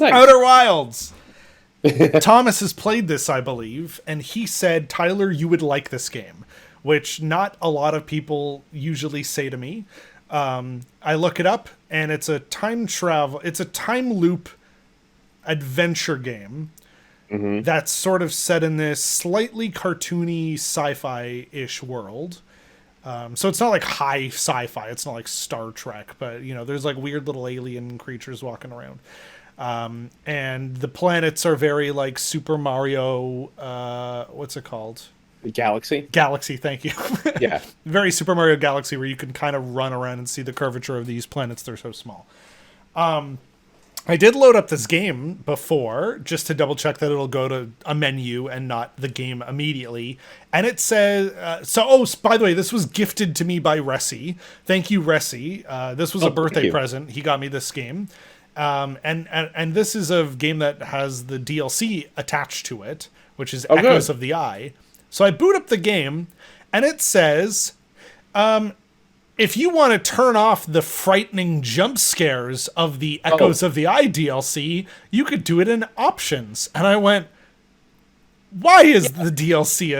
Nice. Outer Wilds. Thomas has played this, I believe, and he said, Tyler, you would like this game, which not a lot of people usually say to me. I look it up, and it's a time loop adventure game that's sort of set in this slightly cartoony sci-fi-ish world. So it's not like high sci-fi. It's not like Star Trek, but there's like weird little alien creatures walking around. And the planets are very like Super Mario. What's it called? Galaxy. Galaxy. Thank you. Yeah. Very Super Mario Galaxy, where you can kind of run around and see the curvature of these planets. They're so small. I did load up this game before just to double check that it'll go to a menu and not the game immediately. And it says, by the way, this was gifted to me by Ressi. Thank you, Ressi. This was a birthday present. He got me this game. And this is a game that has the DLC attached to it, which is Echoes of the Eye. So I boot up the game, and it says, if you want to turn off the frightening jump scares of the Echoes of the Eye DLC, you could do it in options. And I went, why is the DLC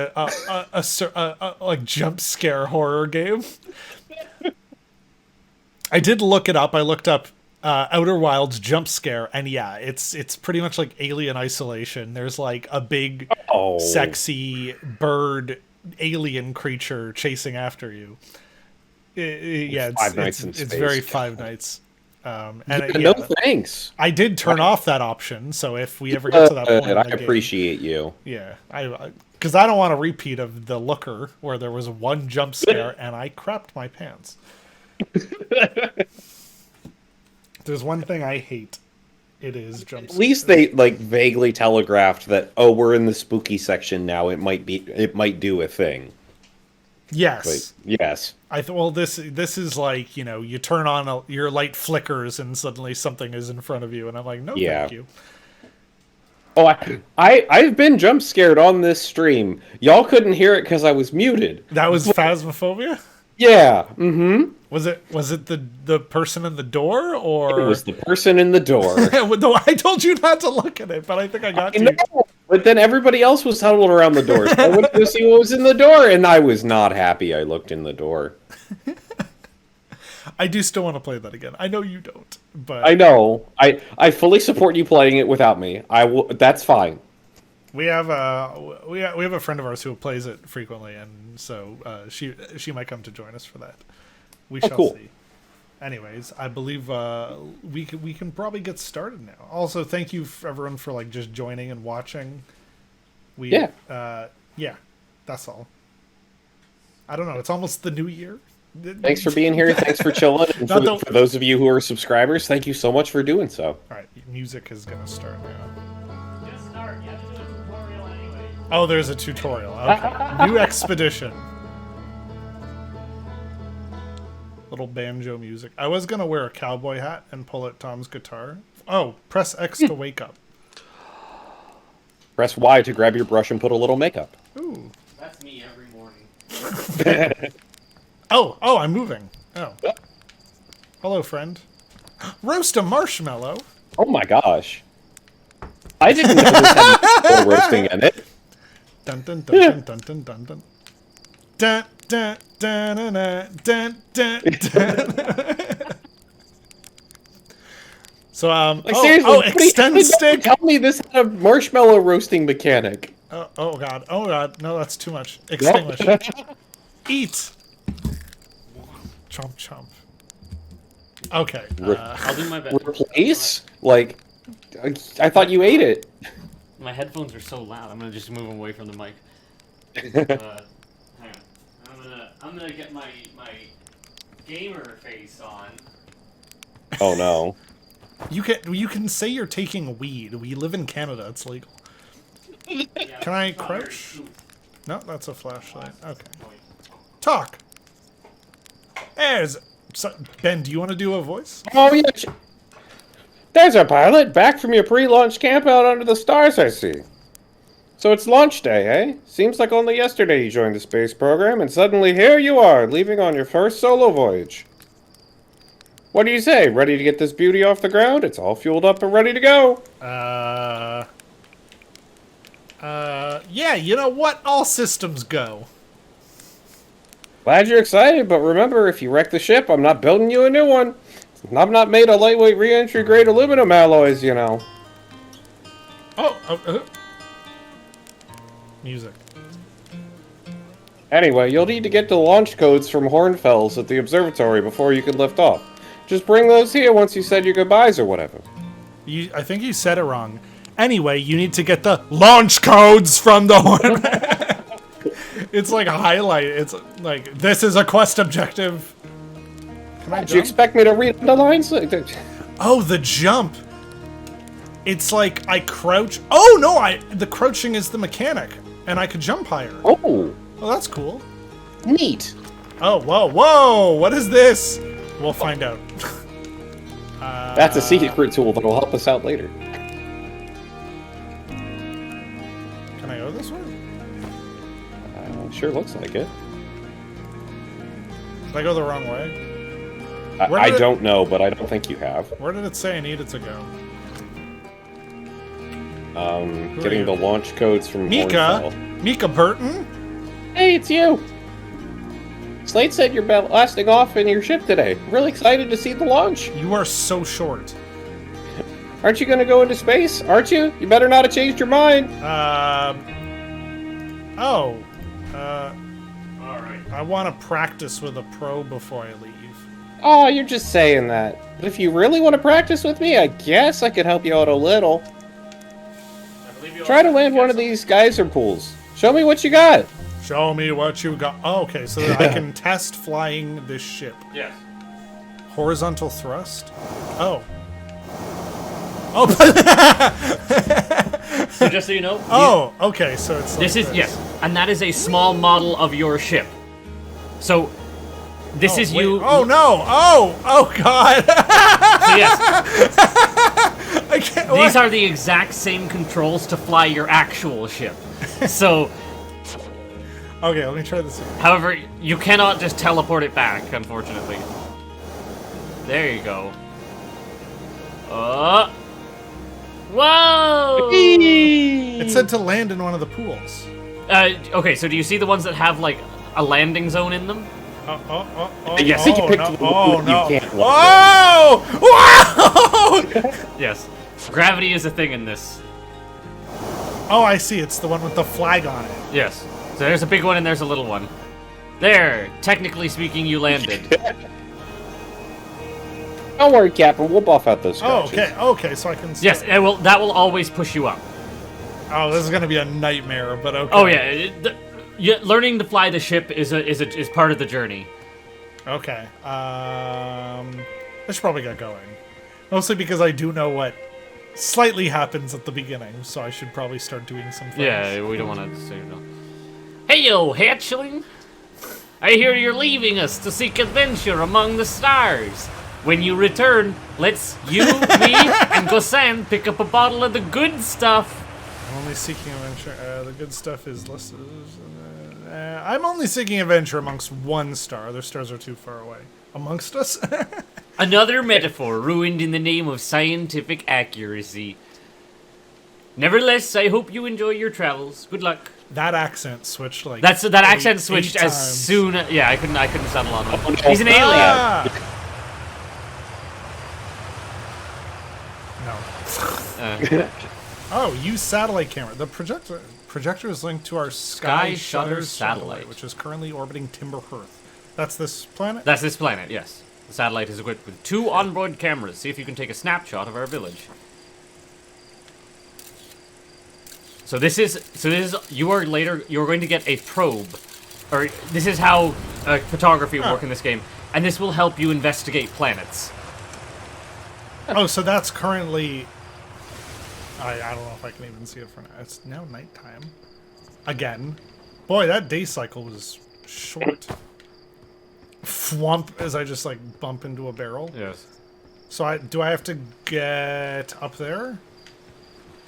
a jump scare horror game? I did look it up. I looked up Outer Wilds jump scare, and yeah, it's pretty much like Alien Isolation. There's like a big, sexy bird alien creature chasing after you. It's very Five Nights. Thanks. I did turn off that option, so if we ever get to that point, I appreciate you. Yeah, because I don't want a repeat of The Looker, where there was one jump scare and I crapped my pants. There's one thing I hate. It is jump scares. At least they like vaguely telegraphed that, we're in the spooky section now. It might do a thing. Yes. But, yes. This is like, you turn on your light flickers and suddenly something is in front of you, and I'm like, no, thank you. Oh, I've been jump scared on this stream. Y'all couldn't hear it because I was muted. That was Phasmophobia? Yeah. Mm-hmm. Was it the person in the door, or it was the person in the door? I told you not to look at it, but I think I got to. But then everybody else was huddled around the door. So I went to see what was in the door, and I was not happy. I looked in the door. I do still want to play that again. I know you don't, but I know. I fully support you playing it without me. That's fine. We have a friend of ours who plays it frequently, and so she might come to join us for that. We shall see. Anyways, I believe we can probably get started now. Also, thank you everyone for like just joining and watching. That's all. I don't know. It's almost the new year. Thanks for being here. Thanks for chilling. And for those of you who are subscribers, thank you so much for doing so. All right, music is gonna start now. Just start. You have to do a tutorial anyway. Oh, there's a tutorial. Okay. New expedition. Little banjo music. I was gonna wear a cowboy hat and pull at Tom's guitar. Oh, press X to wake up. Press Y to grab your brush and put a little makeup. Ooh. That's me every morning. Oh, I'm moving. Oh. Hello, friend. Roast a marshmallow. Oh my gosh. I didn't know this had roasting in it. Dun dun dun dun dun dun dun. Dun dun dun dun dun dun dun. So seriously, extend stick. Tell me this had a marshmallow roasting mechanic. Oh god, no, that's too much. Extinguish. Eat. Chomp chomp. Okay. I'll do my best. Replace? Like, I thought you ate it. My headphones are so loud. I'm gonna just move them away from the mic. Hang on. I'm gonna get my gamer face on. Oh no. You can say you're taking weed. We live in Canada. It's legal. Yeah, Can I crouch? No, that's a flashlight. Okay. Talk. Ben, do you want to do a voice? Oh yeah. There's a pilot back from your pre-launch camp out under the stars, I see. So it's launch day, eh? Seems like only yesterday you joined the space program, and suddenly here you are, leaving on your first solo voyage. What do you say? Ready to get this beauty off the ground? It's all fueled up and ready to go. Yeah, you know what? All systems go. Glad you're excited, but remember, if you wreck the ship, I'm not building you a new one. I'm not made of lightweight re-entry grade aluminum alloys, you know. Music. Anyway, you'll need to get the launch codes from Hornfels at the observatory before you can lift off. Just bring those here once you said your goodbyes or whatever. I think you said it wrong. Anyway, you need to get the launch codes from the Horn. It's like a highlight. It's like, this is a quest objective. Can I Did you expect me to read the lines? Oh, the jump. It's like I crouch. Oh, no, the crouching is the mechanic. And I could jump higher. Oh. Well, that's cool. Neat. Oh, whoa. What is this? We'll find out. That's a secret tool that will help us out later. Can I go this way? Sure looks like it. Did I go the wrong way? I don't know, but I don't think you have. Where did it say I needed to go? Getting the launch codes from Mika? Hornfell. Mika Burton? Hey, it's you! Slate said you're blasting off in your ship today. Really excited to see the launch. You are so short. Aren't you gonna go into space? Aren't you? You better not have changed your mind. Alright. I want to practice with a pro before I leave. Oh, you're just saying that. But if you really want to practice with me, I guess I could help you out a little. Try to land one of these geyser pools. Show me what you got. Show me what you got. Oh, okay, so that I can test flying this ship. Yes. Horizontal thrust? Oh. So just so you know. Oh, okay, so it's like This is, yes, and that is a small model of your ship. So, this is wait. you. Oh, no! Oh, God! So yes, I can't. these are the exact same controls to fly your actual ship. So, Okay, let me try this again. however, you cannot just teleport it back, unfortunately. There you go. Whoa! It said to land in one of the pools. Okay, so do you see the ones that have, like, a landing zone in them? Yes, you can pick no, the one no. you can't. Oh! Whoa! Yes. Gravity is a thing in this. Oh, I see. It's the one with the flag on it. Yes. So there's a big one and there's a little one. There! Technically speaking, you landed. Don't worry, Captain. We'll buff out those Oh, scratches. okay, so I can... Yes, that will always push you up. Oh, this is gonna be a nightmare, but okay. Oh yeah, learning to fly the ship is part of the journey. Okay. I should probably get going. Mostly because I do know what slightly happens at the beginning, so I should probably start doing some things. Yeah, we don't want to say no. Hey yo, hatchling! I hear you're leaving us to seek adventure among the stars. When you return, let's you, me, and Gosan pick up a bottle of the good stuff. I'm only seeking adventure. The good stuff is listed. I'm only seeking adventure amongst one star. Other stars are too far away. Amongst us? Another metaphor ruined in the name of scientific accuracy. Nevertheless, I hope you enjoy your travels. Good luck. That accent switched like That accent switched as times. soon. Yeah, I couldn't settle on him. Oh, no. He's an alien. Ah! No. Oh, use satellite camera. The projector is linked to our Sky Shutters satellite, which is currently orbiting Timber Hearth. That's this planet? That's this planet. Yes. The satellite is equipped with 2 onboard cameras. See if you can take a snapshot of our village. So this is you're going to get a probe, or this is how photography will work in this game, and this will help you investigate planets. Oh, so that's currently... I don't know if I can even see it for now. It's now nighttime. Again. Boy, that day cycle was short. Flump as I just, like, bump into a barrel. Yes. So do I have to get up there?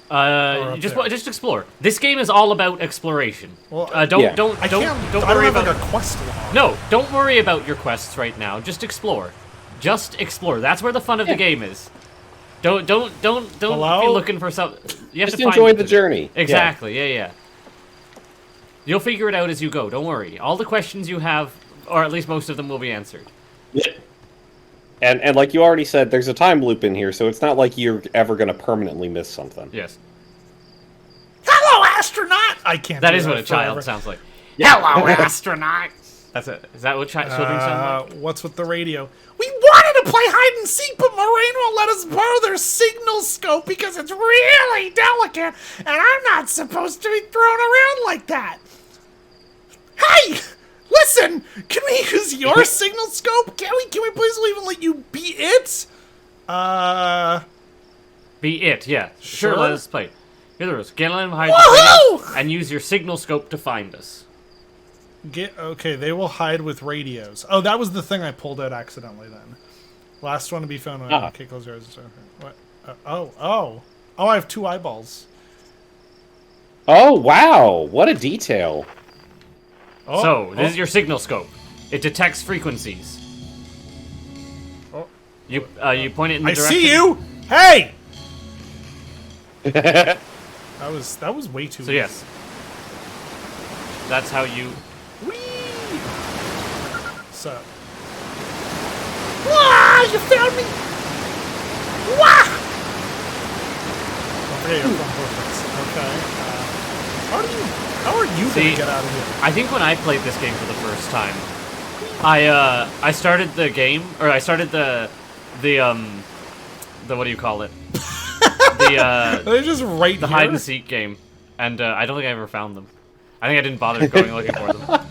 Just explore. This game is all about exploration. Well, don't I don't worry have, about like, a quest log. No, don't worry about your quests right now. Just explore. Just explore. That's where the fun of the game is. Don't Hello? be looking for something. You have Just to find enjoy the journey. Exactly. Yeah. You'll figure it out as you go. Don't worry. All the questions you have, or at least most of them, will be answered. Yeah. And like you already said, there's a time loop in here, so it's not like you're ever going to permanently miss something. Yes. Hello, astronaut! I can't That do is what a child forever. sounds like. Hello, astronaut. That's it. Is that what children sound like? What's with the radio? We wanted to play hide and seek, but Moraine won't let us borrow their signal scope because it's really delicate, and I'm not supposed to be thrown around like that. Hey! Listen! Can we use your signal scope? Can we please even let you be it? Be it, yeah. Sure, Sure. let us play. Here there is. Get in behind Woohoo! the radio and use your signal scope to find us. Okay, they will hide with radios. Oh, that was the thing I pulled out accidentally then. Last one to be found. Okay, close your eyes. What? Oh, I have 2 eyeballs. Oh, wow. What a detail. Oh, So, this is your signal scope. It detects frequencies. Oh. You point it in the I direction. see you. Hey. that was way too. So yes, that's how you. Whee! So. Wah! You found me. Wah! Don't forget your front portraits. Okay. How are you See, gonna get out of here? I think when I played this game for the first time, I started the game, or I started the what do you call it? They're just right The here. hide and seek game, and I don't think I ever found them. I think I didn't bother going looking for them.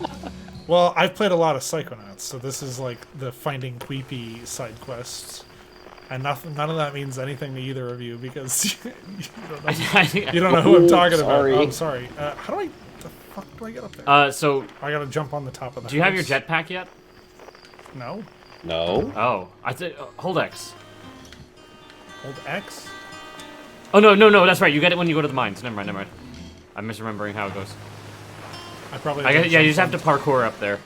Well, I've played a lot of Psychonauts, so this is like the finding Queepy side quests. And none of that means anything to either of you because you don't know who I'm talking sorry. about. Oh, I'm sorry. The fuck do I get up there? So I gotta jump on the top of the do you have your house. jetpack yet? No. No. Oh, I think hold X. Hold X? Oh no, that's right. You get it when you go to the mines. Never mind. I'm misremembering how it goes. I probably. I guess, yeah, you just have to parkour up there.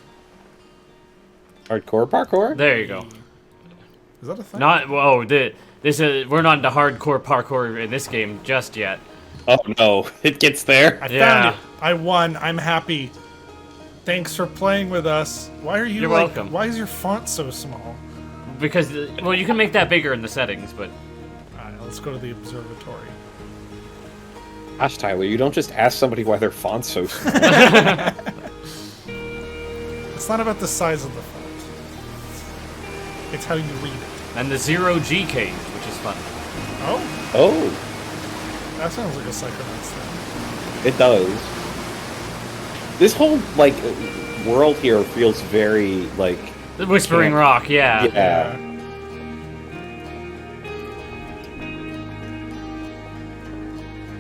Hardcore parkour? There you go. Is that a thing? Not whoa. We're not into hardcore parkour in this game just yet. Oh, no. It gets there. I Yeah. found it. I won. I'm happy. Thanks for playing with us. Why are you? You're like, welcome. Why is your font so small? Because well, you can make that bigger in the settings, but All right, let's go to the observatory. Gosh, Tyler, you don't just ask somebody why their font's so small. It's not about the size of the font. It's how you read it. and the 0G cage, which is fun. Oh, Oh, that sounds like a Psychonauts thing. it does. This whole, like, world here feels very, like... The Whispering Rock, yeah. Yeah.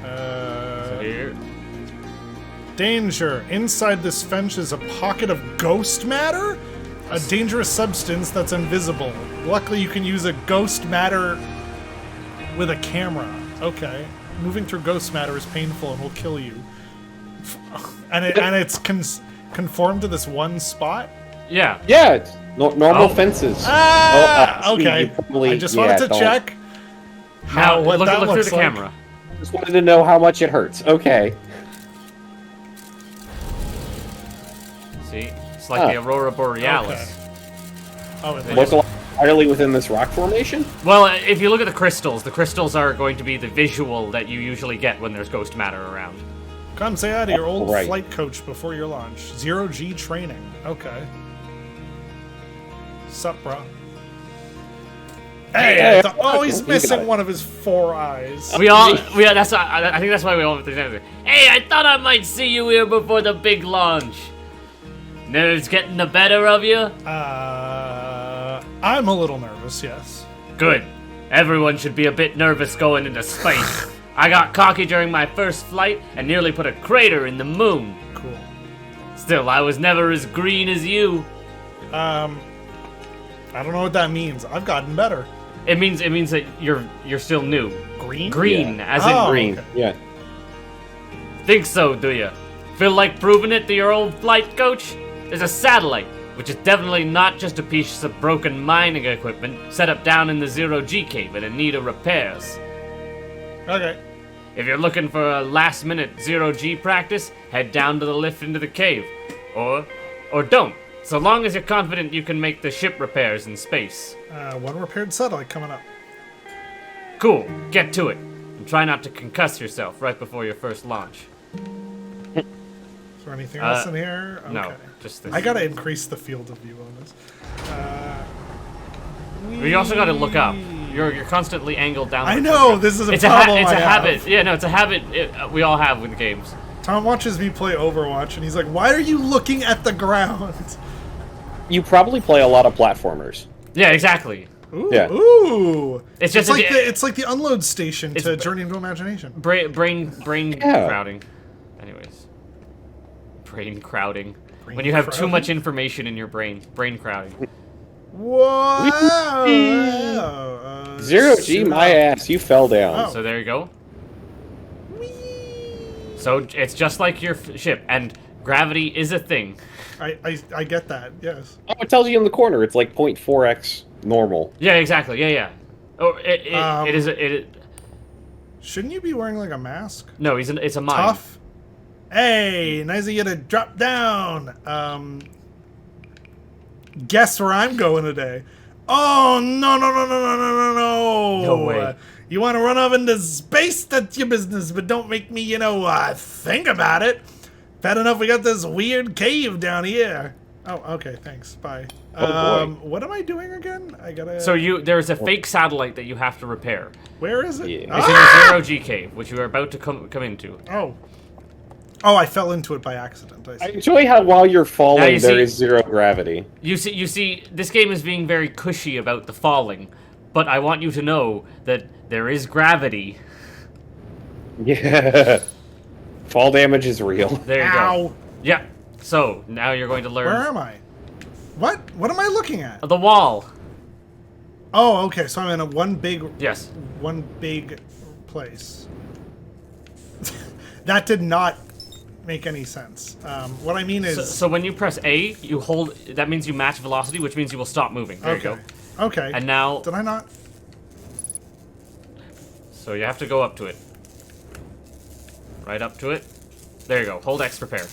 So here. Danger! Inside this fence is a pocket of ghost matter? A dangerous substance that's invisible. Luckily, you can use a ghost matter with a camera. Okay. Moving through ghost matter is painful and will kill you. And it's conformed to this one spot? Yeah. Yeah, it's normal Oh. fences. Okay. you probably- I just wanted to don't- check Now what look, that look through looks the like. camera. Just wanted to know how much it hurts. Okay. See, it's like the Aurora Borealis. Okay. Oh, and Local entirely within this rock formation? Well, if you look at the crystals are going to be the visual that you usually get when there's ghost matter around. come say hi to your old right. flight coach before your launch. 0G training. Okay. Sup, bro? Hey, he's you missing got it. one of his 4 eyes. That's I think that's why we all went through that. Hey, I thought I might see you here before the big launch. Nerves getting the better of you? I'm a little nervous, yes. Good. Everyone should be a bit nervous going into space. I got cocky during my first flight and nearly put a crater in the moon. Cool. Still, I was never as green as you. I don't know what that means. I've gotten better. It means that you're still new. Green? Green, as in Oh. Green. okay. Yeah. Think so, do ya? Feel like proving it to your old flight coach? There's a satellite which is definitely not just a piece of broken mining equipment set up down in the Zero-G cave and in need of repairs. Okay. If you're looking for a last-minute Zero-G practice, head down to the lift into the cave. Or don't, so long as you're confident you can make the ship repairs in space. One repaired satellite coming up. Cool, get to it. And try not to concuss yourself right before your first launch. Is there anything else in here? Okay. No, just this. I gotta increase the field of view on this. You also gotta look up. You're constantly angled down. I know, this is a problem It's I a have. habit. Yeah, no, it's a habit we all have with games. Tom watches me play Overwatch, and he's like, "Why are you looking at the ground?" You probably play a lot of platformers. Yeah, exactly. Ooh, Yeah. ooh. It's just it's like the unload station to It's- Journey into Imagination. Brain Yeah. crowding. Anyways. Brain crowding. Brain When you have too crowding? much information in your brain. Brain crowding. Whoa! Zero G, my ass, you fell down. Oh. So there you go. So it's just like your ship, and gravity is a thing. I get that. Yes. Oh, it tells you in the corner. It's like 0.4x normal. Yeah, exactly. Yeah. Oh, it is. Shouldn't you be wearing like a mask? No, it's a mine. Tough. Hey, nice of you to drop down. Guess where I'm going today? Oh no! No way. You want to run off into space? That's your business, but don't make me, think about it. Bad enough we got this weird cave down here. Oh, okay, thanks. Bye. Oh, boy. What am I doing again? I gotta. So there's a fake satellite that you have to repair. Where is it? Yeah. It's in the Zero-G cave, which you are about to come into. Oh, I fell into it by accident. I I see. enjoy how while you're Now falling, you there see- is zero gravity. You see, this game is being very cushy about the falling, but I want you to know that there is gravity. Yeah. Fall damage is real. There you Ow! go. Yeah. So now you're going to learn Where am I? What? What am I looking at? the wall. Oh, okay. So I'm in one big place. That did not make any sense. What I mean is. So when you press A, you hold. That means you match velocity, which means you will stop moving. There you go. Okay. And now, Did I not? so you have to go up to it. Right up to it. There you go. Hold X repair.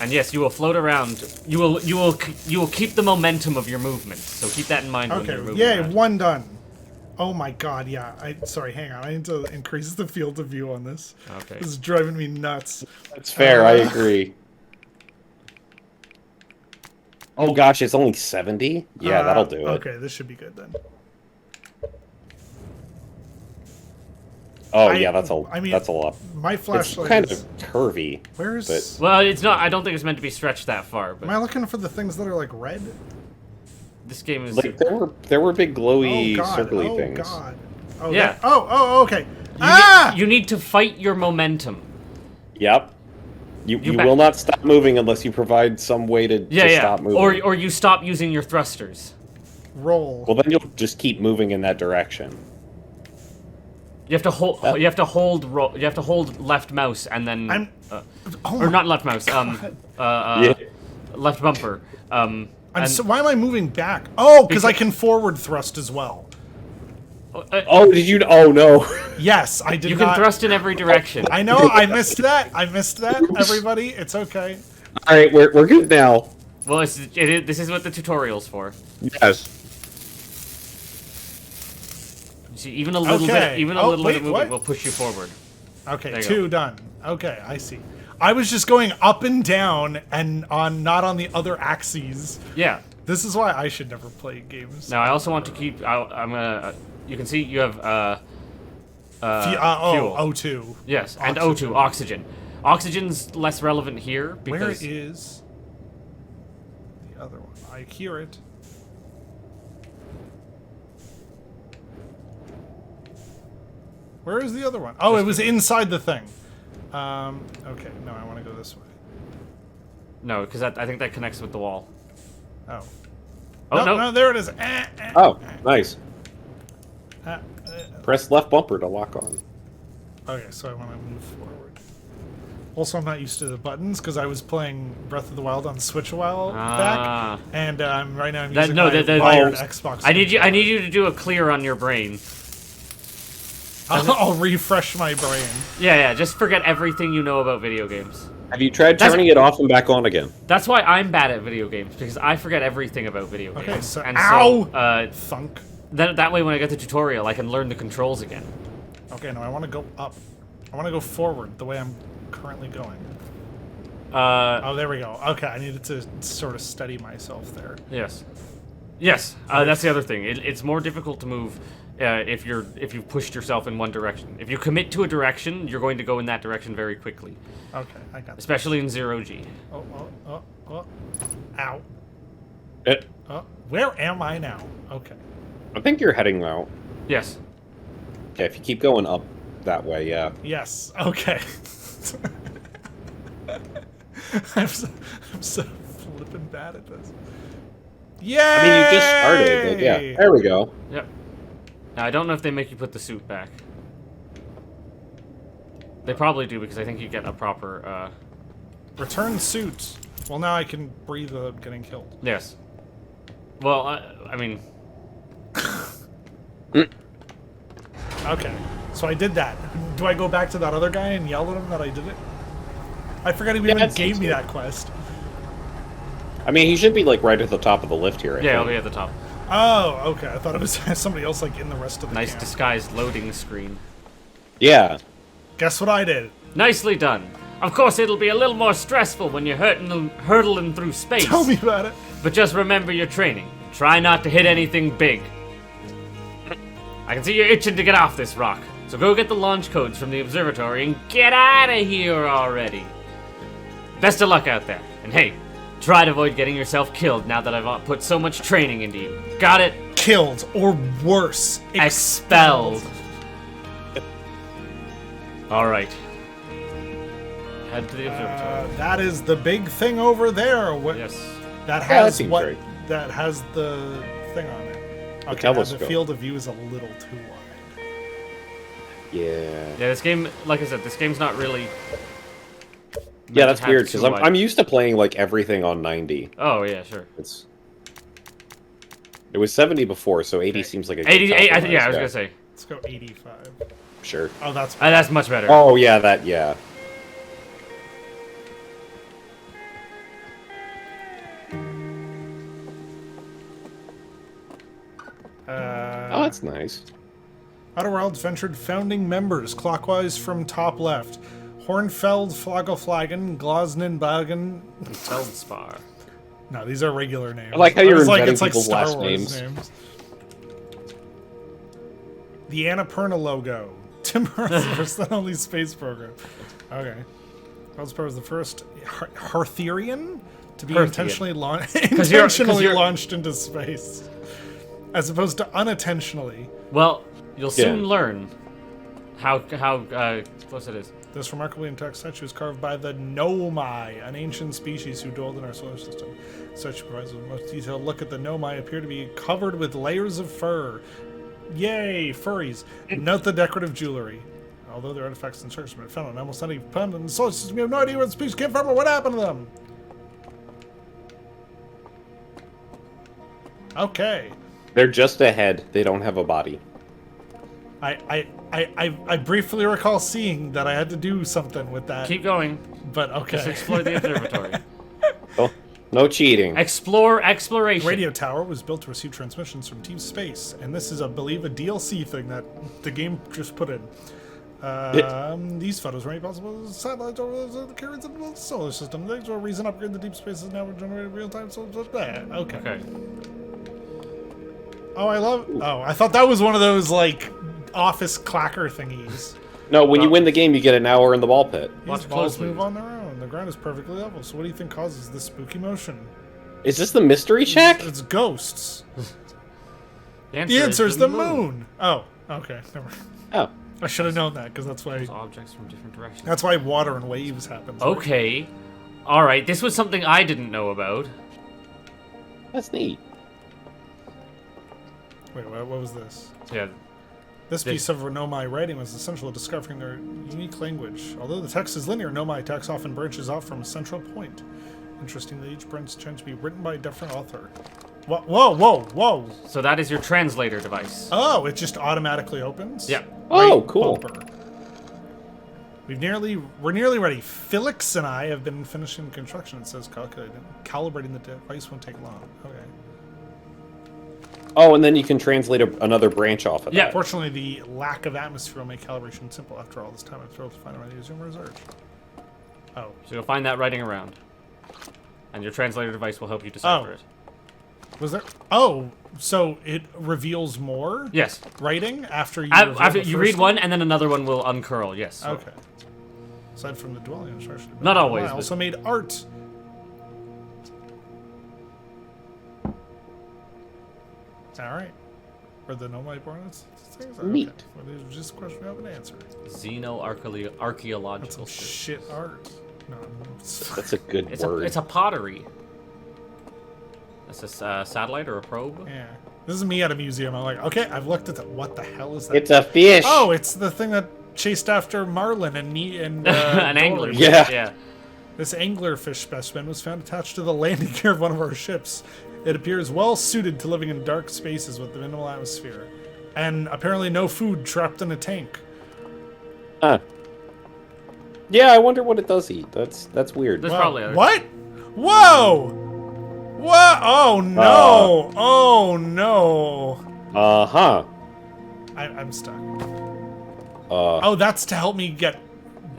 And yes, you will float around. You will keep the momentum of your movement. So keep that in mind when Okay. you're moving Yay! around. One done. Oh my god! Yeah. Sorry. Hang on. I need to increase the field of view on this. Okay. This is driving me nuts. That's fair, I agree. Oh gosh, it's only 70? Yeah, that'll do it. Okay. This should be good then. Oh yeah, that's a I mean, that's a lot. My It's flashlight kind of is. curvy. Where's? but- Well, it's not. I don't think it's meant to be stretched that far. But Am I looking for the things that are like red? this game is. Like there were big glowy, Oh god! circly Oh things. god! Oh Yeah. Oh okay. Ah! You need to fight your momentum. Yep. You back- will not stop moving unless you provide some way to stop moving. Or you stop using your thrusters. Roll. Well, then you'll just keep moving in that direction. You have to hold. You have to hold. You have to hold left mouse and then. I'm- Oh or my not left mouse. Yeah. Left bumper. Why am I moving back? Oh, because I Because- can forward thrust as well. Oh, did you? Oh no. Yes, I did You not. can thrust in every direction. I know, I missed that. I missed that, everybody. It's okay. All right, we're good now. Well, this is what the tutorial's for. Yes. You see, even a little Okay. bit, even a Oh, little bit of wait, movement what? will push you forward. Okay, There you 2 done. Okay, I see. I was just going up and down and not on the other axes. Yeah. This is why I should never play games. Now I also want to keep. I'm gonna. You can see you have fuel. O2. Yes, and Oxygen. O2, oxygen. Oxygen's less relevant here Where because is the other one? I hear it. Where is the other one? Oh, it was inside the thing. Okay, no, I want to go this way. no, because I think that connects with the wall. Oh. Oh no! No, there it is. Oh, nice. Uh, Press left bumper to lock on. Okay, so I want to move forward. Also, I'm not used to the buttons because I was playing Breath of the Wild on Switch a while Ah. back, and right now I'm That- using no, my that- wired oh, Xbox. I need you controller. to do a clear on your brain. I'll refresh my brain. Yeah, just forget everything you know about video games. Have you tried That's- turning it off and back on again? That's why I'm bad at video games, because I forget everything about video games. Okay, so and ow! so, Thunk. that way when I get the tutorial, I can learn the controls again. Okay, no, I want to go up. I want to go forward the way I'm currently going. Oh, there we go. Okay, I needed to sort of steady myself there. Yes. Yes, that's the other thing. It's more difficult to move if you've pushed yourself in one direction. If you commit to a direction, you're going to go in that direction very quickly. Okay, I got that. Especially in 0G. Oh. Ow. It, Oh, where am I now? Okay. I think you're heading out. Yes. Okay, if you keep going up that way, yeah. Yes, okay. I'm so flippin' bad at this. Yay! I mean, you just started, but yeah. There we go. Yep. Now, I don't know if they make you put the suit back. They probably do, because I think you get a proper, Return suit. Well, now I can breathe without getting killed. Yes. Well, I mean... Okay, so I did that. Do I go back to that other guy and yell at him that I did it? I forgot he even that gave seems me good. that quest. I mean, he should be, like, right at the top of the lift here, I Yeah, think. I'll be at the top. Oh, okay. I thought it was somebody else, like, in the rest of the Nice camp. disguised loading screen. Yeah. Guess what I did? Nicely done. Of course, it'll be a little more stressful when you're hurtling through space. Tell me about it. But just remember your training. Try not to hit anything big. I can see you're itching to get off this rock. So go get the launch codes from the observatory and get out of here already. Best of luck out there. And hey, try to avoid getting yourself killed now that I've put so much training into you. Got it? Killed, or worse, Expelled. Alright. Head to the observatory. That is the big thing over there. What? Yes. That that has seems what? right. That has the thing on it. Okay, the telescope. field of view is a little too wide. Yeah. Yeah, this game, like I said, this game's not really... Yeah, that's have weird, too because wide. I'm used to playing, like, everything on 90. Oh, yeah, sure. It was 70 before, so 80 seems like a good 88, compromise, yeah, I was gonna say. Let's go 85. Sure. Oh, that's That's much better. Oh, yeah, yeah. Oh, that's nice. Outer Worlds ventured founding members clockwise from top left. Hornfeld, Flagelflagen, Glosnenbagen. Feldspar. No, these are regular names. I like how you're It's like, inventing it's like people's Star last Wars names. The Annapurna logo. Timber's first and only space program. Okay. Feldspar was the first Hartherian to be Harthian. intentionally, 'Cause you're- launched into space. As opposed to unintentionally. Well, you'll soon Yeah. learn how close it is. This remarkably intact statue is carved by the Nomai, an ancient species who dwelled in our solar system. Such provides a most detailed look at the Nomai appear to be covered with layers of fur. Yay, furries. Note the decorative jewelry. Although their artifacts and structures have been found on almost any planet in the solar system, we have no idea where the species came from or what happened to them. Okay. They're just a head. They don't have a body. I briefly recall seeing that I had to do something with that. Keep going. But okay. Just explore the observatory. Oh, no cheating. Exploration. Radio tower was built to receive transmissions from deep space, and this is, I believe, a DLC thing that the game just put in. These photos were made possible as satellites over the carriers of the solar system. Thanks for a recent upgrade, the deep space is now generated real-time. So okay. Okay. Oh, I thought that was one of those like office clacker thingies. No, when you win the game, you get an hour in the ball pit. Watch These balls closely. move on their own. The ground is perfectly level. So what do you think causes this spooky motion? Is this the mystery shack? It's ghosts. The The answer is the moon. Oh, okay. Never mind. Oh. I should have known that because that's why Objects from different directions. that's why water and waves happen. Okay. All right. This was something I didn't know about. That's neat. Wait, what was this? Yeah. This piece of Nomai writing was essential to discovering their unique language. Although the text is linear, Nomai text often branches off from a central point. Interestingly, each branch tends to be written by a different author. Whoa, whoa, whoa, whoa! So that is your translator device. Oh, it just automatically opens? Yeah. Oh, cool. Bumper. We're nearly ready. Felix and I have been finishing construction. It says calibrating the device won't take long. Okay. Oh, and then you can translate another branch off of that. Yeah. Fortunately, the lack of atmosphere will make calibration simple. After all this time, I'm thrilled to find out how to use Zoom research. Oh. So you'll find that writing around. And your translator device will help you decipher it. Was there? Oh, so it reveals more? Yes. Writing after you After you read one? one, and then another one will uncurl, yes. So. Okay. Aside from the dwelling instruction. Not always, I but- also made art. Alright. Were the Nomai born as things? Neat. Okay. Well, these were just a question we have an answer. That's Xeno-archaeological some shit art. No, That's a good word. It's a pottery. That's a satellite or a probe? yeah. This is me at a museum. I'm like, okay, I've looked at that. What the hell is that? It's a fish. Oh, it's the thing that chased after marlin and An Dory. angler. Yeah. This anglerfish specimen was found attached to the landing gear of one of our ships. It appears well suited to living in dark spaces with the minimal atmosphere, and apparently no food trapped in a tank. Huh. Yeah, I wonder what it does eat. That's weird. There's probably other. What? Whoa! What? Oh no! Oh no! Uh-huh. I'm stuck. Uh, Oh, that's to help me get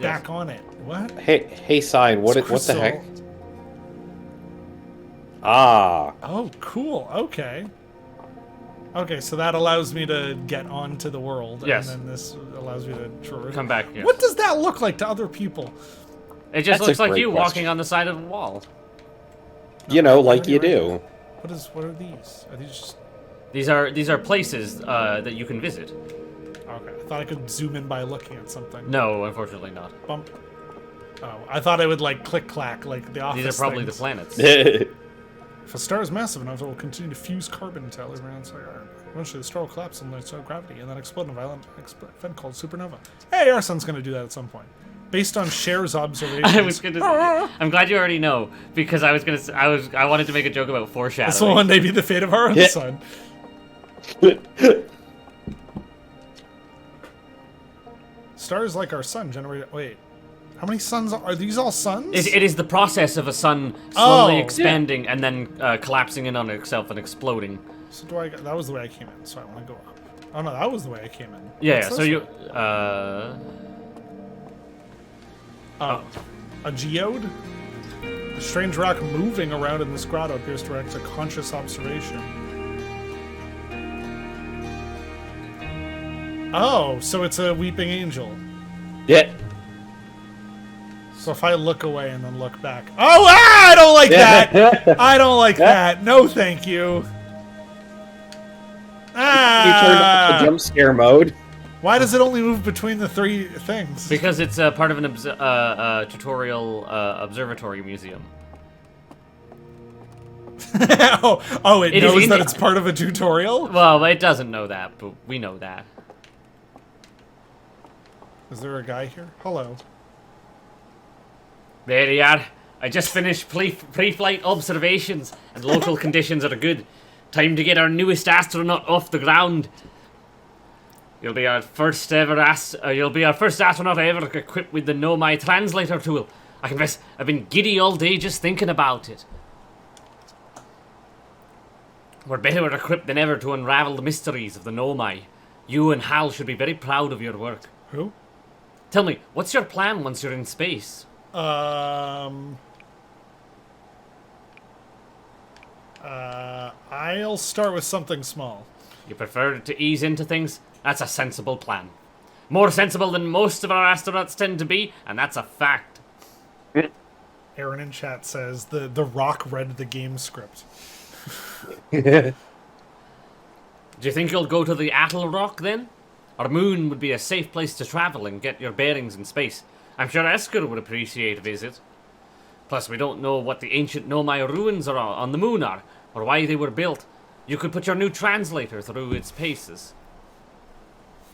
back on it. What? hey, sign. What It's what the heck? crystal. Ah. Oh, cool. Okay. Okay, so that allows me to get onto the world. Yes. And then this allows me to Come back, yes. What does that look like to other people? It just That's a looks like great you question. walking on the side of the wall. You know, like already you read do. What are these? Are these just These are places that you can visit. okay? I thought I could zoom in by looking at something. No, unfortunately not. Bump. Oh, I thought I would like click clack like the office. These are probably the things. planets. If a star is massive enough, it will continue to fuse carbon until every outside iron. Eventually, the star will collapse under its own gravity and then explode in a violent event called supernova. Hey, our sun's going to do that at some point. Based on Cher's observations. I was gonna say, I'm glad you already know because I was gonna say, I wanted to make a joke about foreshadowing. This will one day be the fate of our own Yeah. sun. Stars like our sun generate. Wait, how many suns are these? All suns? It is the process of a sun slowly Oh. expanding and then collapsing in on itself and exploding. So that was the way I came in. So I want to go up. Oh no, that was the way I came in. Yeah. What's So this you. one? A geode? The strange rock moving around in this grotto appears to react to conscious observation. Oh, so it's a weeping angel. Yeah. So if I look away and then look back. Oh, I don't like that! I don't like that. No, thank you. You turned off the Ah! jump scare mode. Why does it only move between the three things? Because it's part of an tutorial observatory museum. oh, it It is knows in that the- it's part of a tutorial? Well, it doesn't know that, but we know that. Is there a guy here? Hello. There you are. I just finished pre-flight observations, and local conditions are good. Time to get our newest astronaut off the ground. You'll be our first astronaut ever equipped with the Nomai translator tool. I confess, I've been giddy all day just thinking about it. We're better equipped than ever to unravel the mysteries of the Nomai. You and Hal should be very proud of your work. Who? Tell me, what's your plan once you're in space? I'll start with something small. You prefer to ease into things? That's a sensible plan. More sensible than most of our astronauts tend to be, and that's a fact. Aaron in chat says the Rock read the game script. Do you think you'll go to the Atoll Rock then? Our moon would be a safe place to travel and get your bearings in space. I'm sure Esker would appreciate a visit. Plus, we don't know what the ancient Nomai ruins on the moon are, or why they were built. You could put your new translator through its paces.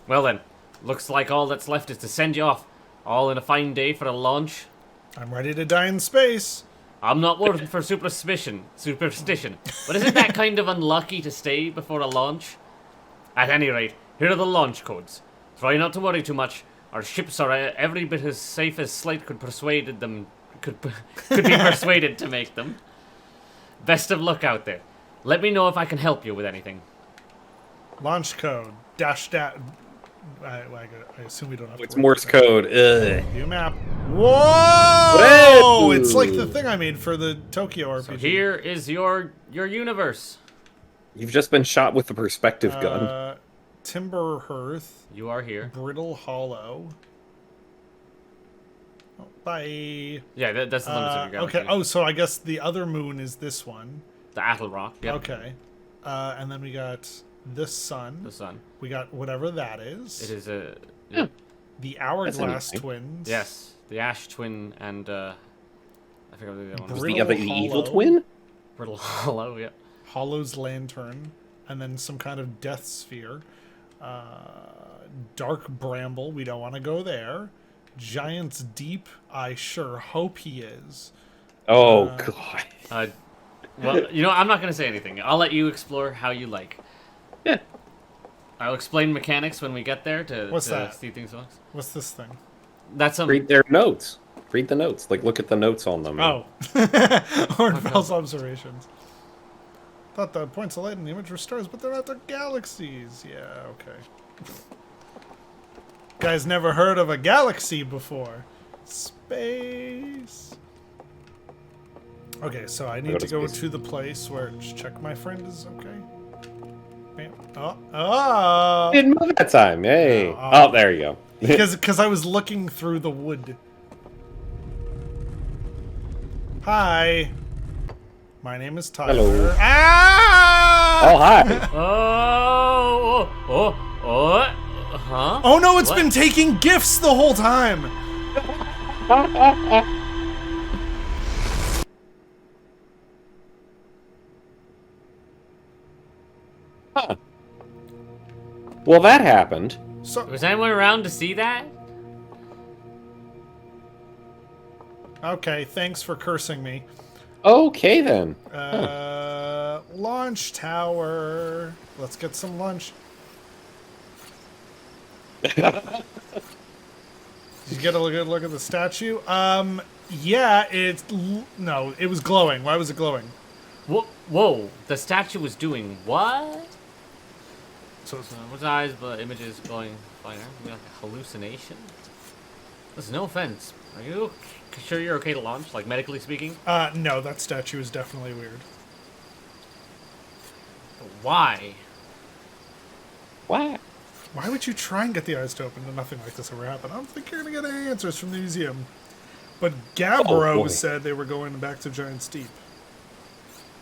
Well then, looks like all that's left is to send you off. All in a fine day for a launch. I'm ready to die in space. I'm not working for superstition, but isn't that kind of unlucky to stay before a launch? At any rate, here are the launch codes. Try not to worry too much. Our ships are every bit as safe as Slate could be persuaded to make them. Best of luck out there. Let me know if I can help you with anything. Launch code dash dash. I assume we don't have. It's to Morse code. Ugh. View map. Whoa! It's like the thing I made for the Tokyo RPG. So here is your universe. You've just been shot with the perspective gun. Timber Hearth. You are here. Brittle Hollow. Oh, bye. Yeah, that's the limits of your galaxy. Okay. Oh, so I guess the other moon is this one. The Atl Rock. Yep. Okay. And then we got this sun. The sun. We got whatever that is. It is a. The Hourglass interesting. Twins. Yes, the Ash Twin and I forget what the other one was. Was the other Brittle evil Hollow. twin? Brittle Hollow. Yeah. Hollow's Lantern, and then some kind of Death Sphere. Dark Bramble, we don't want to go there. Giant's Deep, I sure hope he is. Oh, God. Well, you know, I'm not going to say anything. I'll let you explore how you like. Yeah. I'll explain mechanics when we get there to What's that? see things. What's this thing? That's some. Read their notes. Read the notes. Like, look at the notes on them. Oh. Ornfell's observations. Thought the points of light in the image were stars, but they're not, they're galaxies. Yeah, okay. Guys never heard of a galaxy before. Space. Okay, so I need to go to the place where... Just check my friend is okay. Bam. Oh! Didn't move that time. Hey. Oh. Oh, there you go. Because I was looking through the wood. Hi. My name is Tyler. Hello. Ah! Oh, hi. Huh? Oh no, it's What? been taking gifts the whole time. Huh. Well, that happened. So Was anyone around to see that? okay, thanks for cursing me. Okay, then. Launch tower. Let's get some lunch. Did you get a good look at the statue? Yeah, no, it was glowing. Why was it glowing? Whoa, the statue was doing what? So With eyes, but images glowing fire. Like a hallucination? Listen, no offense. Are you sure you're okay to launch, like medically speaking? no, that statue is definitely weird. But why? What? Why would you try and get the eyes to open and nothing like this ever happened? I don't think you're gonna get any answers from the museum. But Gabbro boy. said they were going back to Giant's Deep.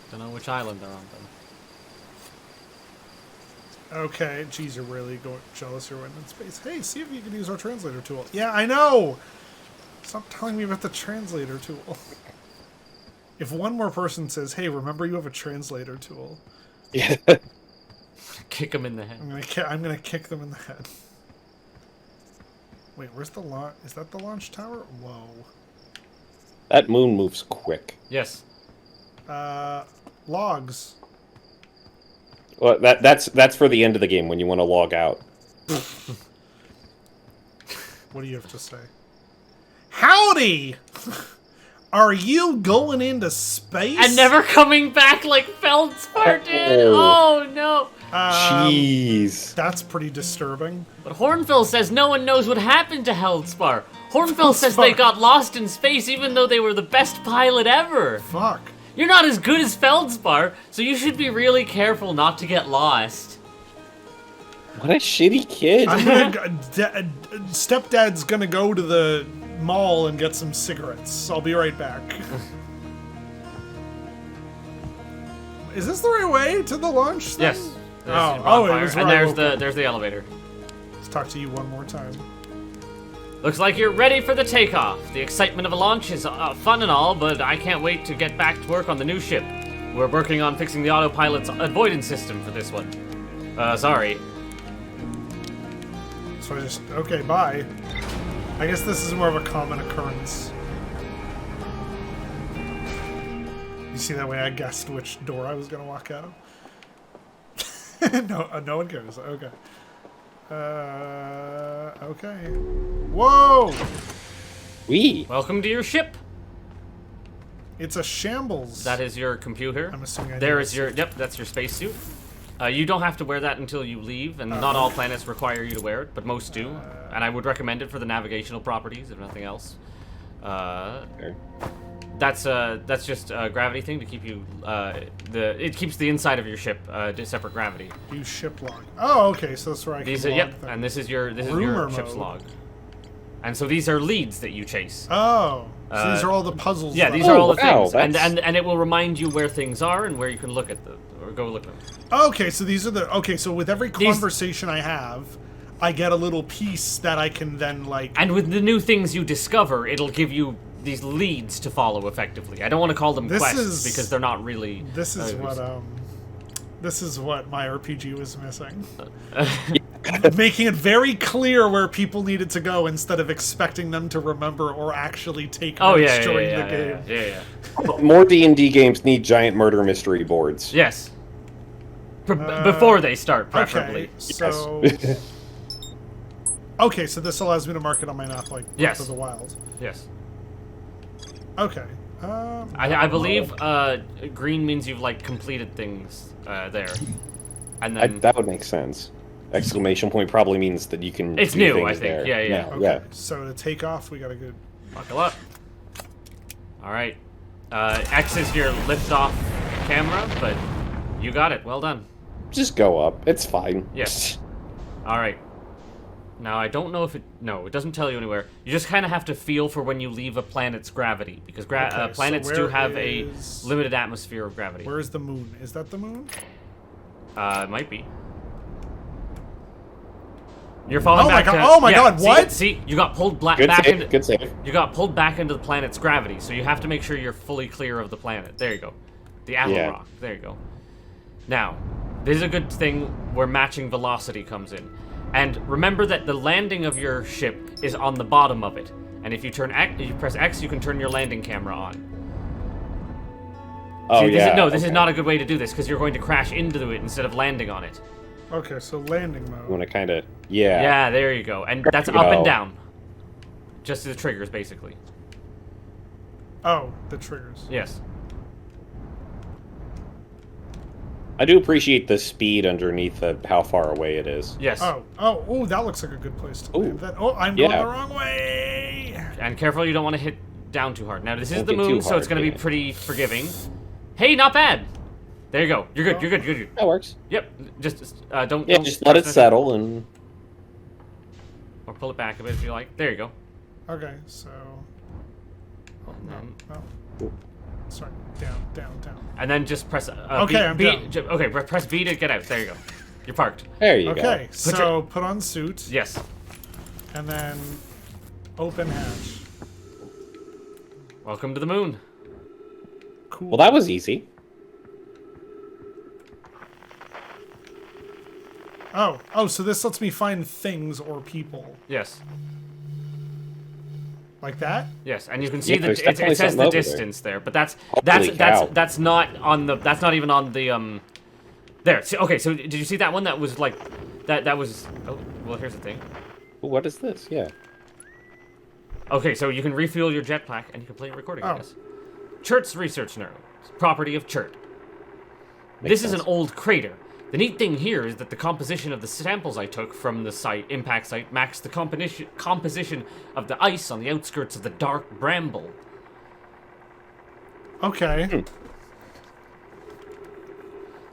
Don't know which island they're on, then. Okay, geez, you're really jealous you're in space. Hey, see if you can use our translator tool. Yeah, I know! Stop telling me about the translator tool. If one more person says, hey, remember you have a translator tool, Yeah. Kick him in the head. I'm gonna kick them in the head. Wait, where's the launch? Is that the launch tower? Whoa. That moon moves quick. Yes. Logs. Well, that's for the end of the game when you want to log out. What do you have to say? Howdy! Are you going into space? And never coming back like Feldspar did? Oh no. Jeez. That's pretty disturbing. But Hornfell says no one knows what happened to Feldspar. Hornfell says they got lost in space even though they were the best pilot ever. Fuck. You're not as good as Feldspar, so you should be really careful not to get lost. What a shitty kid. Stepdad's gonna go to the mall and get some cigarettes. I'll be right back. Is this the right way to the launch thing? Yes. There's Oh, your bonfire, it was and right. there's the elevator. Let's talk to you one more time. Looks like you're ready for the takeoff. The excitement of a launch is fun and all, but I can't wait to get back to work on the new ship. We're working on fixing the autopilot's avoidance system for this one. Sorry. So I just... Okay, bye. I guess this is more of a common occurrence. You see that way I guessed which door I was going to walk out of? No one cares. Okay. Okay. Whoa! Welcome to your ship. It's a shambles. That is your computer. I'm assuming There is your... Yep, that's your spacesuit. You don't have to wear that until you leave, and not all planets require you to wear it, but most do. And I would recommend it for the navigational properties, if nothing else. That's just a gravity thing to keep you. It keeps the inside of your ship separate gravity. Use ship log. Oh, okay, so that's where I can log Yep, things. and this is your Rumor ship's mode. log. And so these are leads that you chase. Oh, so these are all the puzzles. Yeah, that- these are all the wow, things, and it will remind you where things are and where you can look at them or go look at them. Okay, so these are the... Okay, so with every conversation I have, I get a little piece that I can then, like... And with the new things you discover, it'll give you these leads to follow effectively. I don't want to call them quests because they're not really. This is what my RPG was missing. Making it very clear where people needed to go instead of expecting them to remember or actually take notes during the game. Yeah. More D&D games need giant murder mystery boards. Yes. Before they start, preferably. Okay, so... Okay, so this allows me to mark it on my map like Breath of the Wild. Yes. Okay. I believe green means you've like completed things there, and then That would make sense. Exclamation point probably means that you can. It's do new, things I think. there. Yeah. Okay. Yeah. So to take off, we gotta go. Buckle up. All right. X is your lift-off camera, but you got it. Well done. Just go up. It's fine. Yes. All right. Now, I don't know if it... No, it doesn't tell you anywhere. You just kind of have to feel for when you leave a planet's gravity, because planets do have a limited atmosphere of gravity. Where is the moon? Is that the moon? It might be. You're falling back to... Oh my god, what? See, you got pulled back Good save. into... Good save. You got pulled back into the planet's gravity, so you have to make sure you're fully clear of the planet. There you go. The Apple Rock. There you go. Now, this is a good thing where matching velocity comes in. And remember that the landing of your ship is on the bottom of it. And if you press X, you can turn your landing camera on. Oh, See, yeah. This is not a good way to do this, because you're going to crash into it instead of landing on it. Okay, so landing mode. You want to kind of... Yeah. Yeah, there you go. And that's up and down. Just the triggers, basically. Oh, the triggers. Yes. I do appreciate the speed underneath how far away it is. Yes. Oh, that looks like a good place to land. That. Oh, I'm going the wrong way. And careful, you don't want to hit down too hard. Now, this is Don't the get too moon, so it's hard, going to be pretty forgiving. Hey, not bad. There you go. You're good. You're good. You're good. That works. Yep. Just don't. Yeah, don't just let it press settle and... Or pull it back a bit if you like. There you go. Okay, so... And then, Sorry, down. and then just press. Okay, I'm down. Okay, press B to get out. There you go. You're parked. There you go. Okay, so put on suit. Yes. And then open hatch. Welcome to the moon. Cool. Well, that was easy. Oh, so this lets me find things or people. Yes. Like that? Yes, and you can see Yeah, that there's it definitely says something the over there. distance there, but that's cow. not on the even on the there. See, okay, so did you see that one that was like that was oh well here's the thing. Ooh, what is this? Yeah. Okay, so you can refuel your jetpack and you can play a recording. I Oh. guess. Chert's research node, property of Chert. Makes This is sense. an old crater. The neat thing here is that the composition of the samples I took from the impact site, matched the composition of the ice on the outskirts of the dark bramble. Okay.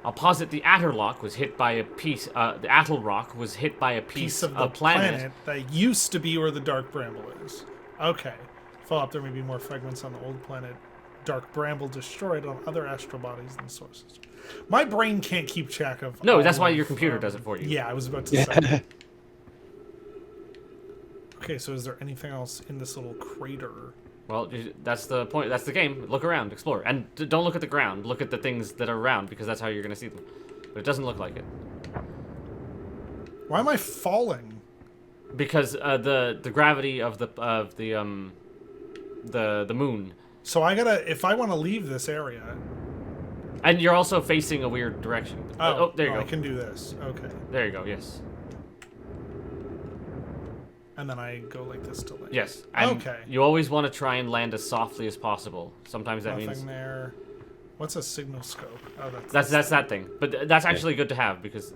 I'll posit the Atterlock was hit by a piece. The Attlrock was hit by a piece Of the planet. planet that used to be where the dark bramble is. Okay. Follow up, there may be more fragments on the old planet. Dark bramble destroyed on other astral bodies than sources. My brain can't keep track of. No, all that's why of, your computer does it for you. Yeah, I was about to say. Okay, so is there anything else in this little crater? Well, that's the point. That's the game. Look around, explore, and don't look at the ground. Look at the things that are around because that's how you're gonna see them. But it doesn't look like it. Why am I falling? Because the gravity of the moon. So I gotta, if I want to leave this area. And you're also facing a weird direction. Oh, there you go. I can do this. Okay. There you go. Yes. And then I go like this to land. Yes. And okay. You always want to try and land as softly as possible. Sometimes that Nothing means there. What's a signal scope? Oh, that's that thing. But that's actually good to have because.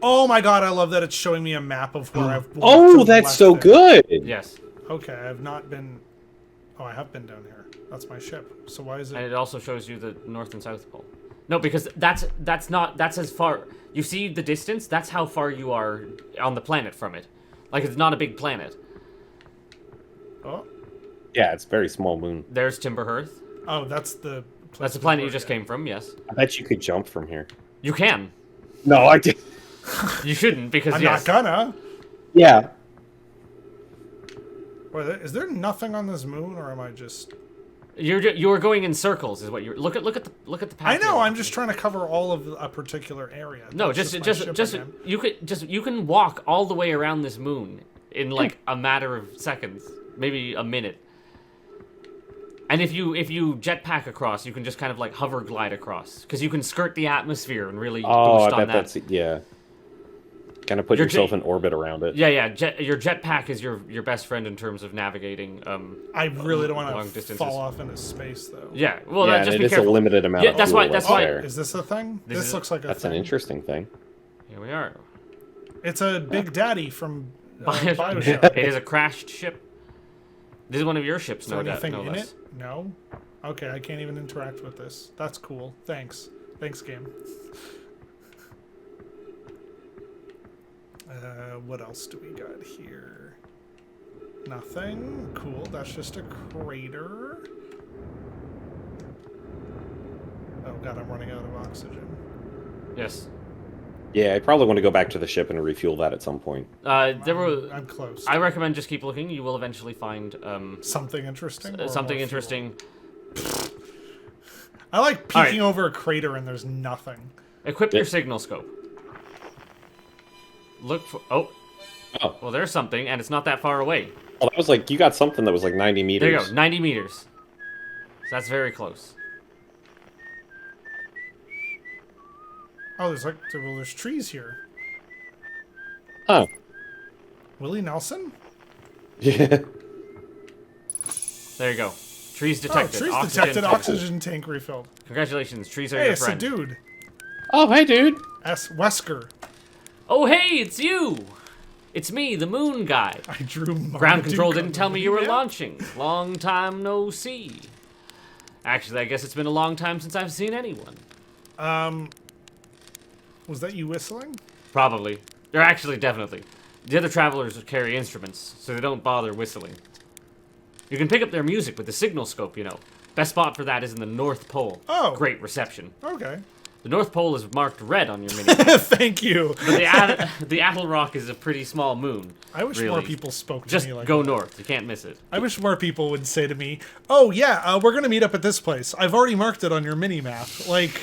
Oh my god! I love that it's showing me a map of where I've. Oh, that's so good. Yes. Okay, I've not been. Oh, I have been down here. That's my ship. So why is it? And it also shows you the North and South Pole. No, because that's as far. You see the distance? That's how far you are on the planet from it. Like it's not a big planet. Oh. Yeah, it's a very small moon. There's Timberhearth. Oh, that's the. That's the planet you just came from. Yes. I bet you could jump from here. You can. No, I did. You shouldn't because I'm yes. not gonna. Yeah. Wait, is there nothing on this moon, or am I just? You're going in circles, is what you're. Look at the path. I know. I'm just trying to cover all of a particular area. No, That's just you can walk all the way around this moon in like a matter of seconds, maybe a minute. And if you jetpack across, you can just kind of like hover glide across because you can skirt the atmosphere and really boost I on bet that. that's yeah. Kind of put yourself in orbit around it. Yeah. Your jetpack is your best friend in terms of navigating. I really don't want long to distances. fall off into space, though. Yeah. Well, Yeah, just and be it's careful. a limited amount of that's fuel why. That's that's why. there. Is this a thing? This looks like a That's thing. an interesting thing. Here we are. It's a Big Daddy from Bioshock. Bioshock. It is a crashed ship. This is one of your ships, Is there no doubt. anything No in less. it? No? Okay, I can't even interact with this. That's cool. Thanks. Thanks, game. What else do we got here? Nothing. Cool. That's just a crater. Oh god, I'm running out of oxygen. Yes. Yeah, I probably want to go back to the ship and refuel that at some point. I'm close. I recommend just keep looking. You will eventually find something interesting. Or something more interesting. fuel? I like peeking over a crater and there's nothing. Equip your signal scope. Look for. Oh. Well, there's something, and it's not that far away. Well, that was like you got something that was like 90 meters. There you go, 90 meters. So that's very close. Oh, there's trees here. Huh. Willie Nelson? Yeah. There you go. Trees detected. Oh, trees Oxygen detected. tank. Oxygen tank refilled. Congratulations, trees are Hey, your it's friend. a dude. Oh, hey, dude. Wesker. Oh, hey, it's you! It's me, the moon guy. I drew Ground control didn't tell me you were Yeah. launching. Long time no see. Actually, I guess it's been a long time since I've seen anyone. Was that you whistling? Probably. Or actually, definitely. The other travelers carry instruments, so they don't bother whistling. You can pick up their music with the signal scope, you know. Best spot for that is in the North Pole. Oh. Great reception. Okay. The North Pole is marked red on your mini. Thank you. But the Atle Rock is a pretty small moon. I wish really. more people spoke to Just me like go that. north. You can't miss it. I wish more people would say to me, "Oh yeah, we're gonna meet up at this place. I've already marked it on your mini map." Like,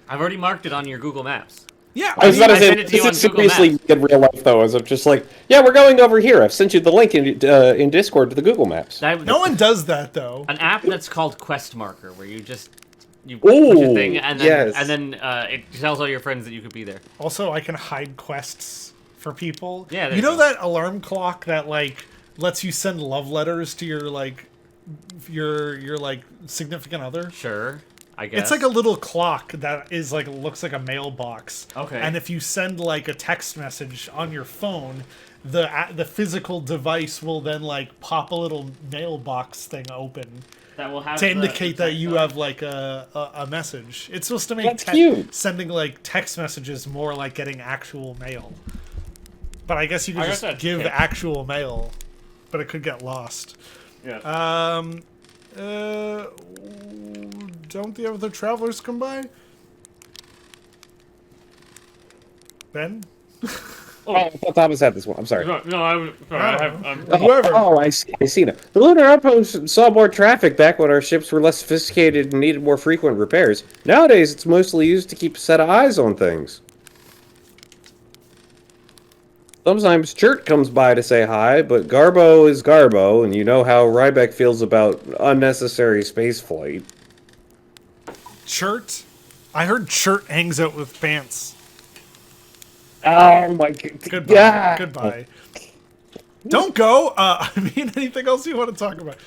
I've already marked it on your Google Maps. yeah, I was about to I say, sent it to you this on is Google seriously Maps. in real life, though, as of just like, yeah, we're going over here. I've sent you the link in Discord to the Google Maps. no one does that though. An app that's called Quest Marker, where you just push a thing and then it tells all your friends that you could be there. Also, I can hide quests for people. Yeah, there you know you go. that alarm clock that like lets you send love letters to your significant other? Sure, I guess. It's like a little clock that is like looks like a mailbox. Okay. And if you send like a text message on your phone, the physical device will then like pop a little mailbox thing open that will have to indicate that you have like a message. It's supposed to make That's cute. sending like text messages more like getting actual mail. But I guess you could I guess just that's give hip. actual mail, but it could get lost. Yeah. Don't the other travelers come by? Ben? Oh, I thought Thomas had this one. I'm sorry. No, I'm sorry. I have. Whoever. Oh, I see now. The lunar outpost saw more traffic back when our ships were less sophisticated and needed more frequent repairs. Nowadays, it's mostly used to keep a set of eyes on things. Sometimes Chert comes by to say hi, but Garbo is Garbo, and you know how Ryback feels about unnecessary spaceflight. Chert? I heard Chert hangs out with pants. Oh my god. Goodbye. Yeah. Goodbye. Don't go! I mean, anything else you want to talk about?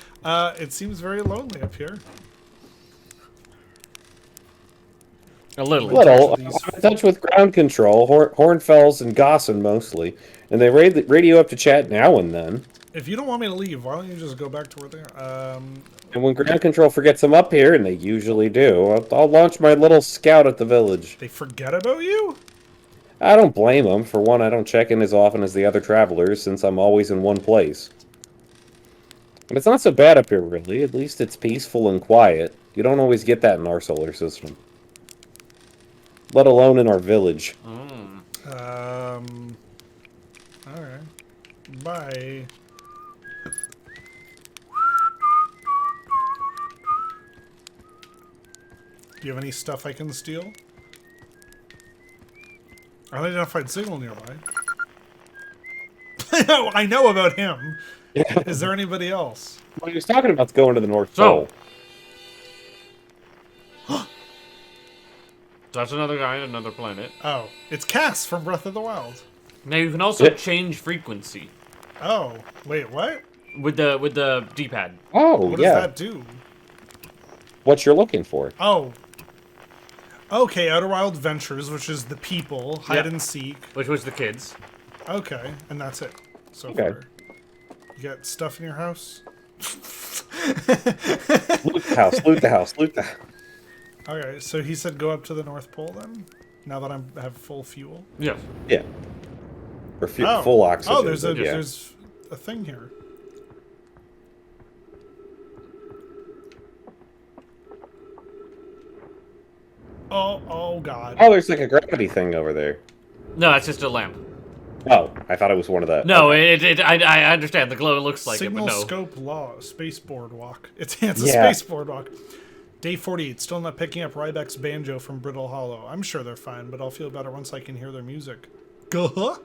It seems very lonely up here. A little. Little. I'm in touch with ground control, Hornfells and Gosson mostly, and they radio up to chat now and then. If you don't want me to leave, why don't you just go back to where they are? And when ground control forgets I'm up here, and they usually do, I'll launch my little scout at the village. They forget about you? I don't blame them. For one, I don't check in as often as the other travelers, since I'm always in one place. But it's not so bad up here, really. At least it's peaceful and quiet. You don't always get that in our solar system. Let alone in our village. Alright. Bye. Do you have any stuff I can steal? Unidentified signal nearby. I know about him. Yeah. Is there anybody else? What he was talking about is going to the North So- Pole. That's another guy on another planet. Oh, it's Cass from Breath of the Wild. Now you can also change frequency Oh, wait, what? with the D-pad. Oh, What yeah. does that do? What you're looking for. Oh. Okay, Outer Wild Ventures, which is the people, hide and seek. Which was the kids. Okay, and that's it so Okay. far. You got stuff in your house? Loot the house, loot the house, loot the house. Okay, so he said go up to the North Pole then? Now that I have full fuel? Yes. Yeah. Or full oxygen. Oh, there's a but yeah. there's a thing here. Oh god. Oh, there's like a gravity thing over there. No, it's just a lamp. Oh, I thought it was one of that. No, I understand. The glow looks like Signal it, but no. scope law space boardwalk. It's a Yeah. space boardwalk. Day 48, still not picking up Ryback's banjo from Brittle Hollow. I'm sure they're fine, but I'll feel better once I can hear their music. Guh.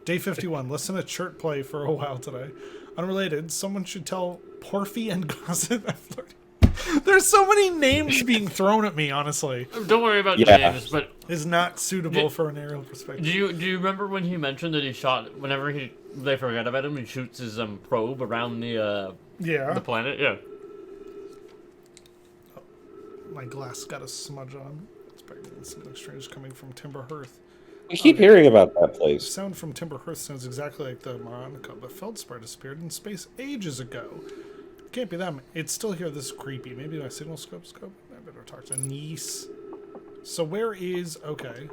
Day 51, listen to Chert play for a while today. Unrelated, someone should tell Porfy and Gossip I'm flirting. There's so many names being thrown at me, honestly. Don't worry about Yeah. names, but Is not suitable for an aerial perspective. do you remember when he mentioned that he shot whenever they forget about him, he shoots his probe around the Yeah. planet? Yeah. My glass got a smudge on. It's probably something strange coming from Timber Hearth. We keep hearing about that The place. sound from Timber Hearth sounds exactly like the Monica, but Feldspar disappeared in space ages ago. Can't be them. It's still here. This is creepy. Maybe my signal scope. I better talk to Niece. So where is... Okay.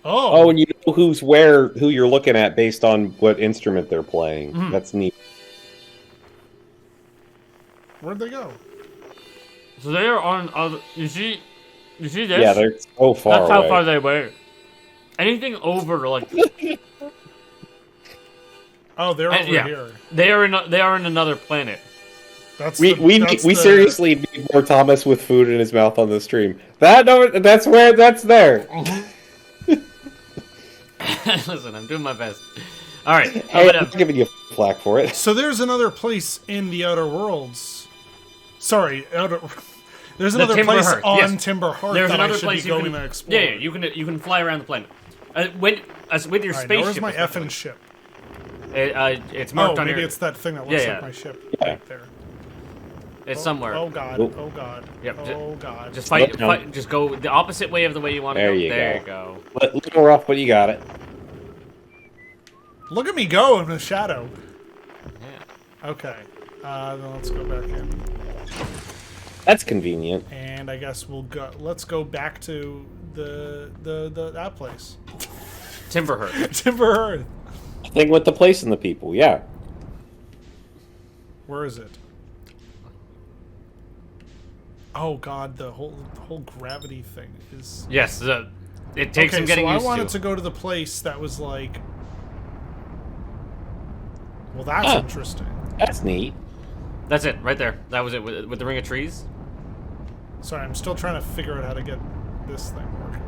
Oh, and you know who you're looking at based on what instrument they're playing. That's neat. Where'd they go? So they are on other. You see this? Yeah, they're so far That's away. how far they were. Anything over like Oh, they're over yeah, here. they are in another planet. That's We seriously need more Thomas with food in his mouth on the stream. That's there. Listen, I'm doing my best. All right, Hey, but, I'm giving you flack for it. So there's another place in the Outer Worlds. Sorry, There's another Timber place Hearth, on yes. Timber Hearth there's that another I should place be you going can to explore. yeah, you can fly around the planet. With your Alright, now spaceship. where's my especially. effing ship? It's marked on maybe your. it's that thing that looks Yeah, like yeah. my ship. Yeah. Right there. It's somewhere. Oh god. Oop. Oh god. Yep, Oh god. Just fight, No. fight. Just go the opposite way of the way you want to There go. you There go. you go. A little rough, but you got it. Look at me go in the shadow. Yeah. Okay. Then let's go back in. That's convenient. And I guess let's go back to that place. Timber Hearth. Timber Hearth. Thing with the place and the people, yeah. Where is it? Oh god, the whole gravity thing is. Yes, it takes Okay, some getting so I used wanted to. to go to the place that was like. Well, that's Huh. interesting. That's neat. That's it, right there. That was it with the ring of trees. Sorry, I'm still trying to figure out how to get this thing working.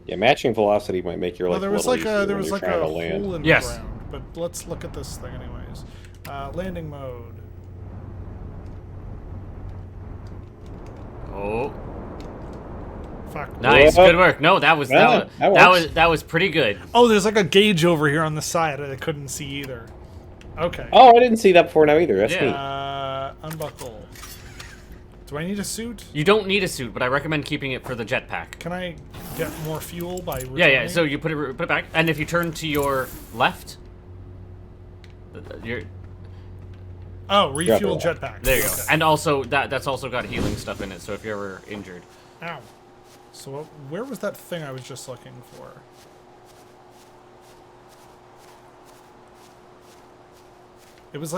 Yeah, matching velocity might make your life there a was little like easier a there when was you're like trying a to land. hole in Yes. the ground. But let's look at this thing anyways. Landing mode. Oh, Fuck. nice, Whoa. good work. No, that was Yeah, that works. that was pretty good. Oh, there's like a gauge over here on the side I couldn't see either. Okay. Oh, I didn't see that before now either. That's Yeah. neat. Unbuckle. Do I need a suit? You don't need a suit, but I recommend keeping it for the jetpack. Can I get more fuel by returning? Yeah. So you put it back, and if you turn to your left, you're Oh, refuel Drop jetpack. there. You go. Okay. And also that's also got healing stuff in it. So if you're ever injured, Ow. So where was that thing I was just looking for? It was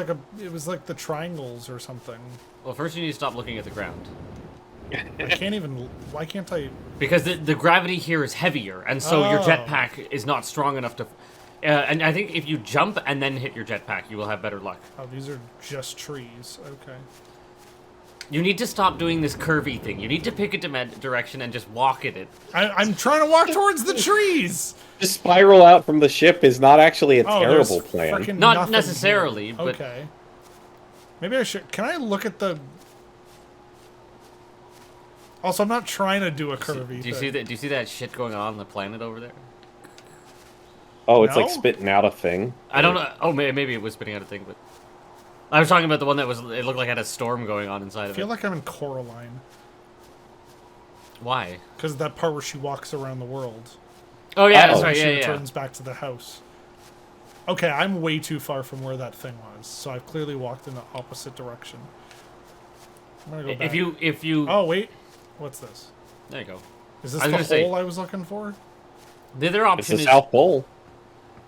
like the triangles or something. well, first you need to stop looking at the ground. I can't even. Why can't I? Because the gravity here is heavier, and so your Oh. jetpack is not strong enough to. And I think if you jump and then hit your jetpack, you will have better luck. Oh, these are just trees. Okay. You need to stop doing this curvy thing. You need to pick a direction and just walk at it. I'm trying to walk towards the trees. Just spiral out from the ship is not actually a Oh, terrible there's plan. frickin' Not nothing necessarily, here. but- Okay. Maybe I should. Can I look at the? Also, I'm not trying to do a curvy. Do you see that? Do you see that shit going on the planet over there? Oh, it's like No? spitting out a thing. I don't know. Oh, maybe it was spitting out a thing, but I was talking about the one that was. It looked like it had a storm going on inside I of feel it. like I'm in Coraline Why? because that part where she walks around the world. Oh yeah, Oh. that's right. She Yeah, yeah. returns back to the house. Okay, I'm way too far from where that thing was, so I've clearly walked in the opposite direction. I'm gonna go back. If you. Oh wait, what's this? There you go. Is this I was the gonna say- hole I was looking for? The other It's option the is South Pole.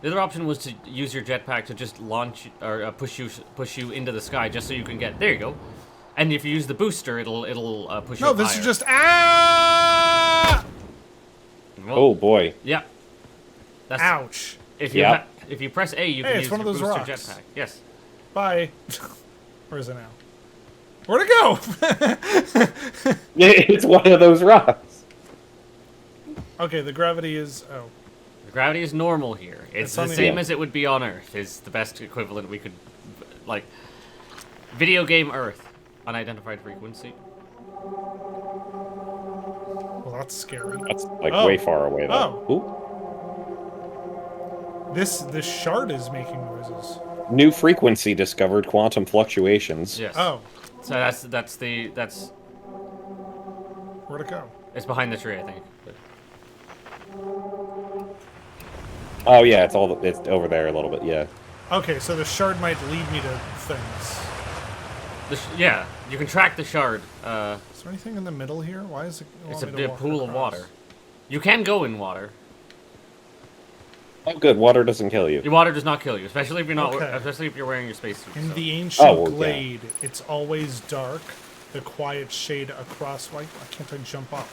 the other option was to use your jetpack to just launch or push you into the sky just so you can get. There you go. And if you use the booster, it'll push you. No, up this higher. is just Well, Oh boy. Yeah. That's ouch. If you Yep. if you press A, you Hey, can it's use one of your those booster rocks. jetpack. Yes. Bye. Where is it now? Where'd it go? It's one of those rocks. Okay, the gravity is. Oh, The gravity is normal here. It's on the the- same Yeah. as it would be on Earth. Is the best equivalent we could, like, video game Earth, unidentified frequency. well, that's scary. That's like Oh. way far away though. This shard is making noises. Ooh. New frequency discovered. Quantum fluctuations. Yes. Oh, So that's where'd it go? it's behind the tree, I think. But Oh yeah, it's over there a little bit. Yeah. Okay, so the shard might lead me to things. yeah, you can track the shard. Is there anything in the middle here? Why is it? It's want me to a walk pool of across? water. You can go in water. Oh, good. Water doesn't kill you. Your water does not kill you, especially if you're not, Okay. especially if you're wearing your spacesuit. In so. the ancient Oh, well, yeah. glade, it's always dark. The quiet shade across. Why can't I jump up?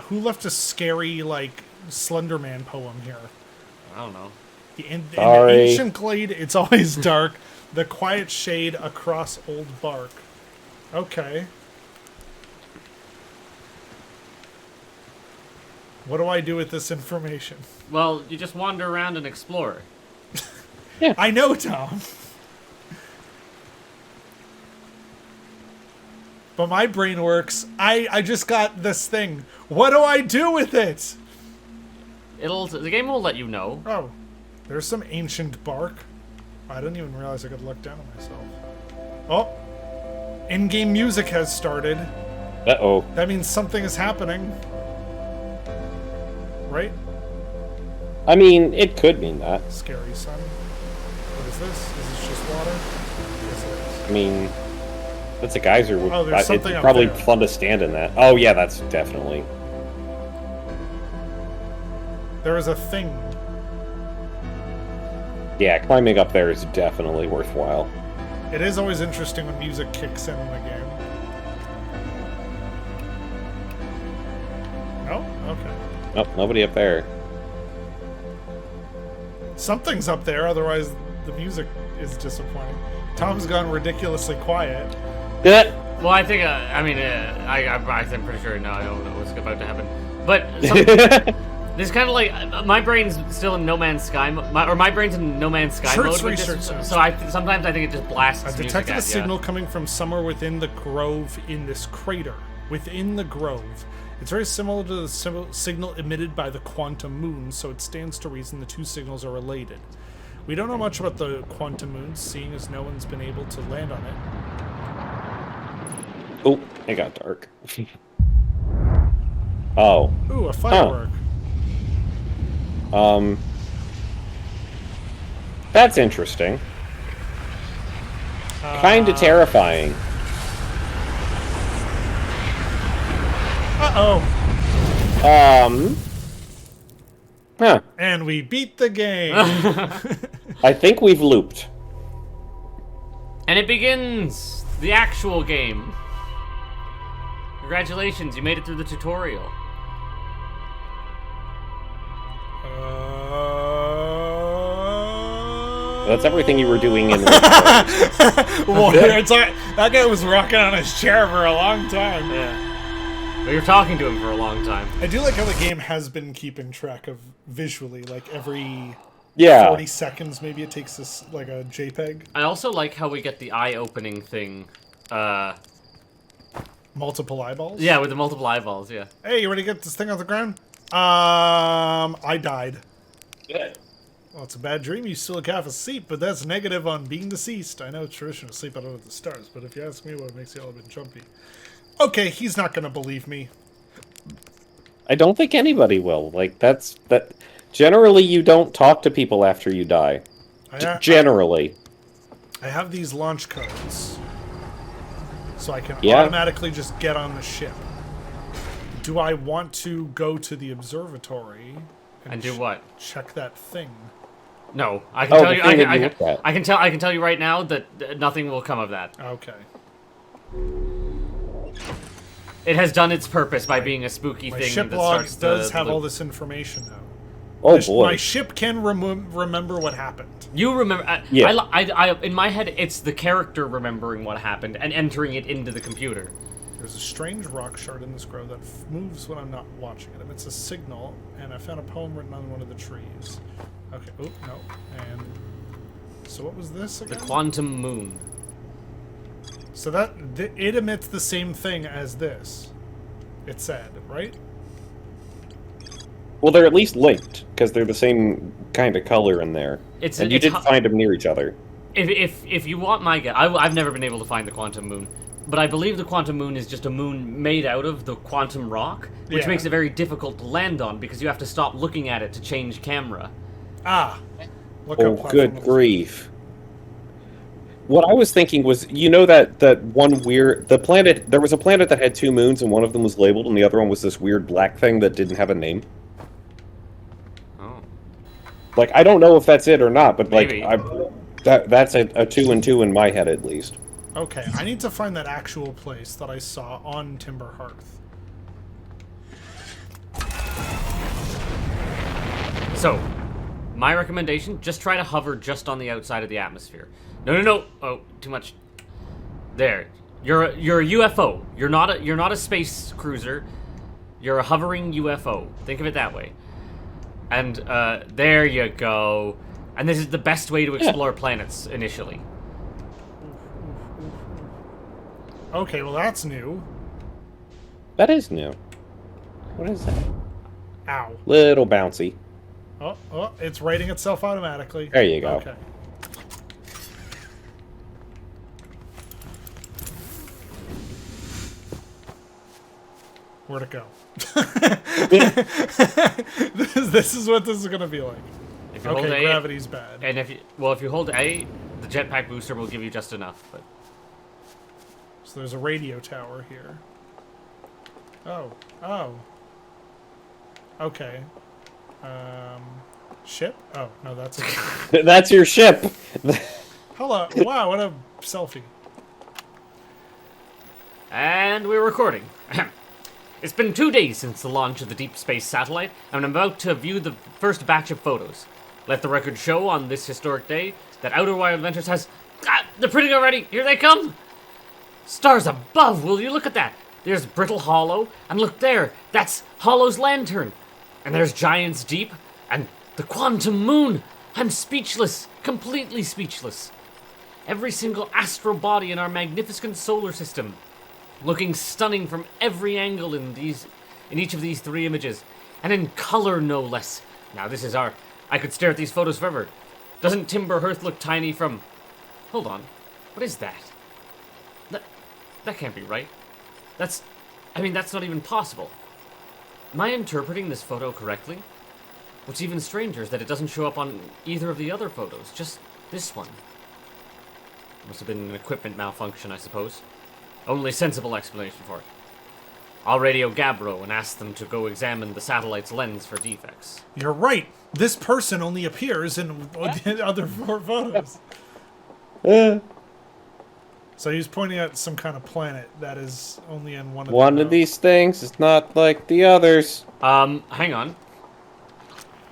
Who left a scary, like, Slenderman poem here? I don't know. In the Sorry. ancient glade, it's always dark. The quiet shade across old bark. Okay. What do I do with this information? Well, you just wander around and explore. I know, Tom. But my brain works. I just got this thing. What do I do with it? The game will let you know. Oh, there's some ancient bark. I didn't even realize I could look down at myself. Oh, in-game music has started. Uh-oh. That means something is happening. Right? I mean, it could mean that. Scary sun. What is this? Is this just water? Yes, it is. I mean, that's a geyser. Oh, there's something it's up probably there. fun to stand in that. Oh yeah, that's definitely. There is a thing. Yeah, climbing up there is definitely worthwhile. It is always interesting when music kicks in the game. No? Okay. Nope, nobody up there. Something's up there, otherwise the music is disappointing. Tom's gone ridiculously quiet. Yeah. Well, I think, I'm pretty sure now I don't know what's about to happen. But there's kind of like, my brain's still in No Man's Sky, my brain's in No Man's Sky Search mode. With research this, sounds. so sometimes I think it just blasts I music detected a at signal coming from somewhere within the grove in this crater. Within the grove. It's very similar to the signal emitted by the quantum moon, so it stands to reason the two signals are related. We don't know much about the quantum moon, seeing as no one's been able to land on it. Oh, it got dark. Oh. Ooh, a firework. That's interesting. Kinda terrifying. Uh-oh. Huh. And we beat the game. I think we've looped. And it begins the actual game. Congratulations, you made it through the tutorial. That's everything you were doing in Well, that guy was rocking on his chair for a long time. Yeah. But you're talking to him for a long time. I do like how the game has been keeping track of visually, like every 40 seconds maybe it takes this like a JPEG. I also like how we get the eye-opening thing. Multiple eyeballs? Yeah, with the multiple eyeballs, yeah. Hey, you ready to get this thing off the ground? I died. Good. Well, it's a bad dream. You still look half asleep, but that's negative on being deceased. I know it's tradition to sleep out under the stars, but if you ask me what makes you all a bit jumpy. Okay, he's not gonna believe me. I don't think anybody will. Like, that. Generally, you don't talk to people after you die. Generally. I have these launch codes. So I can Yeah. automatically just get on the ship. Do I want to go to the observatory And do what? check that thing? No, I can tell you. the thing that you looked at. I can tell you right now that nothing will come of that. Okay. It has done its purpose by being a spooky My thing ship that log starts does the have loop. all this information now. Oh boy. My ship can remember what happened. You remember? Yeah. I in my head, it's the character remembering what happened and entering it into the computer. There's a strange rock shard in this grove that moves when I'm not watching it. It's a signal, and I found a poem written on one of the trees. Okay. Oh no. And so what was this The again? quantum moon. So that it emits the same thing as this. It said, right? Well, they're at least linked, because they're the same kind of color in there. It's and you did find them near each other. If you want my guess, I've never been able to find the quantum moon, but I believe the quantum moon is just a moon made out of the quantum rock, which Yeah. makes it very difficult to land on because you have to stop looking at it to change camera. Ah. Look Oh, up platform good levels. grief. What I was thinking was, you know that one weird... There was a planet that had two moons, and one of them was labeled, and the other one was this weird black thing that didn't have a name? Oh. Like, I don't know if that's it or not, but, Maybe. that's a 2 and 2 in my head, at least. Okay, I need to find that actual place that I saw on Timber Hearth. So, my recommendation: just try to hover just on the outside of the atmosphere. No. Oh, too much. There. You're a UFO. You're not a space cruiser. You're a hovering UFO. Think of it that way. And there you go. And this is the best way to explore planets initially. Okay, well that's new. That is new. What is that? Ow. Little bouncy. Oh, it's writing itself automatically. There you go. Okay. Where'd it go? this is what this is gonna be like. If you hold Okay, A, gravity's bad. and if you hold A, the jetpack booster will give you just enough. But So there's a radio tower here. Oh. Okay. Ship? Oh, no, that's a... That's your ship! Hello. Wow, what a selfie. And we're recording. It's been 2 days since the launch of the deep space satellite, and I'm about to view the first batch of photos. Let the record show on this historic day that Outer Wild Adventures has... Ah, they're printing already! Here they come! Stars above, will you look at that? There's Brittle Hollow, and look there, that's Hollow's Lantern. And there's Giant's Deep, and the Quantum Moon. I'm speechless, completely speechless. Every single astral body in our magnificent solar system, looking stunning from every angle in each of these 3 images, and in color no less. Now this is art. I could stare at these photos forever. Doesn't Timber Hearth look tiny from... Hold on. What is that? That can't be right. That's not even possible. Am I interpreting this photo correctly? What's even stranger is that it doesn't show up on either of the other photos, just this one. Must have been an equipment malfunction, I suppose. Only sensible explanation for it. I'll radio Gabbro and ask them to go examine the satellite's lens for defects. You're right. This person only appears in the other 4 photos. So he's pointing at some kind of planet that is only in one of One of these things is not like the others. Hang on.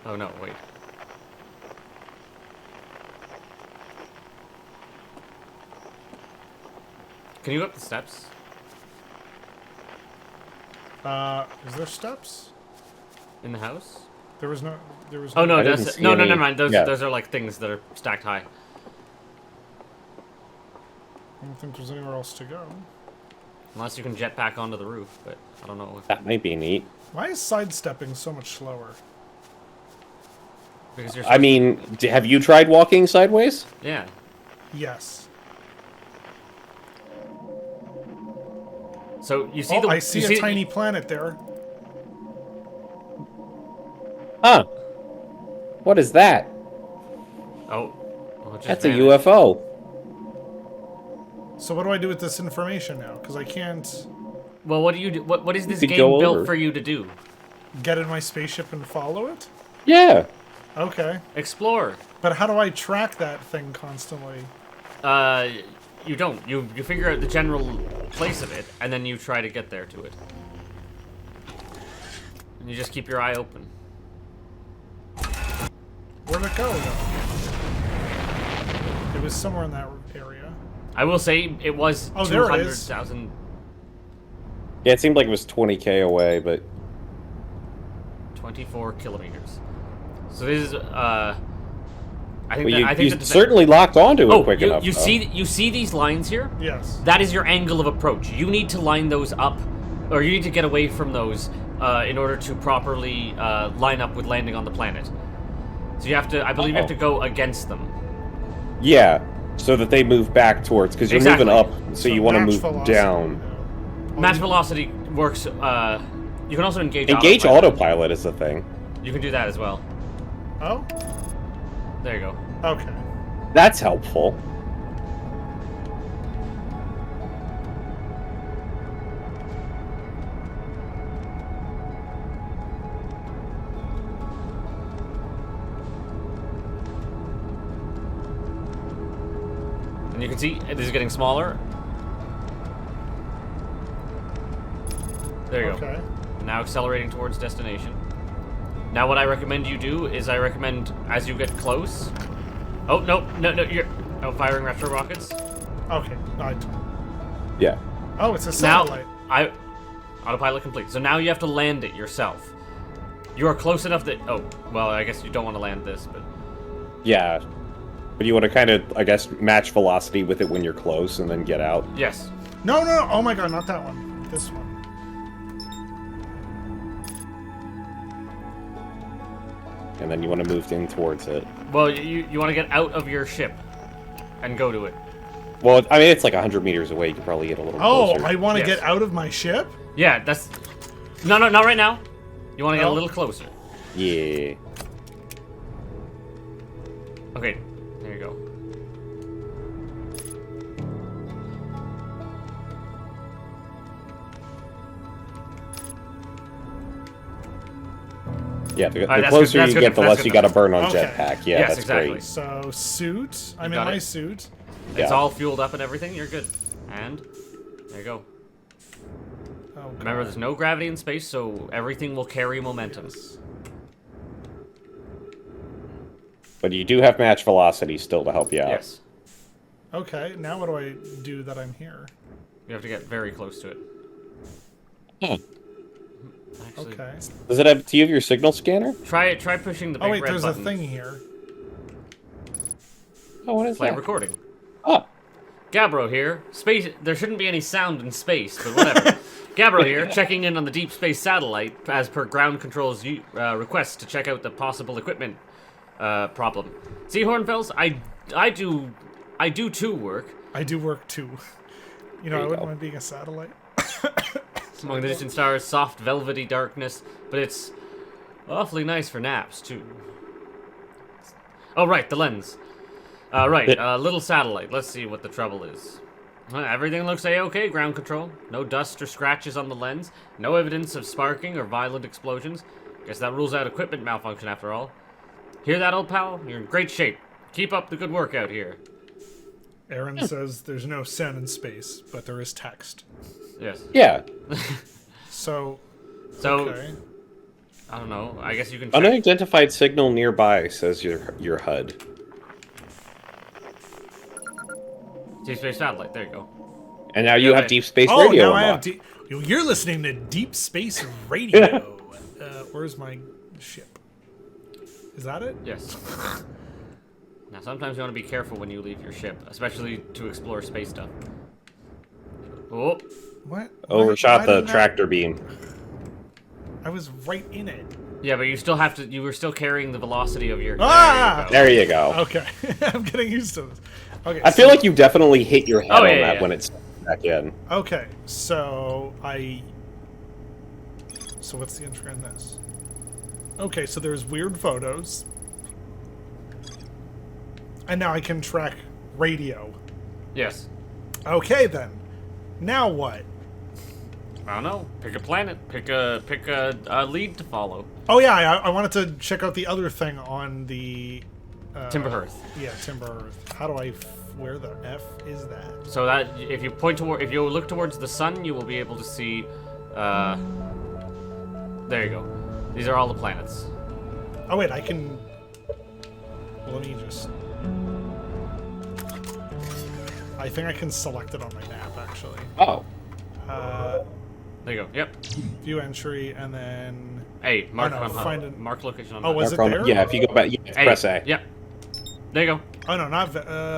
Oh no, wait. Can you go up the steps? Is there steps? In the house? There was no. Oh no, I didn't that's see no, any- never mind. Those yeah. those are like things that are stacked high. I don't think there's anywhere else to go. Unless you can jetpack onto the roof, but I don't know if That might be neat. Why is sidestepping so much slower? because you're. I mean, have you tried walking sideways? Yeah. Yes. So you see Oh, the. I see you a tiny planet there. Huh. What is that? Oh. Well, it just That's a vanished. UFO. So what do I do with this information now? Because I can't Well, what do you do? What is this could game go built over. for you to do? get in my spaceship and follow it? Yeah. Okay. Explore. But how do I track that thing constantly? You don't. You figure out the general place of it, and then you try to get there to it. And you just keep your eye open. Where'd it go, though? It was somewhere in that area. I will say it was Oh, there it is. 200,000. Yeah, it seemed like it was 20k away, but 24 kilometers. So this is I think well, that, I you think that certainly locked onto it quick enough. you though. see these lines here? Yes. That is your angle of approach. You need to line those up, or you need to get away from those in order to properly line up with landing on the planet. So you have to, I believe, you have to go against them. Yeah, so that they move back towards, because you're Exactly. moving up, so you want to match move velocity. down. Match velocity works. You can also engage. Engage autopilot. autopilot is the thing. You can do that as well. Oh? There you go. Okay. That's helpful. And you can see this is getting smaller. There you Okay. go. Now accelerating towards destination. Now what I recommend you do is I recommend as you get close. Oh no, you're firing retro rockets. Okay. Yeah. Oh, it's a Now satellite. autopilot complete. So now you have to land it yourself. You are close enough that well, I guess you don't want to land this, but Yeah. But you want to kind of, I guess, match velocity with it when you're close and then get out. yes. No, no, no. Oh my god, not that one. This one. And then you want to move in towards it. Well, you want to get out of your ship and go to it. Well, I mean, it's like 100 meters away. You can probably get a little Oh, closer. I want to Yes. get out of my ship? Yeah, that's no, not right now. You want to get a Oh. little closer. Yeah. Okay, there you go. Yeah, the that's closer good, that's you good, get, the that's less good you got to burn on Okay. jetpack. Yeah, Yes, that's exactly. great. So, suit. I'm in got my it. suit. It's Yeah. all fueled up and everything. You're good. And there you go. Oh, God. Remember, there's no gravity in space, so everything will carry momentum. But you do have match velocity still to help you out. Yes. Okay, now what do I do that I'm here? You have to get very close to it. Hmm. Actually, Okay. Does it have? Do you have your signal scanner? Try pushing the big Oh wait, red there's button. a thing here. Oh, what is Play that? recording. Oh, Gabbro here. Space. There shouldn't be any sound in space, but whatever. Gabbro here, checking in on the deep space satellite as per ground control's request to check out the possible equipment problem. See, Hornfels, I do too work. I do work too. You know, There I you wouldn't go. mind being a satellite. Among the distant stars, soft velvety darkness, but it's awfully nice for naps too. Oh right, the lens. Little satellite. Let's see what the trouble is. Everything looks a-okay, ground control. No dust or scratches on the lens. No evidence of sparking or violent explosions. Guess that rules out equipment malfunction after all. Hear that, old pal? You're in great shape. Keep up the good work out here. Aaron says there's no sound in space, but there is text. Yes. yeah. So, So, okay. I don't know. I guess you can check. Unidentified signal nearby, says your HUD. Deep space satellite. There you go. And now you have Okay. deep space Oh, radio now I have unlocked. You're listening to Deep Space Radio. Where's my ship? Is that it? Yes. Now, sometimes you want to be careful when you leave your ship, especially to explore space stuff. Oh, What? Overshot Why the didn't tractor beam. I was right in it. yeah, but you still have to. You were still carrying the velocity of your. Ah! There you go. There you go. Okay, I'm getting used to this. Okay, I feel like you definitely hit your head Oh, on yeah, that yeah. when it's back in. Okay, so So what's the entry on this? Okay, so there's weird photos. And now I can track radio. Yes. Okay then. Now what? I don't know. Pick a planet. Pick a lead to follow. Oh yeah, I wanted to check out the other thing on the Timber Hearth. Yeah, Timber Earth. How do I? Where the F is that? So that if you point toward, if you look towards the sun, you will be able to see. There you go. These are all the planets. Oh wait, I can. Well, let me just. I think I can select it on my map actually. Oh. There you go. Yep. View entry and then. Hey, mark no, on find it. mark location on. Oh, map. was it Mark on- there? Yeah, if you go back, you Hey, press A. Yep. There you go. Oh no, not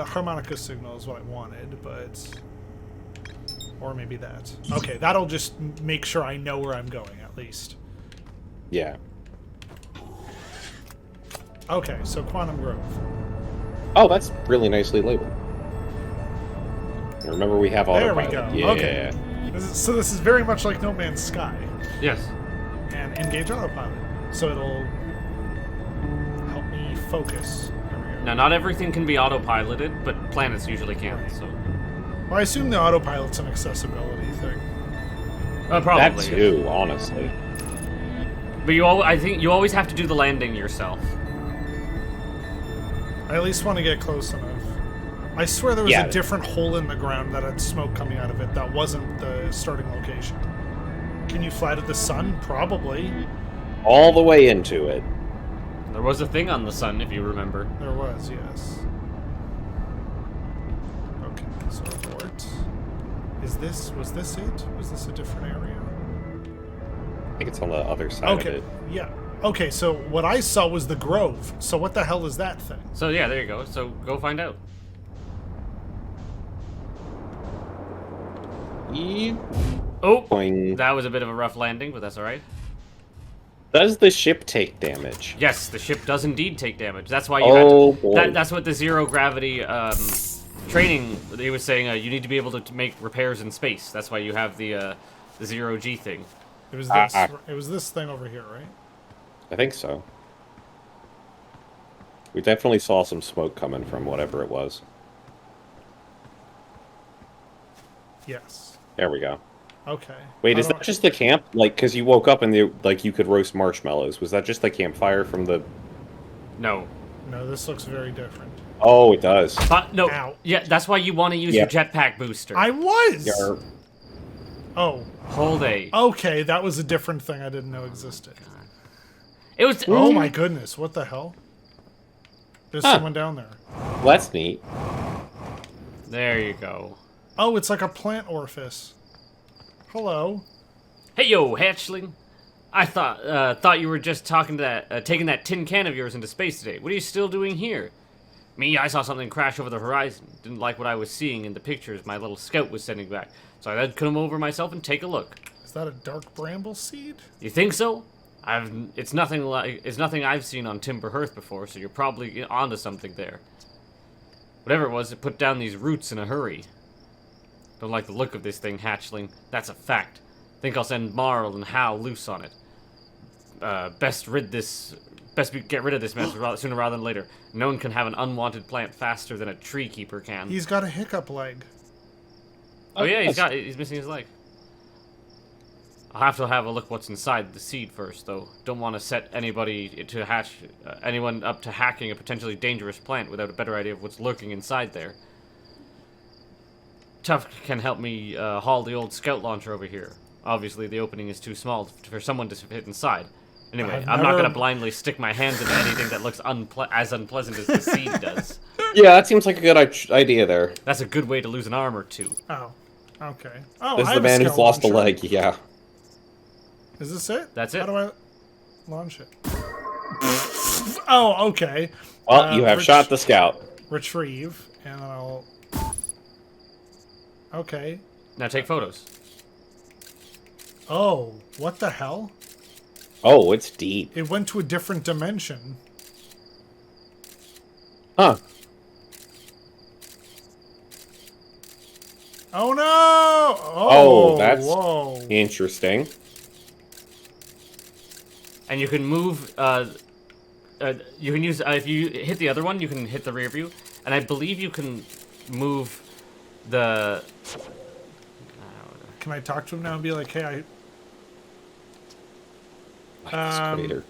harmonica signal is what I wanted, but. Or maybe that. Okay, that'll just make sure I know where I'm going at least. Yeah. Okay, so Quantum Grove. Oh, that's really nicely labeled. Remember, we have There we autopilot. go. Yeah. Okay. So this is very much like No Man's Sky. Yes. And engage autopilot. So it'll help me focus. There we go. Now, not everything can be autopiloted, but planets usually can. So. Well, I assume the autopilot's an accessibility thing. Probably. That too, honestly. But I think you always have to do the landing yourself. I at least want to get close enough. I swear there was Yeah. a different hole in the ground that had smoke coming out of it that wasn't the starting location. Can you fly to the sun? Probably. All the way into it. There was a thing on the sun, if you remember. There was, yes. Okay, so abort. Was this it? Was this a different area? I think it's on the other side Okay, of it. yeah. Okay, so what I saw was the Grove. So what the hell is that thing? So yeah, there you go. So go find out. Yep. Oh, Boing. that was a bit of a rough landing, but that's all right. Does the ship take damage? Yes, the ship does indeed take damage. That's why you Oh, had to, boy. that's what the zero gravity training. He was saying you need to be able to make repairs in space. That's why you have the zero G thing. It was this. Ah. It was this thing over here, right? I think so. We definitely saw some smoke coming from whatever it was. Yes. There we go. Okay. Wait, How is do that just the camp? Like, because you woke up and you could roast marshmallows. Was that just the campfire from the... No. No, this looks very different. Oh, it does. But no. Ow. Yeah, that's why you want to use your jetpack booster. I was. Yarp. Oh. Hold A. Okay, that was a different thing I didn't know existed. It was. Oh my goodness! What the hell? There's Huh. someone down there. Well, that's neat. There you go. Oh, it's like a plant orifice. Hello. Hey yo, hatchling. I thought you were just talking to that, taking that tin can of yours into space today. What are you still doing here? Me, I saw something crash over the horizon. Didn't like what I was seeing in the pictures my little scout was sending back, so I had to come over myself and take a look. Is that a dark bramble seed? You think so? It's nothing I've seen on Timber Hearth before, so you're probably onto something there. Whatever it was, it put down these roots in a hurry. Don't like the look of this thing, hatchling. That's a fact. Think I'll send Marl and Hal loose on it. Best get rid of this mess sooner rather than later. No one can have an unwanted plant faster than a tree keeper can. He's got a hiccup leg. Oh yeah, he's missing his leg. I'll have to have a look what's inside the seed first, though. Don't want to set anyone up to hacking a potentially dangerous plant without a better idea of what's lurking inside there. Tuff can help me haul the old scout launcher over here. Obviously, the opening is too small for someone to fit inside. Anyway, I'm not gonna blindly stick my hands into anything that looks as unpleasant as the seed does. Yeah, that seems like a good idea there. That's a good way to lose an arm or two. Oh. Okay. Oh, This is I the have man a who's scout lost a launcher. leg, yeah. Is this it? That's it. How do I launch it? Oh, okay. Well, you have shot the scout. Retrieve, and then I'll... Okay. Now take photos. Oh, what the hell? Oh, it's deep. It went to a different dimension. Huh. Oh no! Oh, that's whoa. interesting. And you can move. You can use if you hit the other one, you can hit the rear view, and I believe you can move the. Can I talk to him now and be like, hey, Excavator.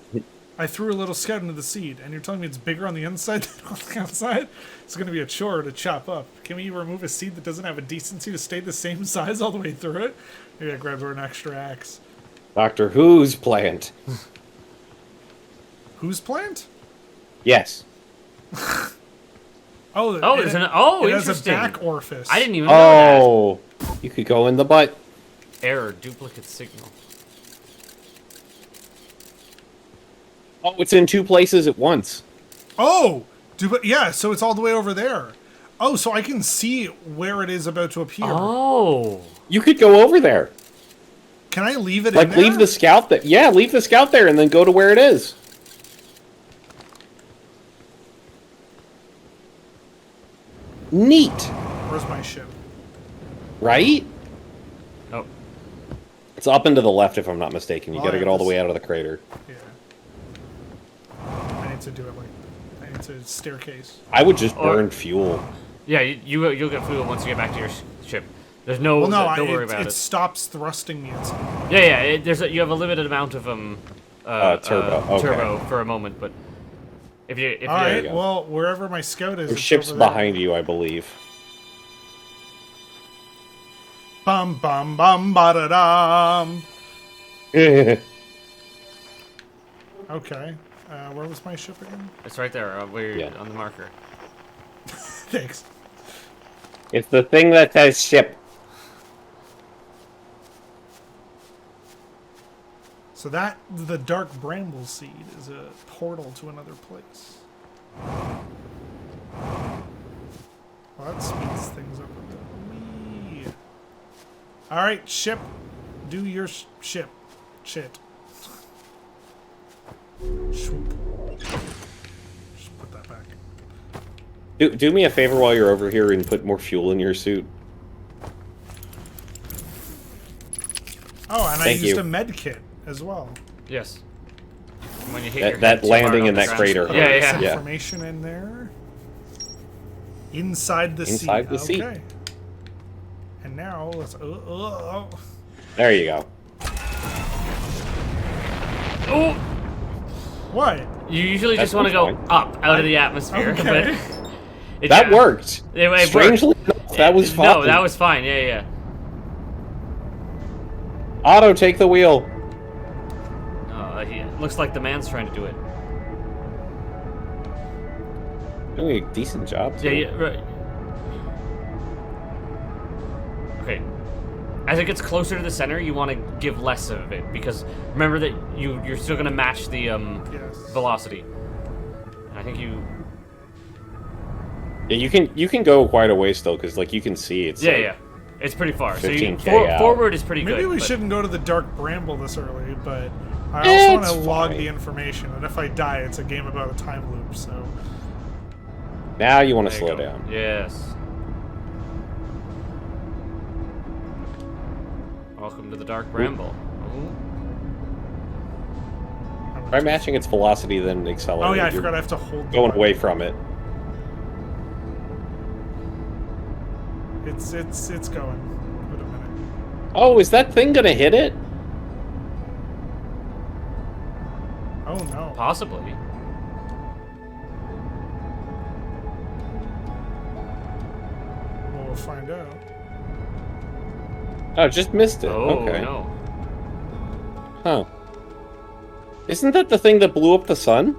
I threw a little scout into the seed, and you're telling me it's bigger on the inside than on the outside? It's going to be a chore to chop up. Can we remove a seed that doesn't have a decency to stay the same size all the way through it? Maybe I grab her an extra axe. Doctor Who's plant. Whose plant? Yes. Oh, there's an it has a interesting. back orifice. I didn't even know Oh, you could go in the butt. that. Error, duplicate signal. Oh, it's in two places at once. Oh, yeah. So it's all the way over there. Oh, so I can see where it is about to appear. Oh. You could go over there. Can I leave it? Like, in there? leave the scout there. Yeah, leave the scout there and then go to where it is. Neat. Where's my ship? Right? Oh. It's up and to the left, if I'm not mistaken. You Oh, gotta yeah, get all the this- way out of the crater. Yeah. I need to do it like. I need to staircase. I would just burn fuel. Yeah, you'll get fuel once you get back to your ship. There's no. Well, no, don't worry about it it. stops thrusting me at some point. Yeah. You have a limited amount of Turbo, okay. turbo for a moment, but if All you right. go. Well, wherever my scout is, Your it's ship's over there. behind you, I believe. Bum bum bum ba da dum. Okay. Where was my ship again? it's right there where you're Yeah. on the marker. Thanks. It's the thing that says ship. So the dark bramble seed is a portal to another place. Well, that speeds things up a bit. Whee. All right, ship, do your ship, shit. Swoop. Just put that back. Do me a favor while you're over here and put more fuel in your suit. Oh, and Thank I used you. a med kit as well. Yes. When you hit your That head too hard landing on in the that ground. crater. Put Yeah, some yeah. information in there. Inside the seat. Inside the seat. Okay. And now let's. There you go. Oh, What? you usually That just want to go sounds fine. up out of the atmosphere, Okay. but That worked. It worked. Strangely enough, that was fine. No, that was fine. Yeah. Otto, take the wheel. Looks like the man's trying to do it. Doing a decent job. Yeah, Too. yeah, right. Okay. As it gets closer to the center, you want to give less of it because remember that you're still gonna match the Yes. velocity. I think you. Yeah, you can go quite a ways still because like you can see it's. Yeah, like, yeah. It's pretty far. So 15K out. forward is pretty good. Maybe we but- shouldn't go to the dark bramble this early, but I also want It's to log fine. the information, and if I die, it's a game about a time loop, so... Now you want to There you slow go. down. Yes. Welcome to the dark bramble. Ooh. Try matching its velocity, then accelerate. Oh yeah, I You're forgot I have to hold the going button. away from it. It's going. Wait a minute. Oh, is that thing gonna hit it? Oh no. Possibly. Well, we'll find out. Oh, just missed it. Oh Okay. no. Huh. Isn't that the thing that blew up the sun?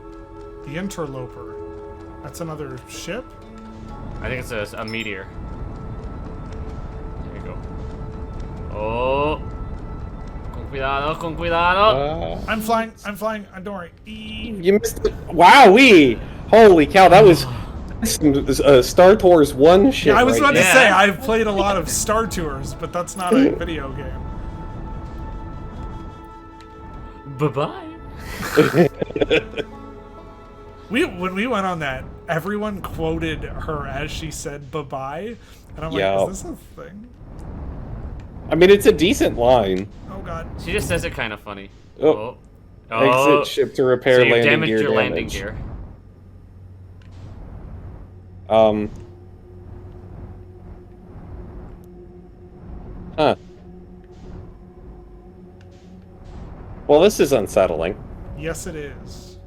The interloper. That's another ship? I think it's a meteor. There you go. Oh. Con cuidado, con cuidado. I'm flying, don't worry. You missed it. Wowee! Holy cow, that was some, Star Tours 1 shit. Yeah, I was right about to Yeah. say, I've played a lot of Star Tours, but that's not a video game. Bye-bye. When we went on that, everyone quoted her as she said bye-bye, and I'm like, Yeah. is this a thing? I mean, it's a decent line. Oh god. She just says it kind of funny. Oh. Oh. Exit ship to repair So you landing damaged gear your damage. landing gear. Huh. Well, this is unsettling. Yes, it is.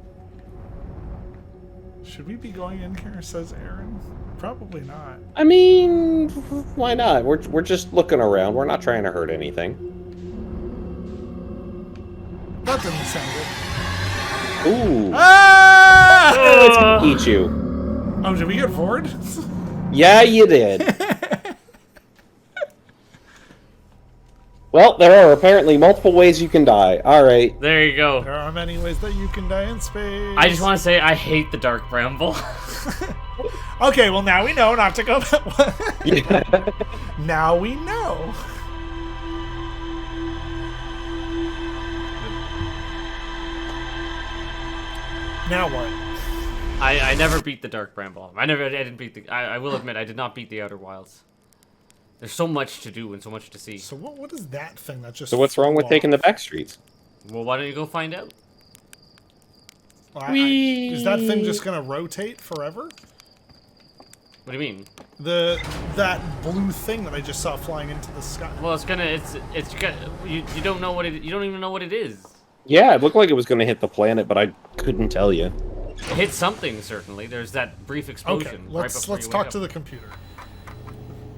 Should we be going in here, says Aaron? Probably not. I mean, why not? We're just looking around. We're not trying to hurt anything. That doesn't sound good. Ooh. Ah! Let's eat you. Oh, did we get forward? Yeah, you did. Well, there are apparently multiple ways you can die. Alright. There you go. There are many ways that you can die in space. I just want to say I hate the dark bramble. Okay, well now we know not to go that way. Now we know. Now what? I never beat the dark bramble. I didn't beat the. I will admit I did not beat the Outer Wilds. There's so much to do and so much to see. So what is that thing that just... So what's wrong with flew taking the off? back streets? Well, why don't you go find out? Well, is that thing just gonna rotate forever? What do you mean? That blue thing that I just saw flying into the sky. Well, you don't know what you don't even know what it is. Yeah, it looked like it was going to hit the planet, but I couldn't tell you. It hit something certainly. There's that brief explosion. Okay, right let's before you talk wake to up. the computer.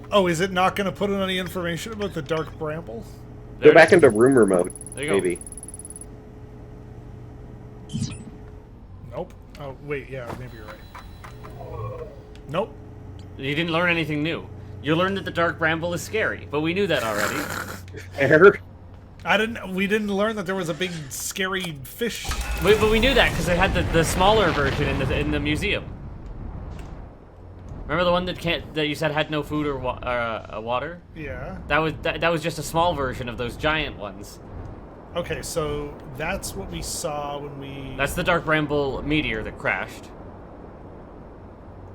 Oh, is it not going to put in any information about the dark bramble? There Go back it is. into rumor mode, There you go. maybe. Nope. Oh, wait, yeah, maybe you're right. Nope. You didn't learn anything new. You learned that the dark bramble is scary, but we knew that already. Error? We didn't learn that there was a big scary fish. But we knew that because they had the smaller version in the museum. Remember the one that you said had no food or water? Yeah. That was just a small version of those giant ones. Okay, so that's what we saw when we... That's the dark bramble meteor that crashed.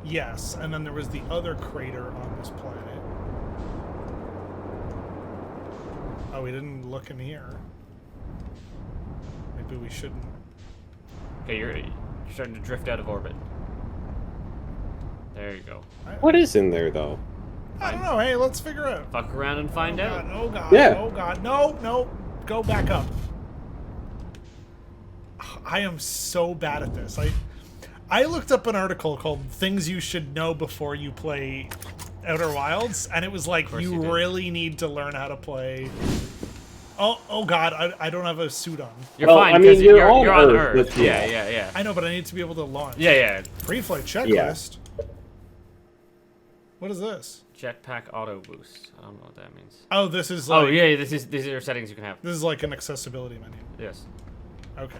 Yes, and then there was the other crater on this planet. Oh, we didn't look in here. Maybe we shouldn't. Okay, you're starting to drift out of orbit. There you go. What is in there, though? I don't know. Hey, let's figure it out. Fuck around and find Oh out. god, oh god, Yeah. oh god. No, no. Go back up. I am so bad at this. I looked up an article called Things You Should Know Before You Play Outer Wilds, and it was like, course you you did. really need to learn how to play... Oh god, I don't have a suit on. You're Well, fine I mean, because you're you're on on Earth, Earth. but yeah. Yeah. I know, but I need to be able to launch. Yeah. Pre-flight checklist. What is this? Jetpack auto boost. I don't know what that means. Oh, this is like... Oh, yeah, these are settings you can have. This is like an accessibility menu. Yes. Okay.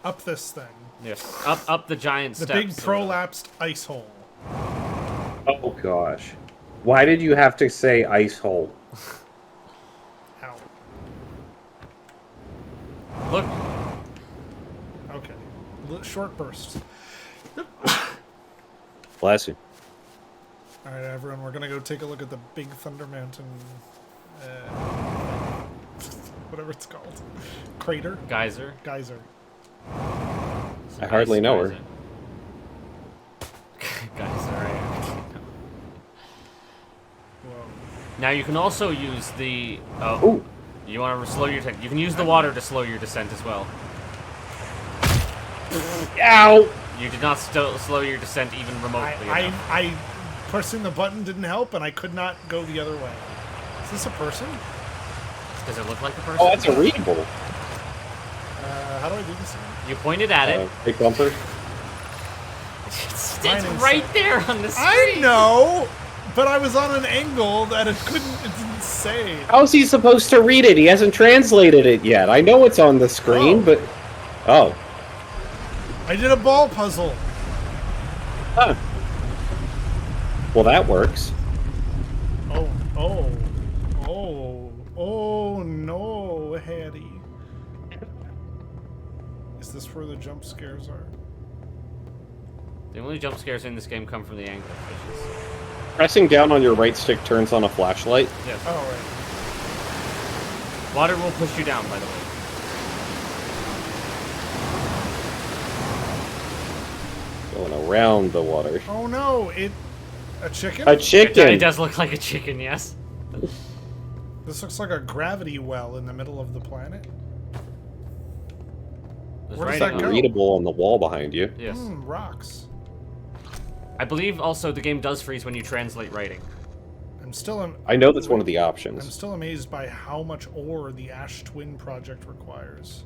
Up this thing. Yes. Up the giant The steps. big prolapsed ice hole. Oh gosh. Why did you have to say ice hole? Ow. Look. Okay. Short bursts. Bless you. Alright, everyone, we're gonna go take a look at the Big Thunder Mountain... whatever it's called. Crater? Geyser. Geyser. I hardly know her. Geyser, right? Whoa. Now you can also use the... Ooh. You want to slow your... You can use the water to slow your descent as well. Ow! You did not slow your descent even remotely enough. I pressing the button didn't help, and I could not go the other way. Is this a person? Does it look like a person? Oh, that's a readable. How do I do this again? You pointed at it. Big bumper. It's Mine right inside. there on the screen. I know, but I was on an angle that it didn't say. How's he supposed to read it? He hasn't translated it yet. I know it's on the screen, but... Oh. I did a ball puzzle. Huh. Well, that works. Oh no, Hattie. Is this where the jump scares are? The only jump scares in this game come from the anglerfishes. Pressing down on your right stick turns on a flashlight. Yes. Oh, right. Water will push you down, by the way. Going around the water. Oh no, a chicken? A chicken! It does look like a chicken, yes. This looks like a gravity well in the middle of the planet. There's Where does writing that on go? it. Readable on the wall behind you. Yes. Rocks. I believe also the game does freeze when you translate writing. I know that's one of the I'm options. still amazed by how much ore the Ash Twin project requires.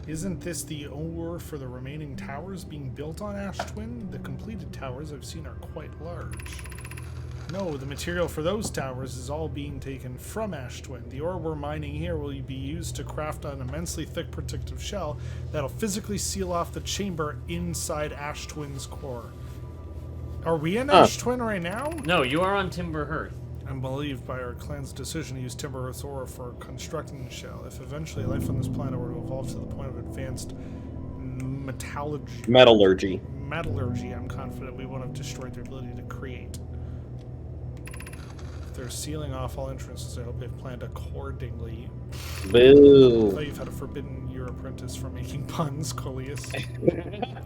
Isn't this the ore for the remaining towers being built on Ash Twin? The completed towers I've seen are quite large. No, the material for those towers is all being taken from Ash Twin. The ore we're mining here will be used to craft an immensely thick protective shell that'll physically seal off the chamber inside Ash Twin's core. Are we in Ash Twin right now? No, you are on Timber Hearth. I'm believed by our clan's decision to use Timber Earth's ore for constructing the shell. If eventually life on this planet were to evolve to the point of advanced metallurgy, I'm confident we won't have destroyed their ability to create. If they're sealing off all entrances, I hope they've planned accordingly. Boo. I thought you've had forbidden your apprentice from making puns, Coleus.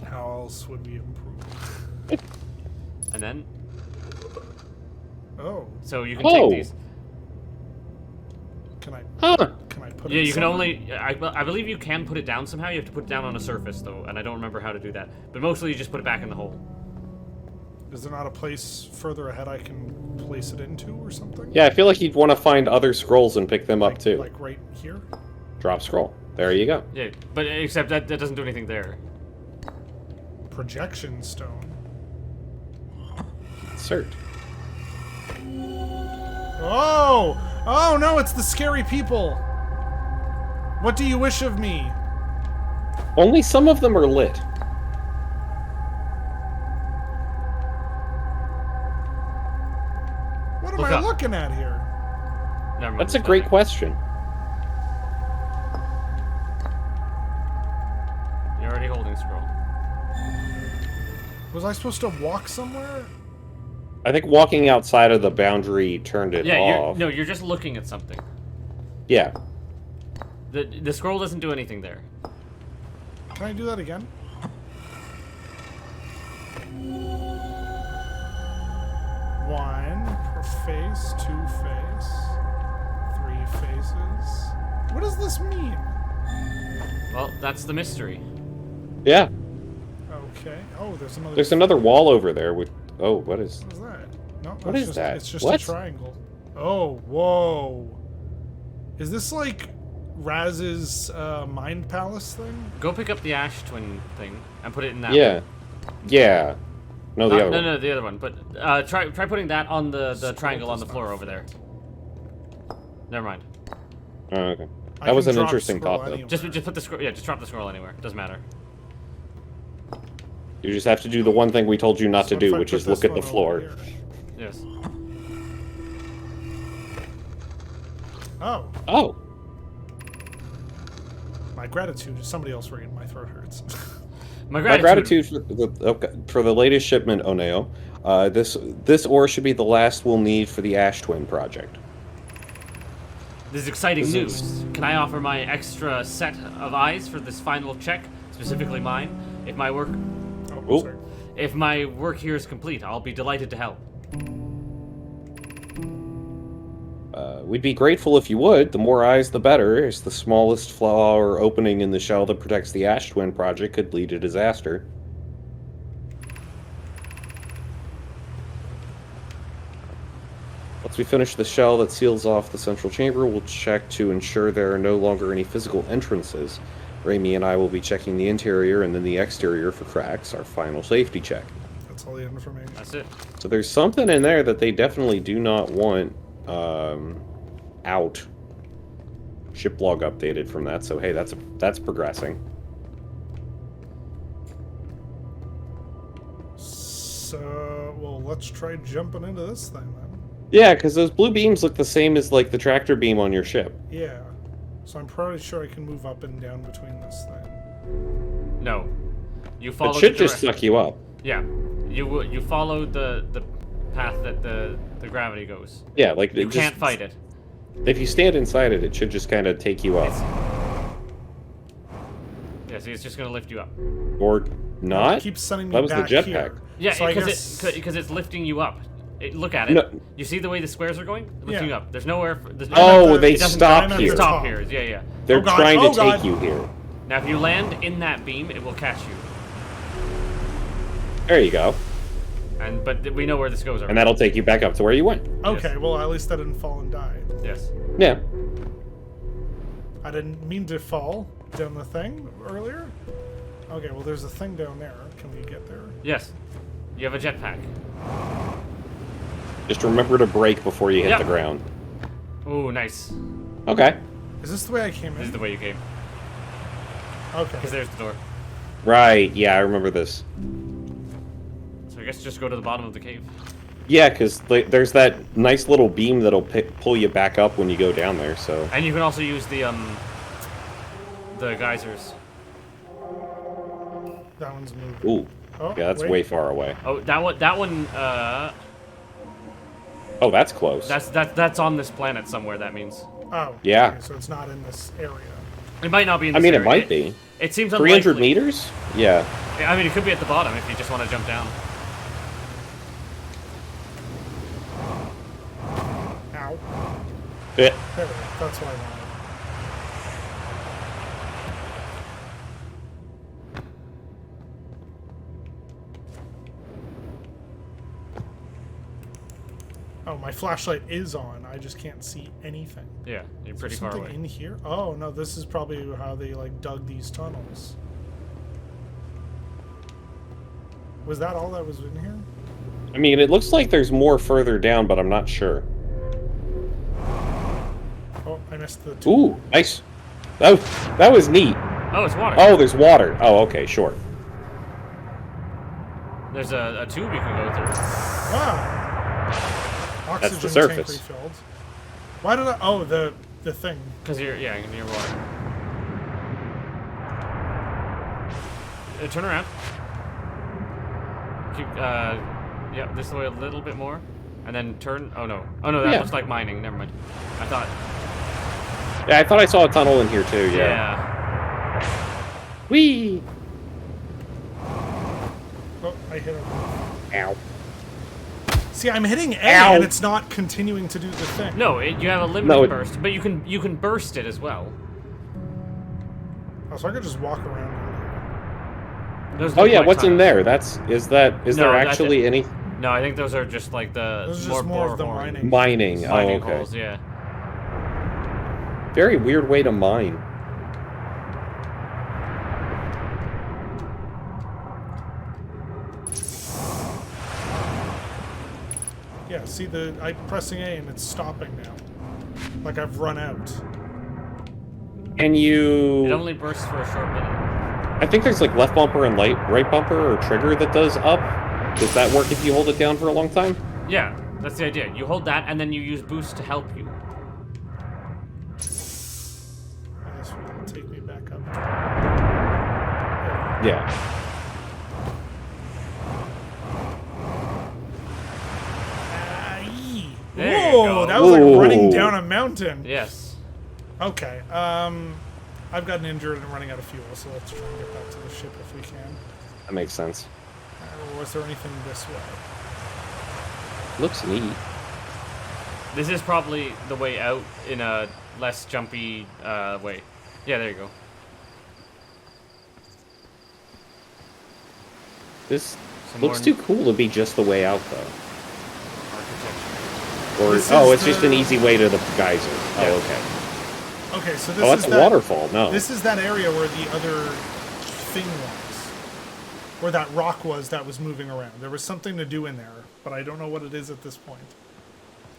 How else would we improve? And then, Oh, so you can take these. can I Huh. put it Yeah, you can somewhere? only... I believe you can put it down somehow. You have to put it down on a surface, though, and I don't remember how to do that. But mostly you just put it back in the hole. Is there not a place further ahead I can place it into or something? Yeah, I feel like you'd want to find other scrolls and pick them up too. Like right here? Drop scroll. There you go. Yeah, but except that doesn't do anything there. Projection stone. Cert. Oh! Oh no, it's the scary people! What do you wish of me? Only some of them are lit. What am Look I up. looking at here? Never mind. That's a great question. You're already holding scroll. Was I supposed to walk somewhere? I think walking outside of the boundary turned it Yeah, off. you're just looking at something. Yeah. The scroll doesn't do anything there. Can I do that again? One per face, two face, three faces. What does this mean? Well, that's the mystery. Yeah. Okay. Oh, there's another. There's another wall over there with... Oh, what is... What is that? No, What that's is just, that? It's just What? a triangle. Oh, whoa. Is this like Raz's Mind Palace thing? Go pick up the ash twin thing and put it in that. Yeah. Yeah. No, the other one. No, the other one. But try putting that on the triangle on the floor over there. Never mind. Oh, okay. I That was can an drop interesting scroll thought, though. anywhere. Just put the scroll. Yeah, just drop the scroll anywhere. Doesn't matter. You just have to do the one thing we told you not So to if do, I which put is look this at the one floor. over here- Yes. Oh, Oh. my gratitude. Somebody else read. My throat hurts. My My gratitude. gratitude for the latest shipment, Oneo. This ore should be the last we'll need for the Ash Twin project. This is exciting This news. is- Can I offer my extra set of eyes for this final check, specifically mine? If my work Oh, Ooh. sorry. If my work here is complete, I'll be delighted to help. We'd be grateful if you would. The more eyes, the better. As the smallest flaw or opening in the shell that protects the Ash Twin project could lead to disaster. Once we finish the shell that seals off the central chamber, we'll check to ensure there are no longer any physical entrances. Raimi and I will be checking the interior and then the exterior for cracks, our final safety check. That's all the information. That's it. So there's something in there that they definitely do not want out. Ship log updated from that, so hey, that's progressing. So, well, let's try jumping into this thing then. Yeah, because those blue beams look the same as like the tractor beam on your ship. Yeah. So I'm probably sure I can move up and down between this thing. No. You follow It should the just direct- suck you up. Yeah. You follow the path that the gravity goes. Yeah, like You it can't just, fight it. If you stand inside it, it should just kind of take you up, Yeah, see, it's just gonna lift you up. or not. It keeps sending me That was the back jetpack. here. Yeah, so I because guess... it's lifting you up. Look at it. No. You see the way the squares are going? Lifting Yeah. you up. There's nowhere. There's Oh, at the- they it doesn't stop I'm at the here. Stop top. here. Yeah, yeah. They're Oh, God. trying to Oh, God. take you here. Now, if you land in that beam, it will catch you. There you go, But we know where this goes. and that'll take you back up to where you went. Okay, well, at least I didn't fall and die. Yes. Yeah. I didn't mean to fall down the thing earlier. Okay, well, there's a thing down there. Can we get there? Yes. You have a jetpack. Just remember to brake before you hit Yep. the ground. Ooh, nice. Okay. Is this the way I came This is in? the way you came. Okay. Because there's the door. Right. Yeah, I remember this. So I guess just go to the bottom of the cave. Yeah, because there's that nice little beam that'll pull you back up when you go down there. So. And you can also use the geysers. That one's moved. Ooh. Oh, Yeah, that's wait. way far away. Oh, that one. Oh, that's close. That's on this planet somewhere. That means Oh. Yeah. Okay, so it's not in this area. it might not be in I this mean, it area. might be. It seems 300 unlikely. meters? Yeah. I mean, it could be at the bottom if you just want to jump down. Ow. Eh. There we go. That's what I wanted. Oh, my flashlight is on. I just can't see anything. Yeah, you're pretty Is far something away. in here? Oh, no, this is probably how they, like, dug these tunnels. Was that all that was in here? I mean, it looks like there's more further down, but I'm not sure. Oh, I missed the... Ooh, nice. That was neat. Oh, it's water. Oh, there's water. Oh, okay, sure. There's a tube you can go through. Wow. Oxygen That's the surface. tank refilled. Why did I... Oh, the thing. Because you're near water. Turn around. Keep yeah, this way a little bit more, and then turn. Oh no, that Yeah. looks like mining. Never mind. I thought. Yeah, I thought I saw a tunnel in here too. Yeah. Yeah. Whee! Oh, I hit it. Ow. See, I'm hitting A Ow. and it's not continuing to do the thing. No, you have a limited No, it- burst, but you can burst it as well. Oh, so I could just walk around. Those Oh look yeah, like what's in tunnels. there? Is there that's actually any No, I think those are just like the Those are just more of the borehole mining. mining? Oh, mining okay. holes. Yeah. Very weird way to mine. Yeah, see I'm pressing A and it's stopping now. Like I've run out. Can you... It only bursts for a short minute. I think there's like left bumper and right bumper or trigger that does up. Does that work if you hold it down for a long time? Yeah, that's the idea. You hold that and then you use boost to help you. I guess will take me back up. Yeah. There you Whoa, go. that was like Whoa. running down a mountain. Yes. Okay, I've gotten injured and running out of fuel, so let's try and get back to the ship if we can. That makes sense. Or was there anything this way? Looks neat. This is probably the way out in a less jumpy way. Yeah, there you go. This Some looks more too cool to be just the way out, though. architecture. Or, This oh, is it's just an easy way to the geyser. Yeah. Oh, okay. Okay, so this Oh, is that's a that waterfall. No. This is that area where the other thing was. Where that rock was that was moving around. There was something to do in there, but I don't know what it is at this point.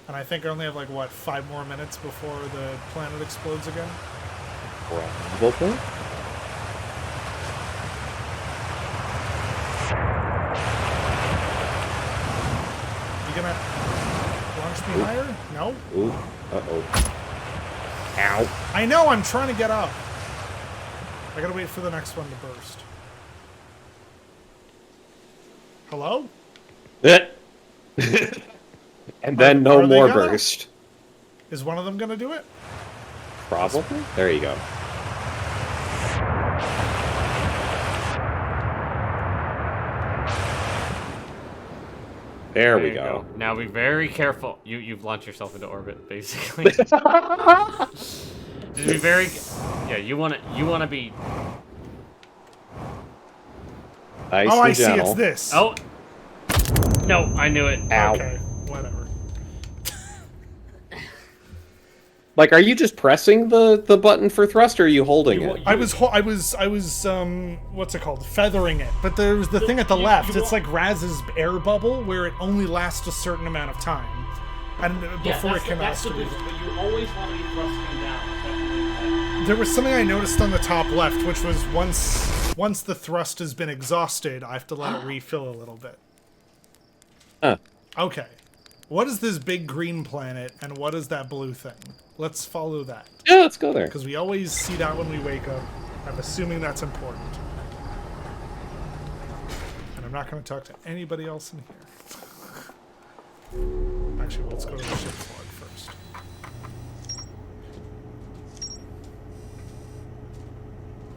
And I think I only have like, what, 5 more minutes before the planet explodes again? Probably. You gonna launch me higher? No? Ooh. Uh-oh. Ow. I know, I'm trying to get up. I gotta wait for the next one to burst. Hello? And then no are they more gonna? burst. Is one of them gonna do it? Probably. There you go. There we you go. Now be very careful. You've launched yourself into orbit, basically. Just be very. Yeah, you wanna be. Nice Oh, and I see, gentle. it's this. Oh. No, I knew it. Ow. Okay, whatever. Like, are you just pressing the button for thrust, or are you holding it? I was what's it called? Feathering it. But there's the thing at the left. It's like Raz's air bubble, where it only lasts a certain amount of time, and before it can that's the activate. boost, but you always want to be thrusting down. There was something I noticed on the top left, which was once the thrust has been exhausted, I have to let it refill a little bit. Huh. Okay. What is this big green planet, and what is that blue thing? Let's follow that. Yeah, let's go there. Because we always see that when we wake up. I'm assuming that's important. And I'm not going to talk to anybody else in here. Actually, let's go to the ship's log first.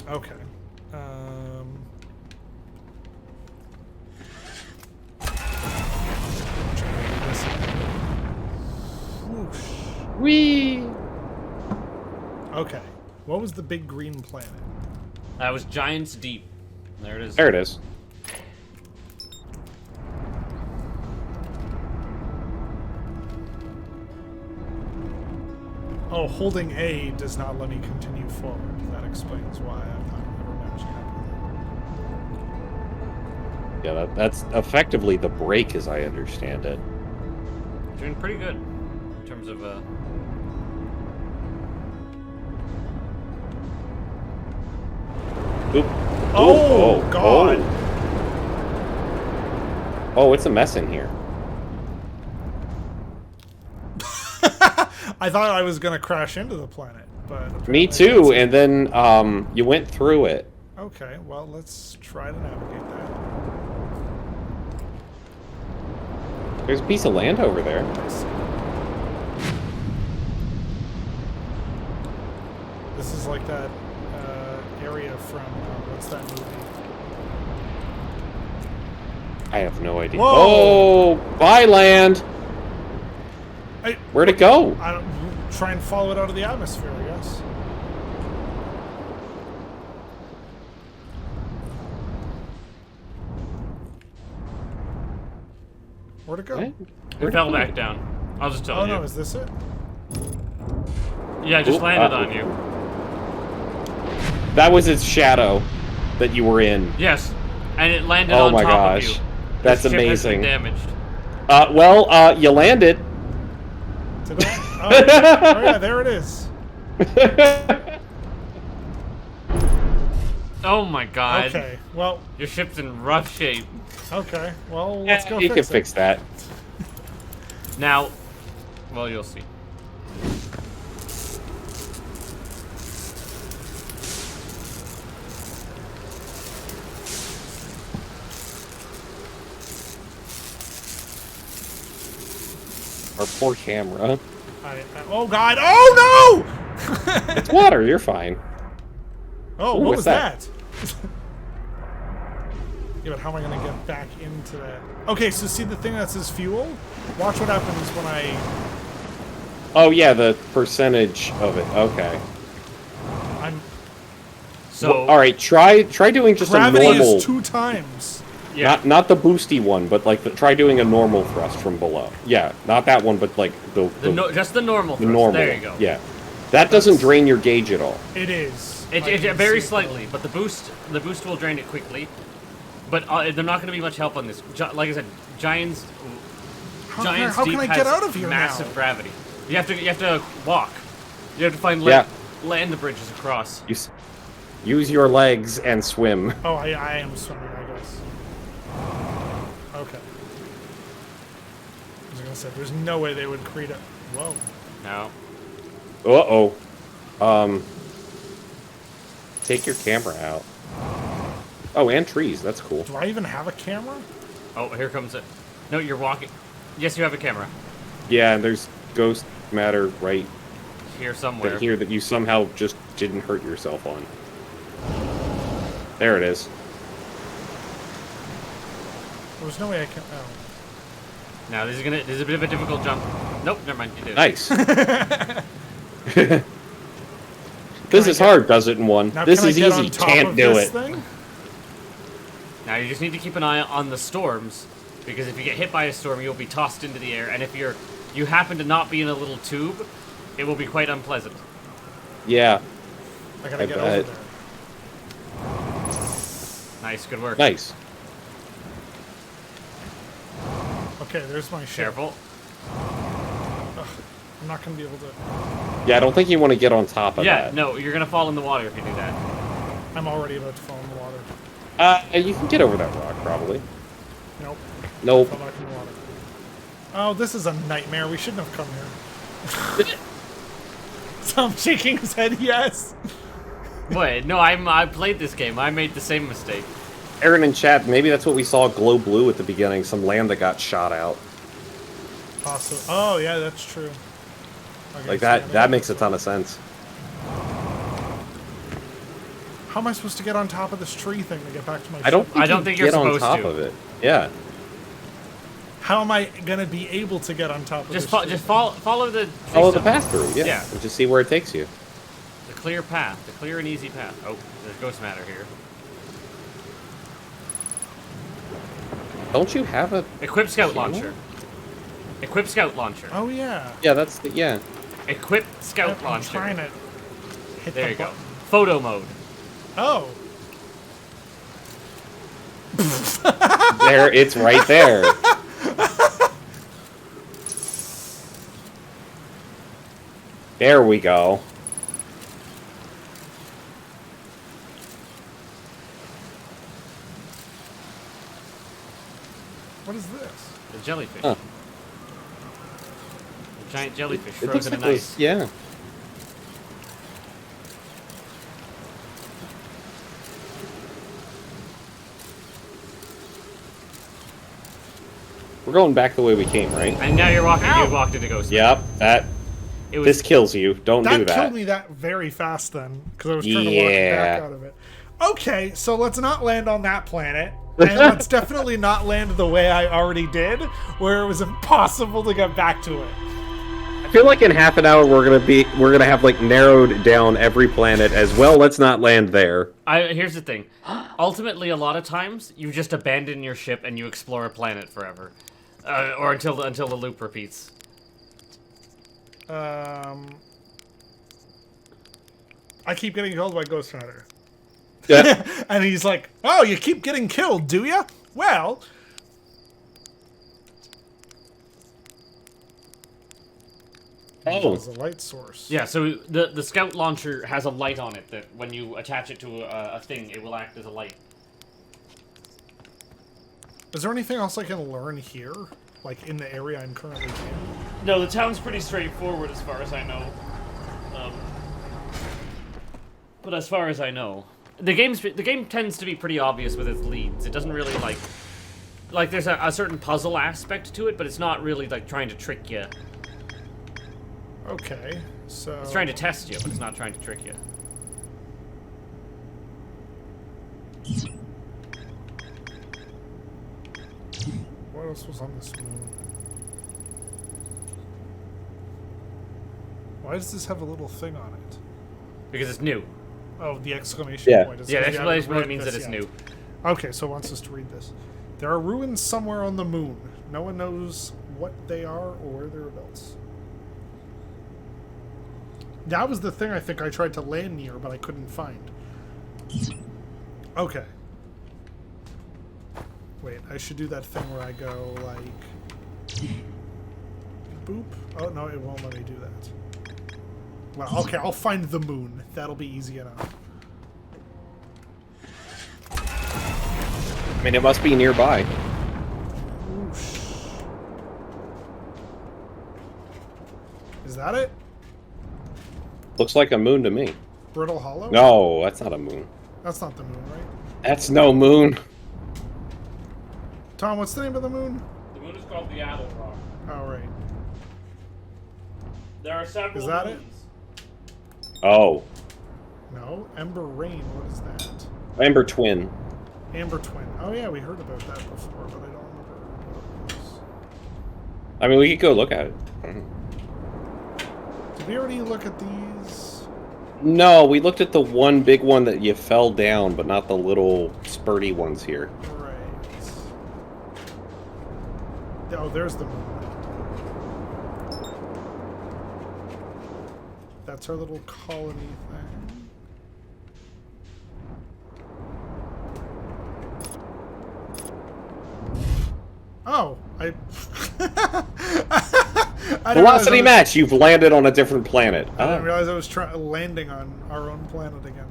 Okay. Whoosh. Whee! Okay. What was the big green planet? That was Giants Deep. There it is. There it is. Oh, holding A does not let me continue forward. That explains why I'm not ever managing that. Yeah, that's effectively the brake, as I understand it. Doing pretty good in terms of Oop. Oh, God. Oh, it's a mess in here. I thought I was going to crash into the planet, but... Me too, and then you went through it. Okay, well, let's try to navigate that. There's a piece of land over there. I see. This is like that area from, what's that movie? I have no idea. Whoa! Oh, bye land! Where'd it go? I don't... Try and follow it out of the atmosphere, I guess. Where'd it go? Eh? it fell back down. I'll just tell Oh you. no, is this it? Yeah, I just Oop, landed uh-oh. on you. That was its shadow that you were in. Yes, and it landed Oh on my top gosh. of you. That's This ship has been amazing. damaged. Well, you landed. Did I? Oh yeah, there it is. Oh my god. Okay, well, Your ship's in rough shape. okay, well, let's go You fix can it. fix that. Now, well, you'll see. Our poor camera. Oh god! Oh no! It's water. You're fine. Oh, Ooh, what what's was that? Yeah, but how am I gonna get back into that? Okay, so see the thing that says fuel? Watch what happens when I... Oh yeah, the percentage of it. Okay. I'm... So, Well, all right. Try doing just Gravity a normal. is 2 times. yeah. Not the boosty one, but like try doing a normal thrust from below. Yeah, not that one, but like Just the normal the thrust. normal. There you go. Yeah, that doesn't drain your gauge at all. It is. It I can very see slightly, but the boost will drain it quickly. But they're not going to be much help on this. Like I said, Giants How Deep can I has get out of here massive now? gravity. You have to walk. You have to find Yeah. land bridges across. Use your legs and swim. Oh, I am swimming, I guess. Okay. I was gonna say, there's no way they would create a... Whoa. No. Take your camera out. Oh, and trees. That's cool. Do I even have a camera? Oh, here comes it. No, you're walking. Yes, you have a camera Yeah, and there's ghost matter right here somewhere. here that you somehow just didn't hurt yourself on. There it is. There's no way I can... Oh. Now this is a bit of a difficult jump. Nope, never mind. You did. Nice. This is hard, does it in one. Now This can I is get easy. on top Can't of do this it. thing? Now you just need to keep an eye on the storms, because if you get hit by a storm, you'll be tossed into the air, and if you happen to not be in a little tube, it will be quite unpleasant. Yeah. I gotta I get bet. over there. Nice, good work. Nice. Okay, there's my ship. Careful. I'm not gonna be able to... Yeah, I don't think you want to get on top of Yeah, that. no, you're gonna fall in the water if you do that. I'm already about to fall in the water. You can get over that rock, probably. Nope. Nope. Fell back in the water. Oh, this is a nightmare. We shouldn't have come here. So I'm shaking his head, yes. Wait, no, I played this game. I made the same mistake. Aaron in chat, maybe that's what we saw glow blue at the beginning, some land that got shot out. Possible. Oh, yeah, that's true. Okay, Like so that yeah, that makes a ton of sense. How am I supposed to get on top of this tree thing to get back to my I don't ship? think I don't you think you're get on supposed top to. of it. Yeah. How am I gonna be able to get on top of Just this tree? follow the Follow the path through, yeah. Yeah. And just see where it takes you. the clear path, the clear and easy path. Oh, there's ghost matter here. Don't you have a Equip scout Channel? launcher. Equip scout launcher. Oh, yeah. Yeah, that's the yeah. Equip scout I'm launcher. trying to hit There the you go. button. Photo mode. Oh. There it's right there. There we go. What is this? The jellyfish. Huh. The giant jellyfish It looks frozen like in ice. those, yeah. We're going back the way we came, right? And now you're walking. Ow! You walked into ghost. Yep. That It was this kills you. Don't do That that. killed me that very fast then, because I was trying to walk Yeah. back out of it. Okay, so let's not land on that planet. And let's definitely not land the way I already did, where it was impossible to get back to it. I feel like in half an hour we're gonna have like narrowed down every planet as well. Let's not land there. Here's the thing. Ultimately, a lot of times you just abandon your ship and you explore a planet forever, or until the loop repeats. I keep getting killed by Ghost Rider. Yeah. And he's like, oh, you keep getting killed, do ya? Well... Oh. There's a light source. Yeah, so the scout launcher has a light on it that when you attach it to a thing, it will act as a light. Is there anything else I can learn here? Like, in the area I'm currently in? No, the town's pretty straightforward as far as I know. But as far as I know, the game tends to be pretty obvious with its leads. It doesn't really like there's a certain puzzle aspect to it, but it's not really like trying to trick you. Okay, so... It's trying to test you, but it's not trying to trick you. What else was on this moon? Why does this have a little thing on it? Because it's new. Oh, the exclamation Yeah. point. Is Yeah, the because we haven't exclamation point read means that this it's yet. new. Okay, so it wants us to read this. There are ruins somewhere on the moon. No one knows what they are or where they're built. That was the thing I think I tried to land near, but I couldn't find. Okay. Wait, I should do that thing where I go, like... Boop. Oh, no, it won't let me do that. Well, okay, I'll find the moon. That'll be easy enough. I mean, it must be nearby. Whoosh. Is that it? Looks like a moon to me. Brittle Hollow? No, that's not a moon. That's not the moon, right? That's no moon. Tom, what's the name of the moon? The moon is called the Adel Rock. Oh, right. There are several Is that it? moons. Oh. No. Ember Rain, what is that? Ember Twin. Amber Twin. Oh, yeah, we heard about that before, but I don't remember what it was. I mean, we could go look at it. Did we already look at these? No, we looked at the one big one that you fell down, but not the little spurty ones here. Right. Oh, there's the moon. That's our little colony thing. Oh, I didn't Velocity realize match! You've landed on a different planet. I didn't Oh. realize I was landing on our own planet again.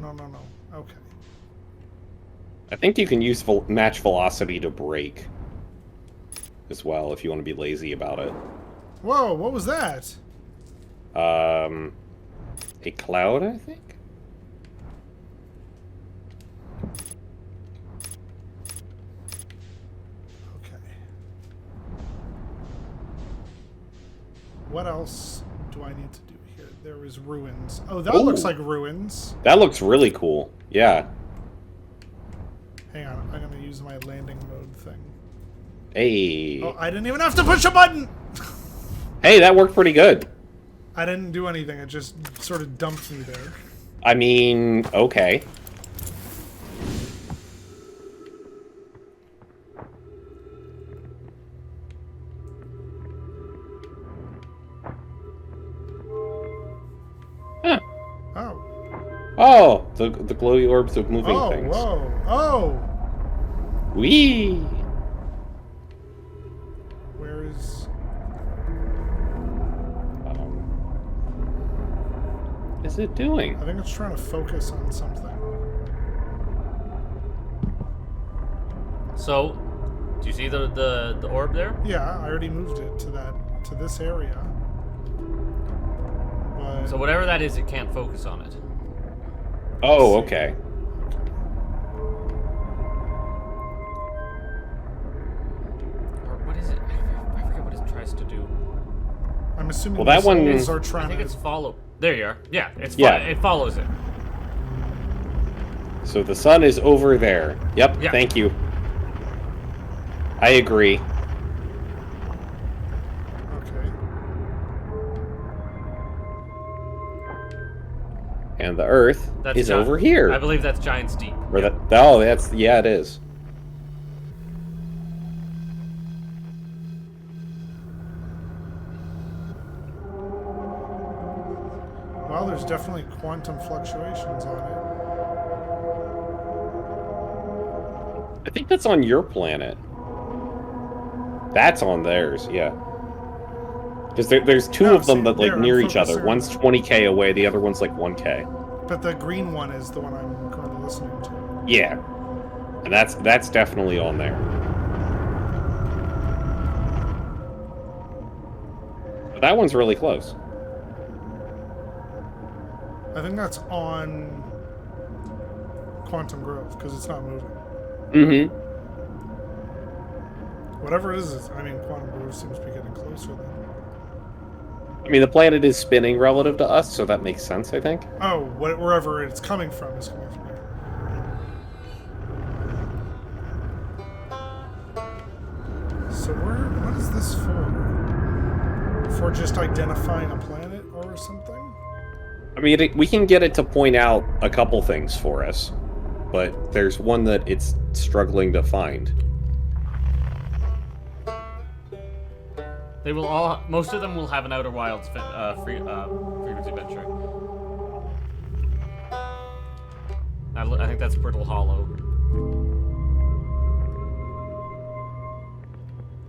No. Okay. I think you can use match velocity to brake as well if you want to be lazy about it. Whoa, what was that? A cloud, I think? Okay. What else do I need to do here? There is ruins. Oh, that Ooh. looks like ruins. That looks really cool. Yeah. Hang on, I'm gonna use my landing mode thing. Hey. Oh, I didn't even have to push a button! Hey, that worked pretty good. I didn't do anything, it just sort of dumped me there. I mean, okay. Huh. Oh. Oh, the glowy orbs of moving Oh, things. whoa. Oh! Whee! Where is... What is it doing? I think it's trying to focus on something. So, do you see the orb there? Yeah, I already moved it to this area. But... So whatever that is, it can't focus on it. Oh, okay. Or what is it? I forget what it tries to do. I'm assuming Well, that the one- souls are I trying think to... it's follow. There you are. Yeah, Yeah. it follows it. So the sun is over there. Yep, Yeah. thank you. I agree. Okay. And the Earth is over here. I believe that's Giant's Deep. Or that, oh, that's, yeah, it is. Well, there's definitely quantum fluctuations on it. I think that's on your planet. That's on theirs, yeah. Because there's two of them that, like, near each other. One's 20k away, the other one's, like, 1k. But the green one is the one I'm currently listening to. Yeah. And that's definitely on there. But that one's really close. I think that's on Quantum Grove, because it's not moving. Mm-hmm. Whatever it is, I mean, Quantum Grove seems to be getting closer then. I mean, the planet is spinning relative to us, so that makes sense, I think. Oh, wherever it's coming from is coming from there. So what is this for? For just identifying a planet or something? I mean, we can get it to point out a couple things for us, but there's one that it's struggling to find. They will all. Most of them will have an Outer Wilds frequency venture. I think that's Brittle Hollow.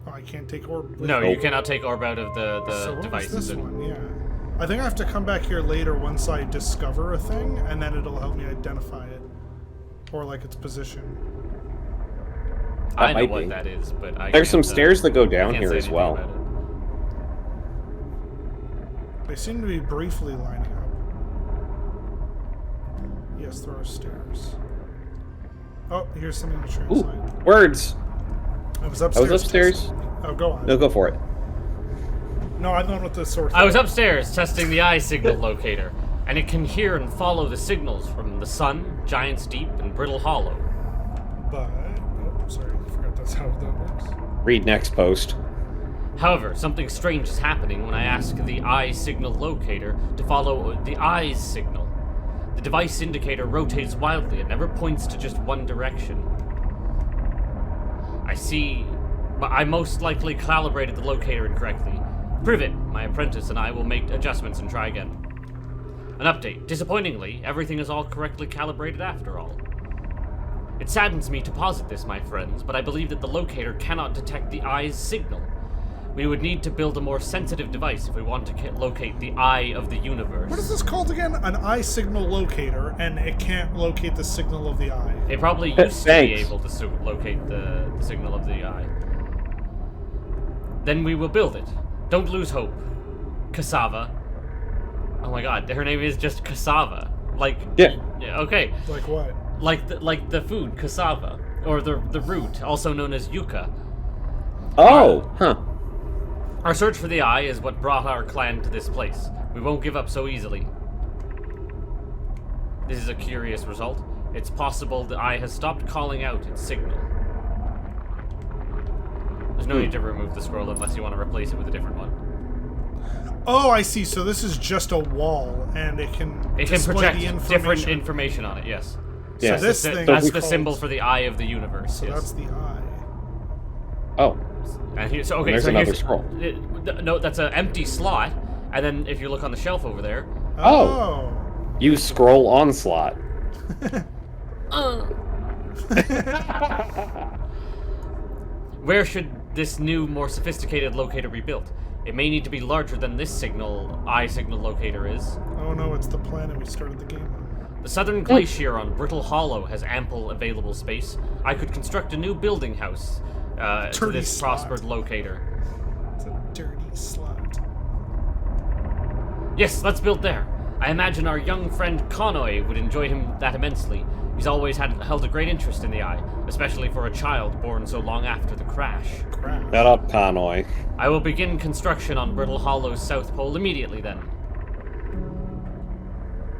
Oh, I can't take orb. No, you cannot take orb out of the So what devices. was this one? Yeah. I think I have to come back here later once I discover a thing, and then it'll help me identify it. Or, like, its position. I know what that is, but There's some stairs that go down here as well. They seem to be briefly lining up. Yes, there are stairs. Oh, here's something to translate. Ooh, words! I was upstairs. Oh, go on. No, go for it. No, I'm going with the sword. I was upstairs testing the eye signal locator, and it can hear and follow the signals from the Sun, Giant's Deep, and Brittle Hollow. But... Oh, sorry. I forgot that's how that works. Read next post. However, something strange is happening when I ask the eye signal locator to follow the eye's signal. The device indicator rotates wildly and never points to just one direction. I see, but I most likely calibrated the locator incorrectly. Privet, my apprentice, and I will make adjustments and try again. An update. Disappointingly, everything is all correctly calibrated after all. It saddens me to posit this, my friends, but I believe that the locator cannot detect the eye's signal. We would need to build a more sensitive device if we want to locate the eye of the universe. What is this called again? An eye signal locator, and it can't locate the signal of the eye. They probably used to be able to locate the signal of the eye. Then we will build it. Don't lose hope. Cassava. Oh my god, her name is just Cassava. Like... Yeah. Okay. Like what? Like the food, cassava. Or the root, also known as yucca. Oh, huh. Our search for the eye is what brought our clan to this place. We won't give up so easily. This is a curious result. It's possible the eye has stopped calling out its signal. There's no need to remove the scroll unless you want to replace it with a different one. Oh, I see. So this is just a wall, and it can project the different information on it, yes. Yeah. So this thing that's is the called- symbol for the eye of the universe, So yes. that's the eye. Oh, And here, so, okay, there's so another here's, scroll. No, that's an empty slot, and then if you look on the shelf over there... Oh. Use scroll onslaught. Where should this new, more sophisticated locator be built? It may need to be larger than this eye signal locator is. Oh no, it's the planet we started the game on. The southern glacier on Brittle Hollow has ample available space. I could construct a new building house to Dirty this slot. prospered locator. It's a dirty slut. Yes, let's build there. I imagine our young friend Connoy would enjoy that immensely. He's always held a great interest in the eye, especially for a child born so long after the crash. Crap. Shut up, Connoy. I will begin construction on Brittle Hollow's south pole immediately then.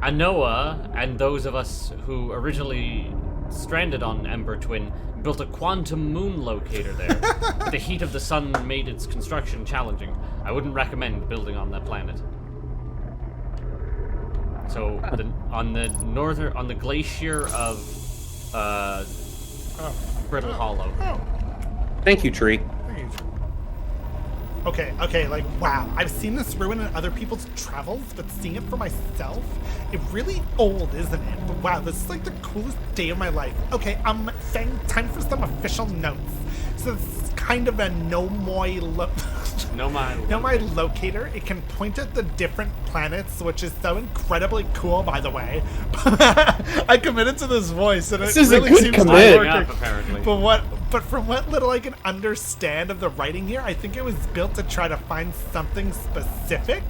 Anoa and those of us who originally stranded on Ember Twin built a quantum moon locator there. But the heat of the sun made its construction challenging. I wouldn't recommend building on that planet. So on the glacier of Brittle Hollow. Oh. Thank you, tree. Thank you. Okay, like, wow. I've seen this ruin in other people's travels, but seeing it for myself, it really old, isn't it? But wow, this is like the coolest day of my life. Okay, Fang, time for some official notes. So this is kind of a Nomai Nomai locator. It can point at the different planets, which is so incredibly cool, by the way. I committed to this voice, and This it is a really good seems commit. to be working. Up, apparently. But from what little I can understand of the writing here, I think it was built to try to find something specific.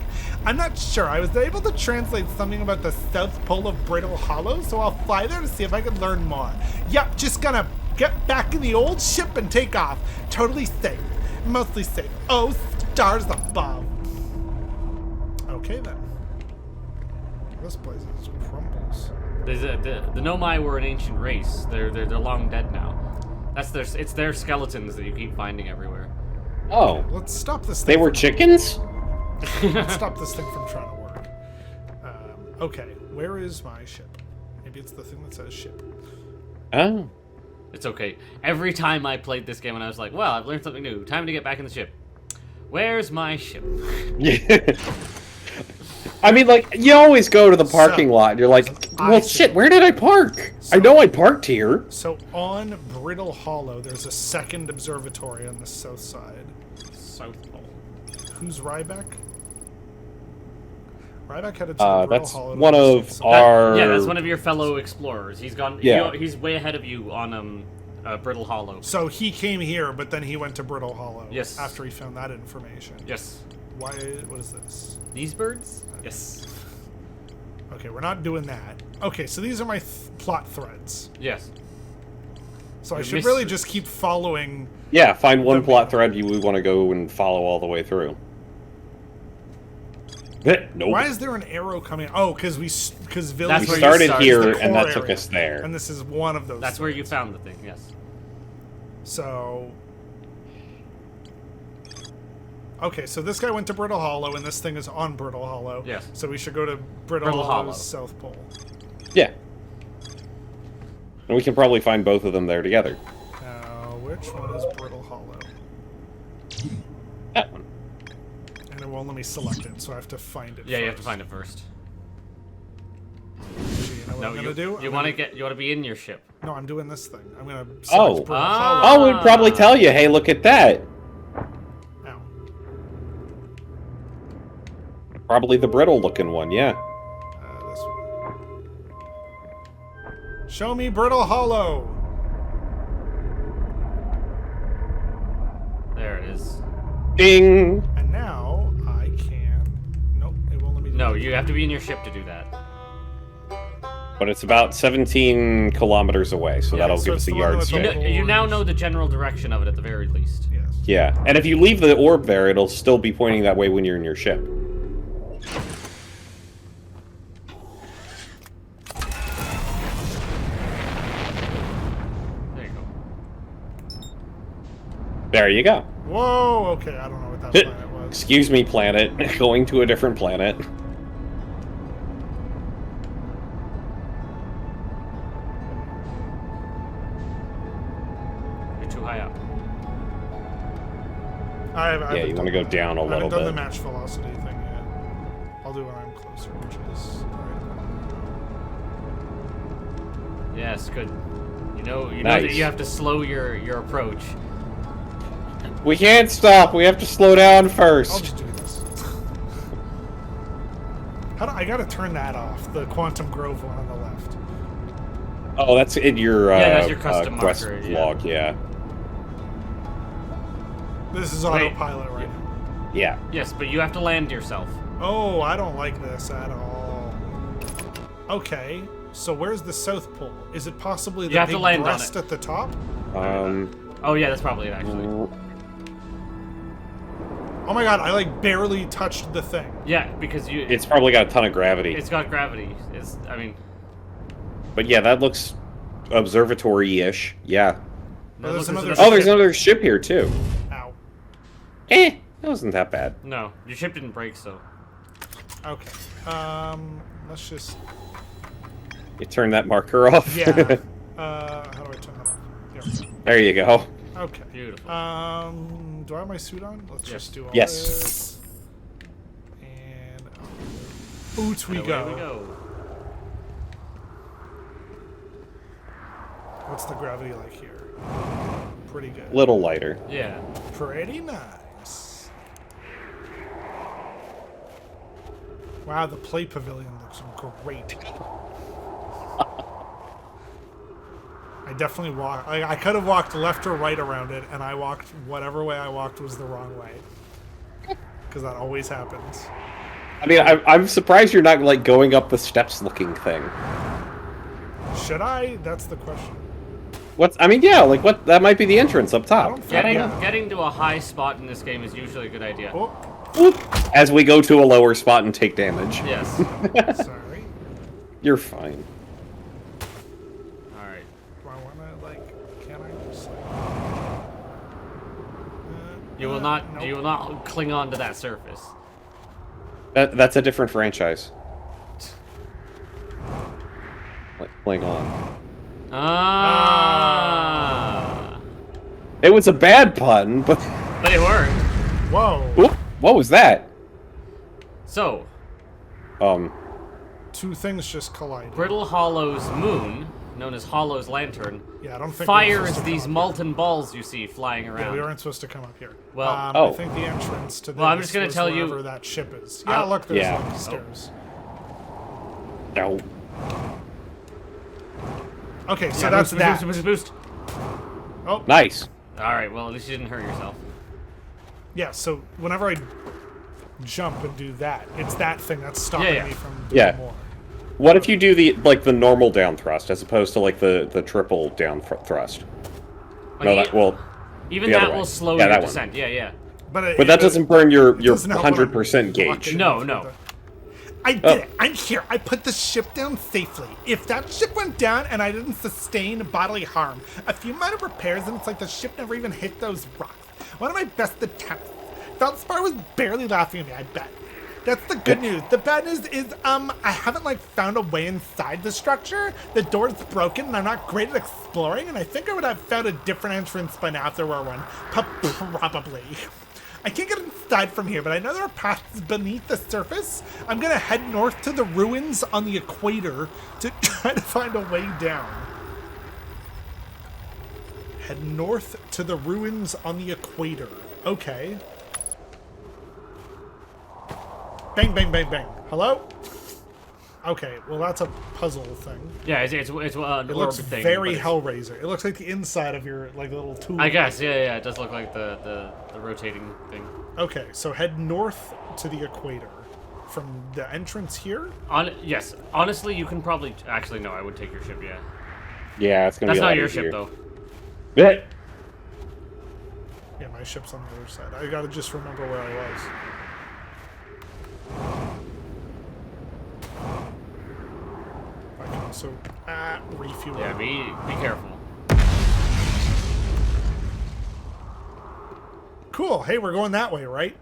I'm not sure. I was able to translate something about the South Pole of Brittle Hollow, so I'll fly there to see if I can learn more. Yep, just gonna get back in the old ship and take off. Totally safe. Mostly safe. Oh, stars above. Okay then. This place is crumbles. The Nomai were an ancient race. They're long dead now. It's their skeletons that you keep finding everywhere. Oh, Let's stop this they thing. were chickens? Let's stop this thing from trying to work. Okay, where is my ship? Maybe it's the thing that says ship. Oh. It's okay. Every time I played this game and I was like, well, I've learned something new. Time to get back in the ship. Where's my ship? Yeah. I mean, like, you always go to the parking lot and you're like, well, shit, where did I park? I know I parked here. So on Brittle Hollow, there's a second observatory on the south side. South Pole. Who's Ryback? Ryback headed to the Brittle That's Hollow. one of So- our... Yeah, that's one of your fellow explorers. He's gone. Yeah. He's way ahead of you on Brittle Hollow. So he came here, but then he went to Brittle Hollow. Yes. After he found that information. Yes. Why? What is this? These birds? Yes. Okay, we're not doing that. Okay, so these are my plot threads. Yes. So I You're should really just keep following. Yeah, find one plot thread you want to go and follow all the way through. Nope. Why is there an arrow coming? Oh, because village. That's We where you started started. here, The and core that took area. us there. And this is one of those. That's where you things. found the thing. Yes. So. Okay, so this guy went to Brittle Hollow, and this thing is on Brittle Hollow. Yes. So we should go to Brittle Brittle Hollow's Hollow. South Pole. Yeah. And we can probably find both of them there together. Which one is Brittle Hollow? That one. And it won't let me select it, so I have to find it. Yeah, you have to first. find it first. So you know what No, I'm gonna you do? you want to be in your ship. No, I'm doing this thing. I'm gonna. Oh. Brittle Ah. Hollow. Oh, we'd probably tell you, hey, look at that. Ow. Probably the brittle-looking one, yeah. This one. Show me Brittle Hollow. There it is. Ding! And now I can. Nope, it won't let me do No, it. you have to be in your ship to do that. But it's about 17 kilometers away, so Yeah, that'll so give it's us a the one with the yardstick. little- You now know the general direction of it at the very least. Yes. Yeah, and if you leave the orb there, it'll still be pointing that way when you're in your ship. There you go. There you go. Whoa. Okay, I don't know what that planet was. Excuse me, planet. Going to a different planet. You're too high up. Yeah, you want to go down a I little haven't done the bit. match velocity thing yet. I'll do when I'm closer, which is right. Yes, good. You know that Nice. you have to slow your approach. We can't stop. We have to slow down I'll first. just do this. I gotta turn that off. The Quantum Grove one on the left. Oh, that's in your, Yeah, that's your custom quest marker, yeah. log, yeah. This is Wait. autopilot right now. Yeah. Yes, but you have to land yourself. Oh, I don't like this at all. Okay, so where's the South Pole? Is it possibly the You have to big land on breast it. at the top? Oh yeah, that's probably it actually. Oh my god, I like barely touched the thing. Yeah, because It's probably got a ton of gravity. it's got gravity. But yeah, that looks observatory-ish. Yeah. that there's looks another as Oh, if- there's another ship here, too. Ow. That wasn't that bad. No, your ship didn't break, so. Okay. let's just... You turn that marker off. Yeah. How do I turn that off? Here. There you go. Okay. Beautiful. Do I have my suit on? Let's just do all Yes. this. And boots we Away go. we go. What's the gravity like here? Pretty good. Little lighter. Yeah. Pretty nice. Wow, the play pavilion looks great. I definitely walked. I could have walked left or right around it, and I walked whatever way I walked was the wrong way. Because that always happens. I mean, I'm surprised you're not like going up the steps looking thing. Should I? That's the question. What's? I mean, yeah, like what? That might be the entrance up I top. don't think Getting to a high spot in this game is usually a good idea. Oh, Whoop. As we go to a lower spot and take damage. Yes. sorry. You're fine. All right. Do I want to like? Can I just like? You will not. Nope. You will not cling on to that surface. That's a different franchise. Like playing on. Ah. It was a bad pun, but But it worked. Whoa. Oop, what was that? So, Two things just collided. Brittle Hollow's moon, known as Hollow's lantern, Yeah, I don't think we were fires supposed to these come up molten balls you see flying here. around. Yeah, we weren't supposed to come up here. Well- I Oh. think the entrance to this Well, I'm just gonna was tell you- wherever that ship is. Yeah, look, there's Yeah. like stairs. No. Okay, so Yeah, that's boost, that. Boost, boost, boost. Oh, Nice. All right. Well, at least you didn't hurt yourself. yeah. So whenever I jump and do that, it's that thing that's stopping Yeah. me from doing Yeah. more. What if you do the normal down thrust as opposed to like the triple down thrust? Like, No, that well, even the other that way. will slow Yeah, your that one. descent. Yeah, yeah. But that doesn't burn your doesn't help when I'm 100% gauge. walking No, through no. the- I did Oh. it. I'm here. I put the ship down safely. If that ship went down and I didn't sustain bodily harm, a few minor repairs and it's like the ship never even hit those rocks. One of my best attempts. Feldspar was barely laughing at me, I bet. That's the good news. The bad news is, I haven't like found a way inside the structure. The door's broken and I'm not great at exploring, and I think I would have found a different entrance by now if there were one. Probably. I can't get inside from here, but I know there are paths beneath the surface. I'm gonna head north to the ruins on the equator to try to find a way down. Head north to the ruins on the equator. Okay. Bang, bang, bang, bang. Hello? Okay, well that's a puzzle thing. Yeah, it's an It orb looks thing. very but it's- Hellraiser. It looks like the inside of your like little tool. I guess. Yeah. It does look like the rotating thing. Okay, so head north to the equator. From the entrance here? Yes. Honestly, you can probably. Actually, no. I would take your ship. Yeah. Yeah, it's gonna That's be a lot not your easier. ship though. Yeah. Yeah, my ship's on the other side. I gotta just remember where I was. I can also refuel. Yeah. Be careful. Cool. Hey, we're going that way, right?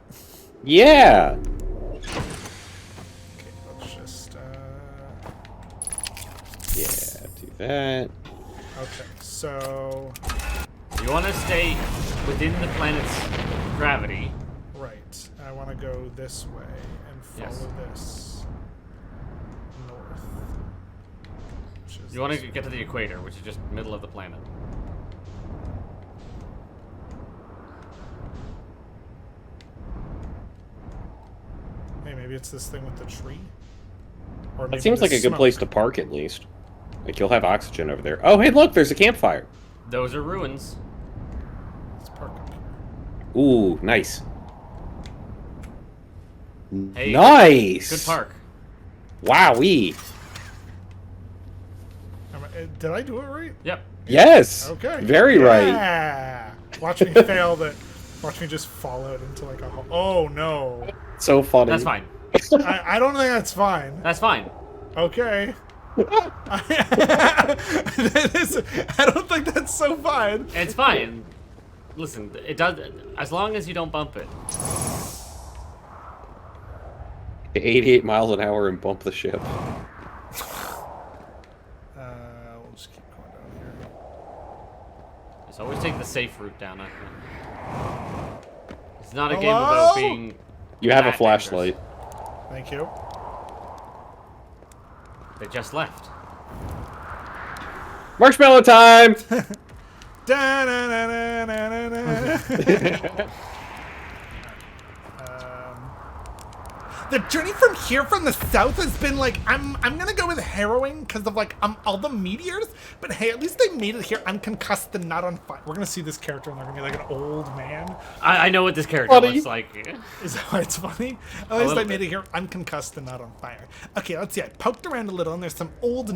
Yeah. Okay, let's just Yeah. Do that. okay, so You want to stay within the planet's gravity. right. I wanna go this way and follow Yes. this north. Which is You want this to get to the equator, which is just middle of the planet. Hey, maybe it's this thing with the tree? Or That maybe seems the like a good smoke. place to park at least. Like you'll have oxygen over there. Oh, hey, look, there's a campfire. Those are ruins. Let's park up here. Ooh, nice. Hey, Nice. Good park. Wowee. Did I do it right? Yep. Yes. Okay. Very right. Yeah. Watch me fail that. Watch me just fall out into like a hole. Oh no. So funny. That's fine. I don't think that's fine. That's fine. Okay. I don't think that's so fine. It's fine. Listen, it does as long as you don't bump it. 88 miles an hour and bump the ship. We'll just keep going down here. Just always take the safe route down. I think. It's not a game Hello? about being. You have a that flashlight. Thank you. dangerous. They just left. Marshmallow time! Da-na-na-na-na-na-na. The journey from here from the south has been like I'm gonna go with harrowing because of like all the meteors, but hey, at least they made it here unconcussed and not on fire. We're gonna see this character and they're gonna be like an old man. I know what this character Funny. looks like. Is that why it's funny? At least they little made bit. it here unconcussed and not on fire. Okay, let's see. I poked around a little and there's some old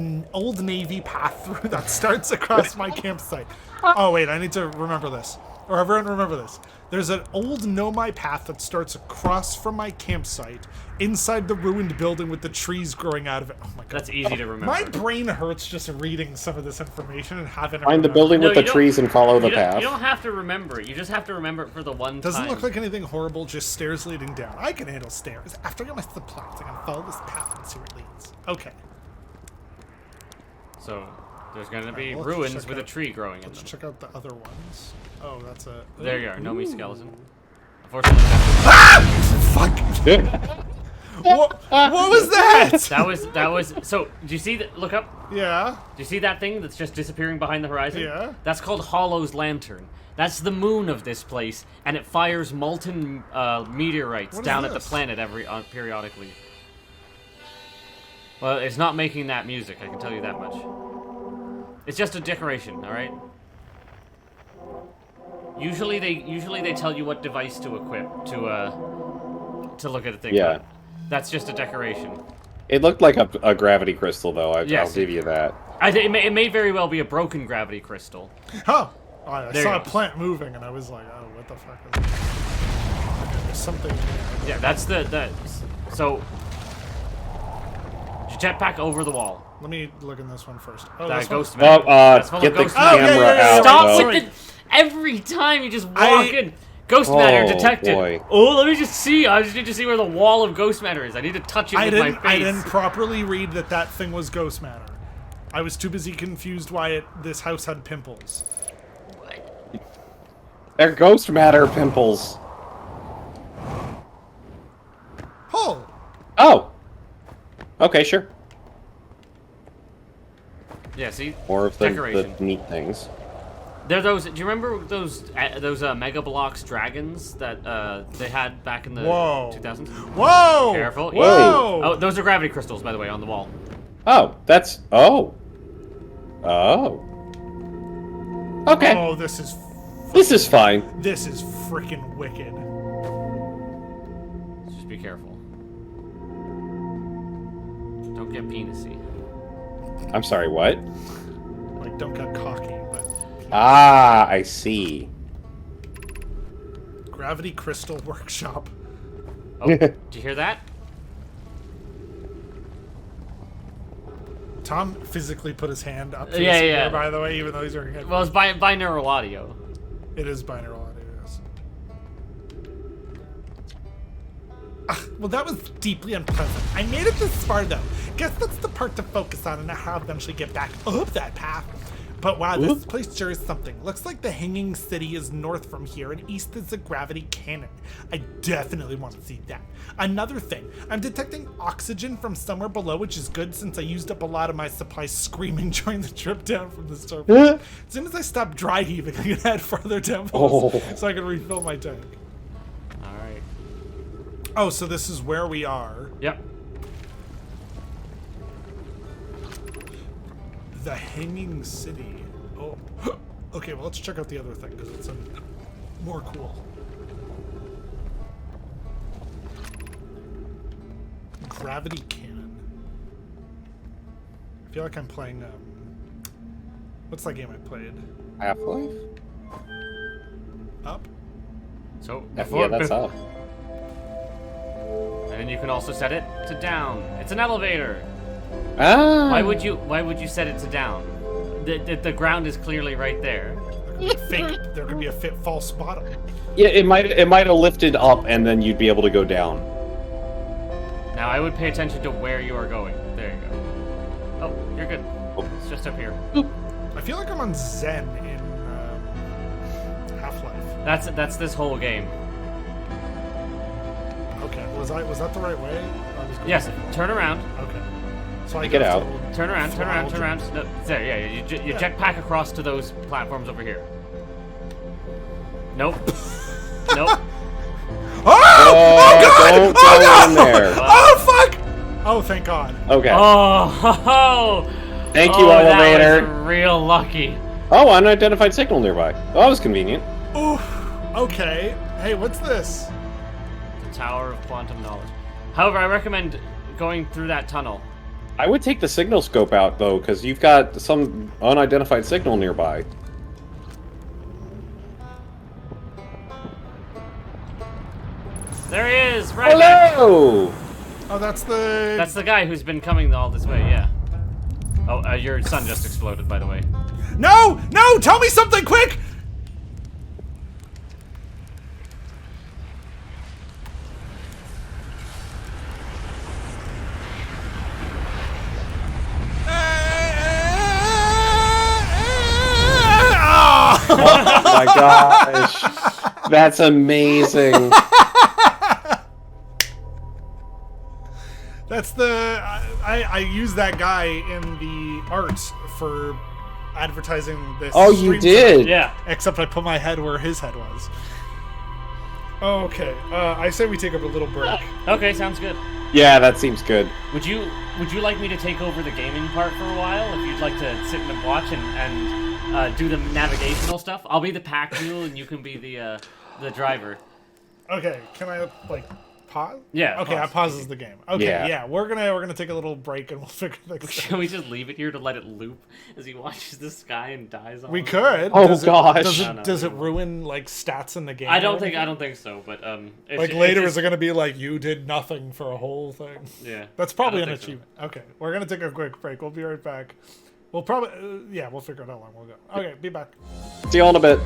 Navy path through that starts across my campsite. Oh wait, I need to remember this. Or everyone remember this. There's an old Nomai path that starts across from my campsite inside the ruined building with the trees growing out of it. Oh my god. That's easy to remember. My brain hurts just reading some of this information and having it Find the remembered. building No, with the you don't- trees and follow the You don't, path. you don't have to remember it. You just have to remember it for the one Doesn't time. look like anything horrible, just stairs leading down. I can handle stairs. After I get my supplies, I can follow this path and see where it leads. Okay. So there's gonna be Let's ruins check with a out- tree growing in Let's them. check out the other ones. Oh, that's a... There you are, Nomai skeleton. Unfortunately, Fuck! what was that? that was. So, do you see that? Look up. Yeah. Do you see that thing that's just disappearing behind the horizon? Yeah. That's called Hollow's Lantern. That's the moon of this place, and it fires molten meteorites What is down at the this? planet periodically. Well, it's not making that music. I can tell you that much. It's just a decoration, all right. Usually they tell you what device to equip to look at a thing. Yeah. but That's just a decoration. It looked like a gravity crystal, though. I'll Yes. give you that. It may very well be a broken gravity crystal. Huh. Oh, I There saw you a go. plant moving and I was like, oh, what the fuck is that? Okay, there's something... Yeah, that's so jetpack over the wall. Let me look in this one first. Oh, That this one? ghost Oh, man. That's full of get the ghost camera matter. Oh, yeah, yeah, yeah. out. Stop though. with the every time you just walk I- in. Ghost matter Oh, detected. boy. Oh, let me just see. I just need to see where the wall of ghost matter is. I need to touch it with my face. I didn't properly read that thing was ghost matter. I was too busy confused why this house had pimples. They're ghost matter pimples. Oh! Oh. Okay, sure. Yeah, see? More of the Decoration. neat things. They're those. Do you remember those Mega Bloks dragons that they had back in the Whoa. 2000s? Whoa! Careful. Whoa! Oh, those are gravity crystals, by the way, on the wall. Oh, that's... Oh. Oh. Okay. Oh, this is fine. this is freaking wicked. Just be careful. Don't get penisy. I'm sorry, what? Like, don't get cocky, but Ah, I see. Gravity Crystal Workshop. Oh, did you hear that? Tom physically put his hand up to Yeah, his yeah. ear, by the way, even though he's wearing headphones. Well, it's binaural audio. It is binaural audio, yes. Well, that was deeply unpleasant. I made it this far, though. Guess that's the part to focus on, and how I'll eventually get back up that path. But wow, this place sure is something. Looks like the Hanging City is north from here, and east is the Gravity Cannon. I definitely want to see that. Another thing, I'm detecting oxygen from somewhere below, which is good since I used up a lot of my supplies screaming during the trip down from the starport. As soon as I stop dry heaving, I can head further down so I can refill my tank. All right. Oh, so this is where we are. Yep. The Hanging City. Oh. Okay, well, let's check out the other thing, because it's more cool. Gravity Cannon. I feel like I'm playing, what's that game I played? Half-Life? Up? So Yeah, that's up. And then you can also set it to down. It's an elevator. Ah. Why would you set it to down? The ground is clearly right there. There could be a false bottom. Yeah, it might have lifted up, and then you'd be able to go down. Now I would pay attention to where you are going. There you go. Oh, you're good. It's just up here. I feel like I'm on Zen in Half-Life. That's this whole game. Okay, was that the right way? I was going Yes, the- turn around. Okay. So I Get go out. to- Turn around, turn around, turn Throttle around. No, there, yeah, you jetpack across to those platforms over here. Nope. Nope. Oh God! Don't Oh go no! in there. Oh fuck! Oh, thank God. Okay. Oh, Thank you, that elevator. was real lucky. Oh, unidentified signal nearby. Oh, that was convenient. Oof. Okay. Hey, what's this? The Tower of Quantum Knowledge. However, I recommend going through that tunnel. I would take the signal scope out, though, because you've got some unidentified signal nearby. There he is, right back. Hello! Oh, that's the. That's the guy who's been coming all this way, yeah. Oh, your son just exploded, by the way. No! No! Tell me something quick! Oh my gosh. That's amazing. That's the. I use that guy in the art for advertising this. Oh, you stream did? tonight. Yeah. Except I put my head where his head was. Okay. I say we take a little break. Okay, sounds good. Yeah, that seems good. Would you like me to take over the gaming part for a while? If you'd like to sit and watch and do the navigational stuff, I'll be the pack mule and you can be the driver. Okay. Can I like pause? Yeah. Okay. I pause. pauses the game. Okay. Yeah. Yeah. We're gonna take a little break and we'll figure things Can out. we just leave it here to let it loop as he watches the sky and dies on We it? could. Oh, Does gosh. Does it ruin like stats in the game? I or don't anything? think so, but Like later, is it going to be like you did nothing for a whole thing? Yeah. That's probably I an don't think so. achievement. Okay, we're going to take a quick break. We'll be right back. We'll probably, yeah, we'll figure out how long we'll go. Okay, be back. See you all in a bit.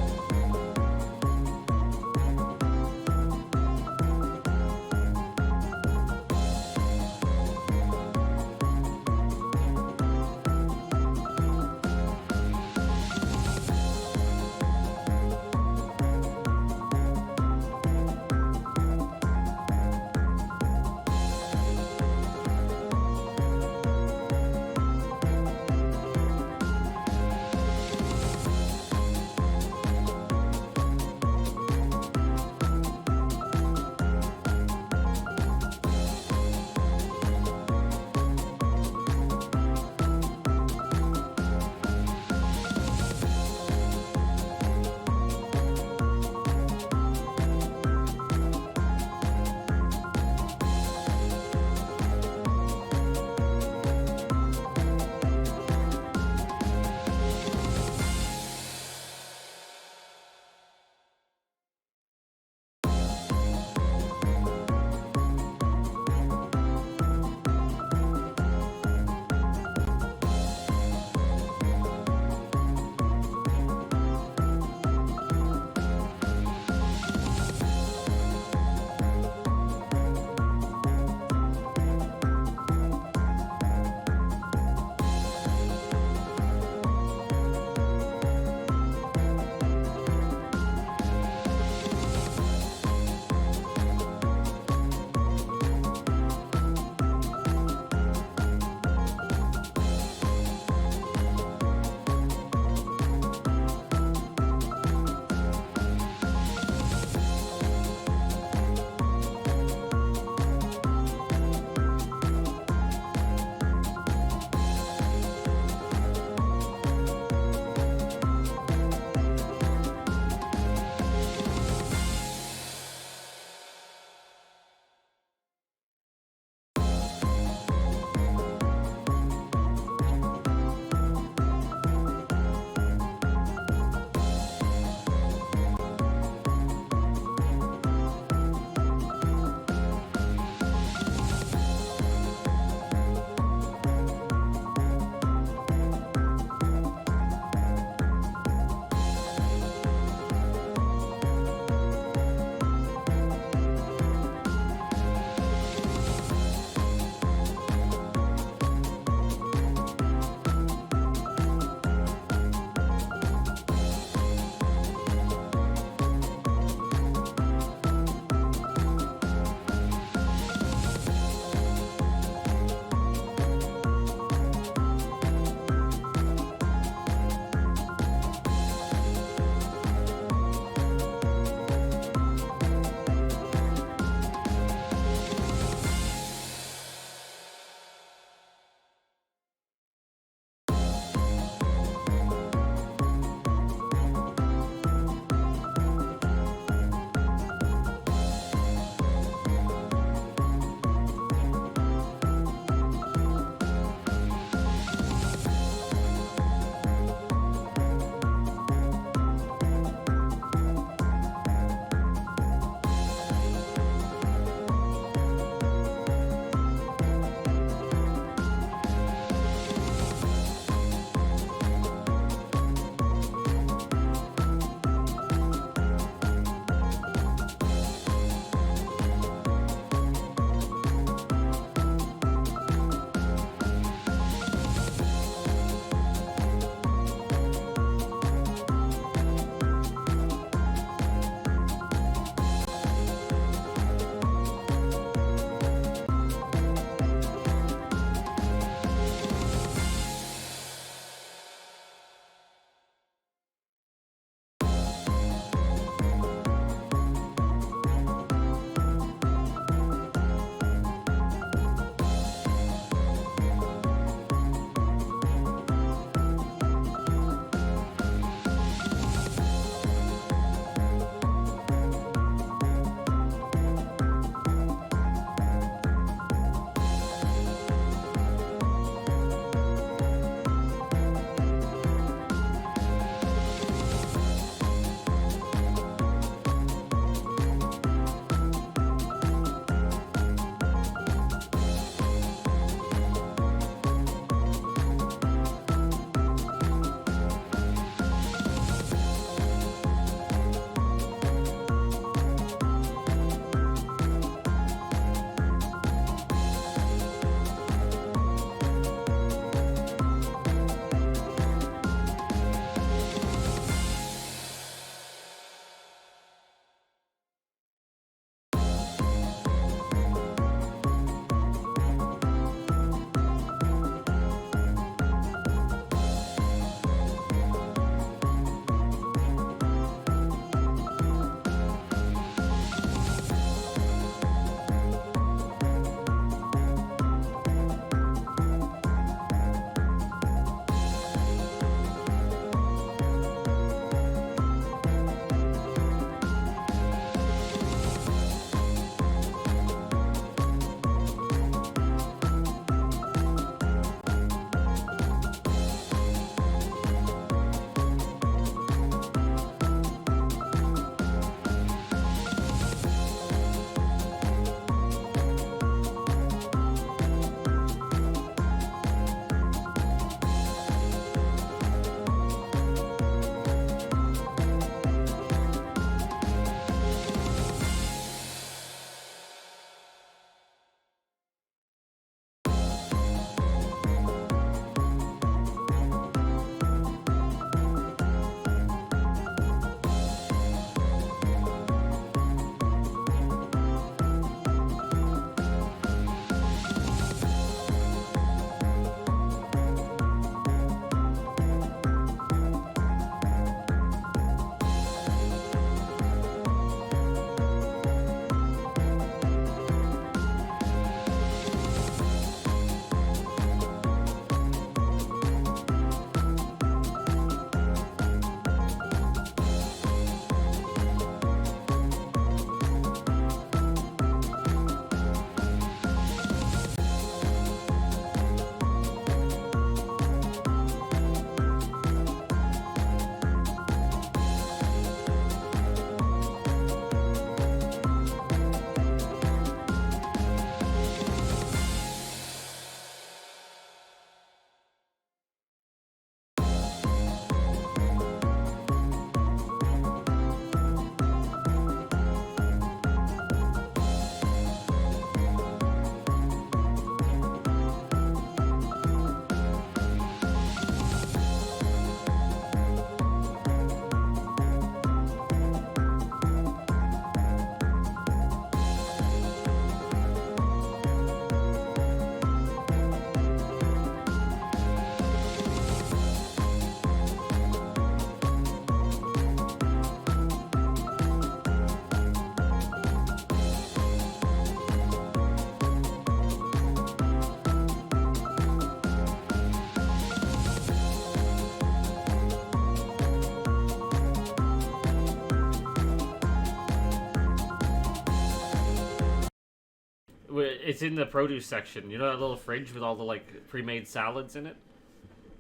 It's in the produce section. You know that little fridge with all the like pre-made salads in it.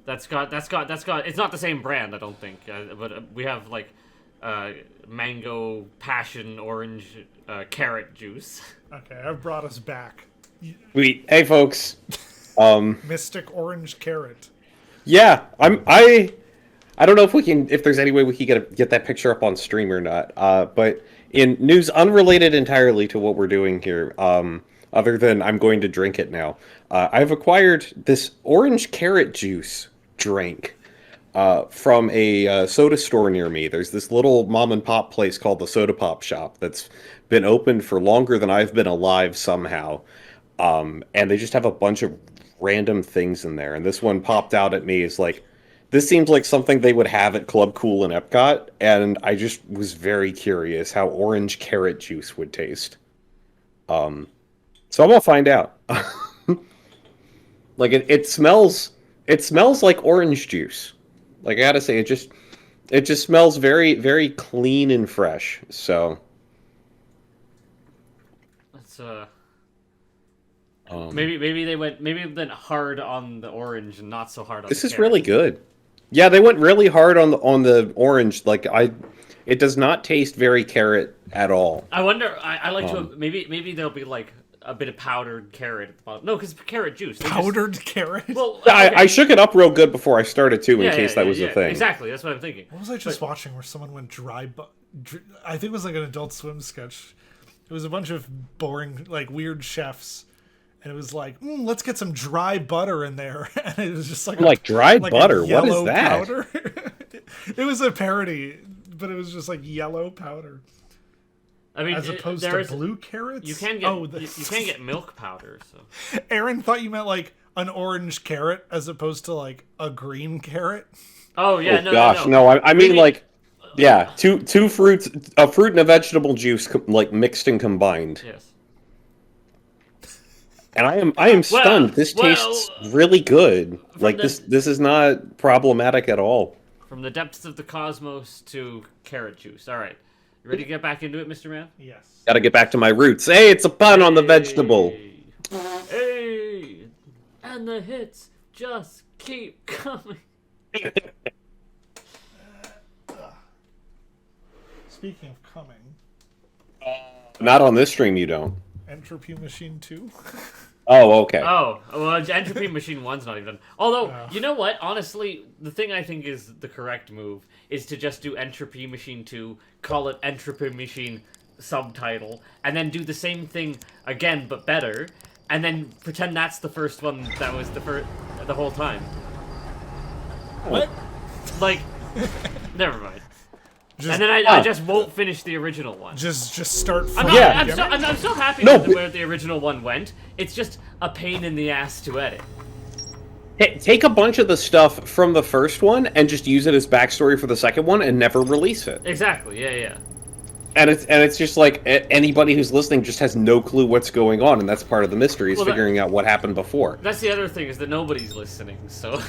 That's got. It's not the same brand, I don't think. But we have like mango, passion, orange, carrot juice. Okay, I've brought us back. Hey folks. Mystic orange carrot. Yeah, I don't know if there's any way we can get that picture up on stream or not. But in news unrelated entirely to what we're doing here, other than I'm going to drink it now, I've acquired this orange carrot juice drink from a soda store near me. There's this little mom and pop place called the Soda Pop Shop that's been open for longer than I've been alive somehow. And they just have a bunch of random things in there. And this one popped out at me as like, this seems like something they would have at Club Cool in Epcot. And I just was very curious how orange carrot juice would taste. So I'm gonna find out. Like it smells like orange juice. Like I gotta say, it just smells very, very clean and fresh. So That's maybe they went hard on the orange and not so hard on this the is carrot. really good. Yeah, they went really hard on the orange. Like it does not taste very carrot at all. I wonder. I like to maybe there'll be like a bit of powdered carrot at the bottom. No, because carrot juice. Powdered carrot? Well, I shook it up real good before I started too, in case that was the thing. Exactly, that's what I'm thinking. What was I just watching where someone went I think it was like an Adult Swim sketch. It was a bunch of boring, like weird chefs. And it was like, let's get some dry butter in there. And it was just like dry butter. What is that? Powder. It was a parody, but it was just like yellow powder. I mean, as opposed to blue carrots. You can get you can get milk powder. So Aaron thought you meant like an orange carrot as opposed to like a green carrot. Oh yeah, no. I mean like, yeah, two fruits, a fruit and a vegetable juice, like mixed and combined. Yes. And I am stunned. This tastes really good. Like this is not problematic at all. From the depths of the cosmos to carrot juice. All right. You ready to get back into it, Mr. Man? Yes. Gotta get back to my roots. Hey, it's a pun on the vegetable. Hey! And the hits just keep coming. Speaking of coming. Not on this stream, you don't. Entropy Machine 2? Oh, okay. Oh, well, Entropy Machine 1's not even done. Although, you know what? Honestly, the thing I think is the correct move is to just do Entropy Machine 2, call it Entropy Machine subtitle, and then do the same thing again, but better, and then pretend that's the first one that was the whole time. What? Like, never mind. And then I just won't finish the original one. Just start from I'm so happy with where the original one went. It's just a pain in the ass to edit. Hey, take a bunch of the stuff from the first one and just use it as backstory for the second one and never release it. Exactly, yeah. And it's just like anybody who's listening just has no clue what's going on, and that's part of the mystery is figuring out what happened before. That's the other thing is that nobody's listening, so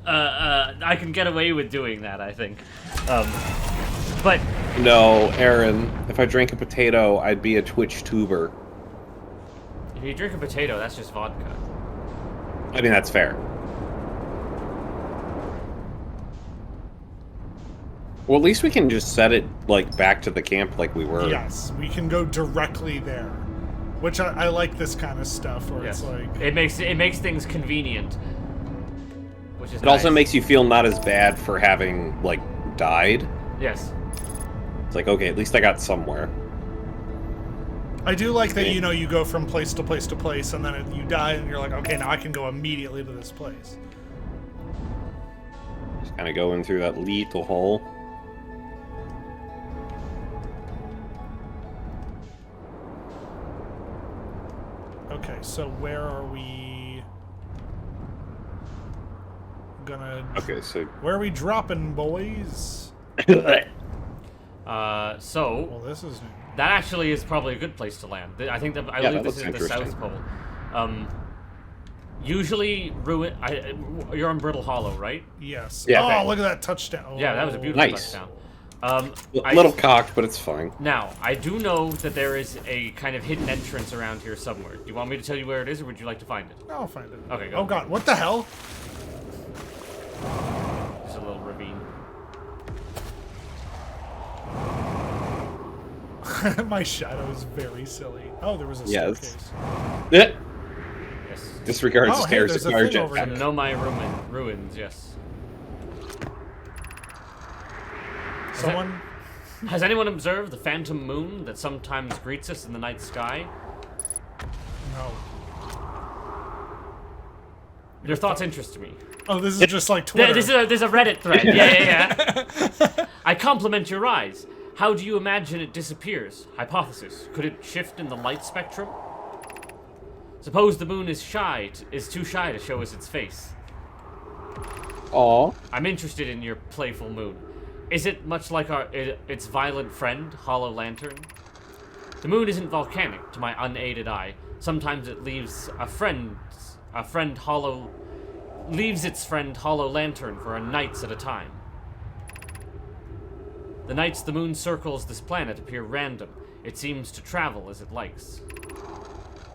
I can get away with doing that, I think. But no, Aaron, if I drank a potato, I'd be a Twitch tuber. If you drink a potato, that's just vodka. I mean, that's fair. Well, at least we can just set it, like, back to the camp like we were. Yes, we can go directly there. Which I like this kind of stuff, where it's like... It makes things convenient. Which is It also makes you feel not as bad for having, like, died. Yes. It's like, okay, at least I got somewhere. I do like that, you know, you go from place to place to place, and then you die, and you're like, okay, now I can go immediately to this place. Just kind of going through that lethal hole. Okay, so where are we gonna... Okay, so... Where are we dropping, boys? So... Well, this is... That actually is probably a good place to land. I think that I believe this is the South Pole. Usually, you're on Brittle Hollow, right? Yes. Yeah, oh, look at that touchdown. Oh. Yeah, that was a beautiful Nice. touchdown. A A little cocked, but it's fine. Now, I do know that there is a kind of hidden entrance around here somewhere. Do you want me to tell you where it is, or would you like to find it? I'll find it. Okay, go. Oh god, what the hell? Just a little ravine. My shadow is very silly. Oh, there was a Yes. staircase. Yeah. Yes. Disregard Oh, the hey, stairs. there's a Fire thing over jetpack. here. Nomai ruins, yes. Someone... Has anyone observed the phantom moon that sometimes greets us in the night sky? No. Your thoughts interest me. Oh, this is just like Twitter. There's a Reddit thread. Yeah. I compliment your eyes. How do you imagine it disappears? Hypothesis. Could it shift in the light spectrum? Suppose the moon is too shy to show us its face. Aw. I'm interested in your playful moon. Is it much like its violent friend, Hollow Lantern? The moon isn't volcanic, to my unaided eye. Sometimes it leaves its friend Hollow Lantern for nights at a time. The nights the moon circles this planet appear random. It seems to travel as it likes.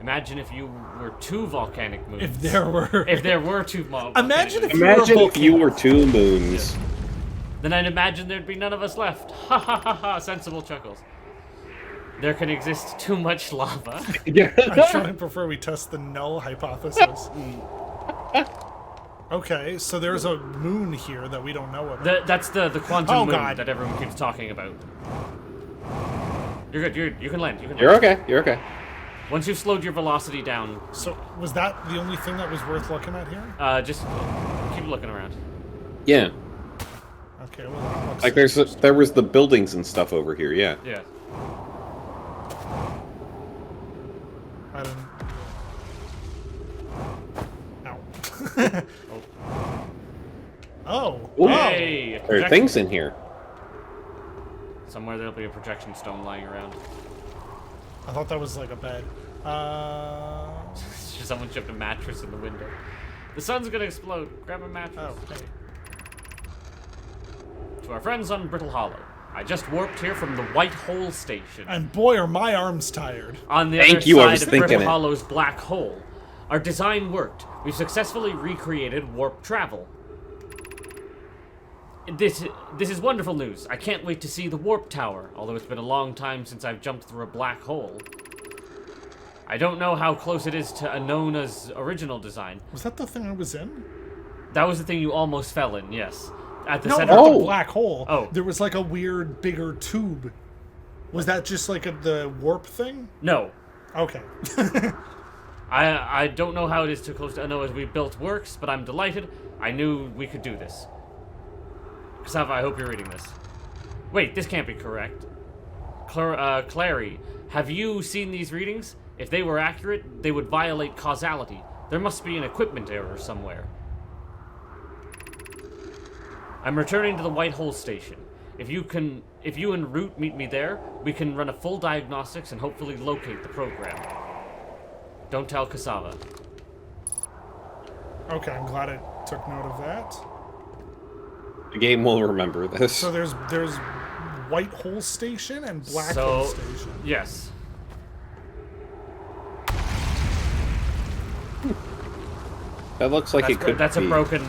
Imagine if you were two volcanic moons. If there were... If there were two volcanic Imagine moons. if you were a Imagine if volcano. you were two moons. Then I'd imagine there'd be none of us left. Ha ha ha ha, sensible chuckles. There can exist too much lava. I'm trying to prefer we test the null hypothesis. Okay, so there's a moon here that we don't know about. That's the quantum Oh, moon God. that everyone keeps talking about. You're good, you can land, you can land. You're okay. You're okay. Once you've slowed your velocity down, So, was that the only thing that was worth looking at here? just keep looking around. Yeah. Okay, well, that looks Like there was the buildings and stuff over here. Yeah. Yeah. I didn't... Ow. Oh. Ooh. Hey! There are projection- things in here. Somewhere there'll be a projection stone lying around. I thought that was like a bed. Someone shipped a mattress in the window. The sun's gonna explode. Grab a mattress. Oh, hey. To our friends on Brittle Hollow. I just warped here from the White Hole Station. And boy, are my arms tired. On the Thank other you, I side was of thinking Brittle it. Hollow's black hole. Our design worked. We've successfully recreated warp travel. This is wonderful news. I can't wait to see the warp tower, although it's been a long time since I've jumped through a black hole. I don't know how close it is to Anona's original design. Was that the thing I was in? That was the thing you almost fell in, yes. At the No, center. not Oh. the black hole. Oh. There was like a weird, bigger tube. Was that just like the warp thing? No. Okay. I don't know how it is too close to Anona's we built works, but I'm delighted. I knew we could do this. Cassava, I hope you're reading this. Wait, this can't be correct. Clary, have you seen these readings? If they were accurate, they would violate causality. There must be an equipment error somewhere. I'm returning to the White Hole Station. If you and Root meet me there, we can run a full diagnostics and hopefully locate the program. Don't tell Cassava. Okay, I'm glad it took note of that. The game will remember this. So there's White Hole Station and Black So- Hole Station. Yes. That looks like it could That's be. a broken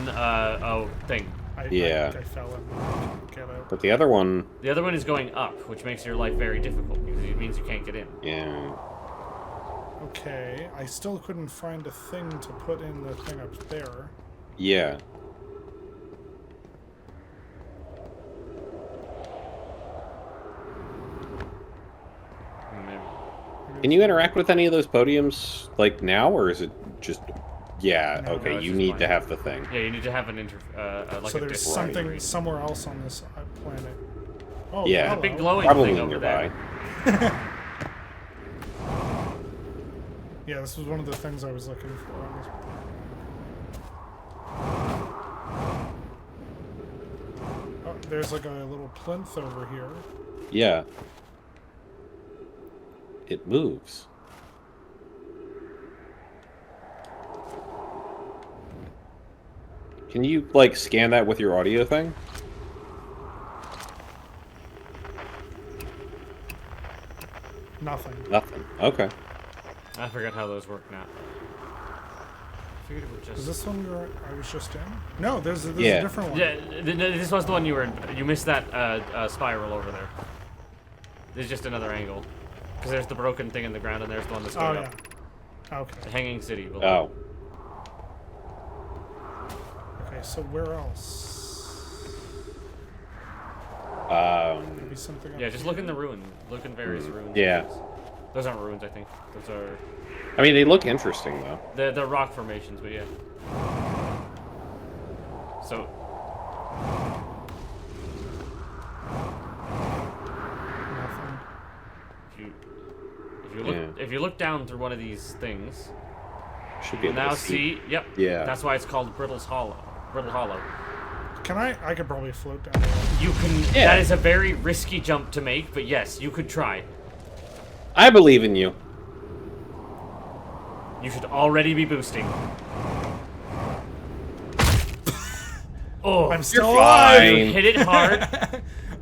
thing. Yeah. I fell in. Get out. But the other one, The other one is going up, which makes your life very difficult because it means you can't get in. yeah. Okay, I still couldn't find a thing to put in the thing up there. Yeah. Can you interact with any of those podiums, like, now, or is it just... Yeah, No, okay, it's you just need fine. to have the thing. Yeah, you need to have an like So a there's disc. something Right. somewhere else on this planet. Oh, Yeah. hello. Big glowing Probably thing over nearby. there. Yeah, this was one of the things I was looking for on this. Oh, there's like a little plinth over here. Yeah. It moves. Can you, like, scan that with your audio thing? Nothing. Nothing. Okay. I forgot how those work now. I figured it would just... Is this one I was just in? No, there's a Yeah. different one. Yeah, this was the one you were in. You missed that spiral over there. There's just another angle. Because there's the broken thing in the ground, and there's the one that's Oh, going yeah. up. The Okay. hanging city. Below. Oh. Okay, so where else? Maybe something up Yeah, just here? look in the ruin. Look in various ruins. Yeah. Those aren't ruins, I think. Those are... I mean, they look interesting, though. They're rock formations, but yeah. So... Nothing. If you look down through one of these things, Should be you'll able now to see. Yep. Yeah. That's why it's called Brittle's Hollow. Brittle Hollow. Can I could probably float down there. You can... Yeah. That is a very risky jump to make, but yes, you could try. I believe in you. You should already be boosting. Oh, I'm still You're alive! fine. hit it hard.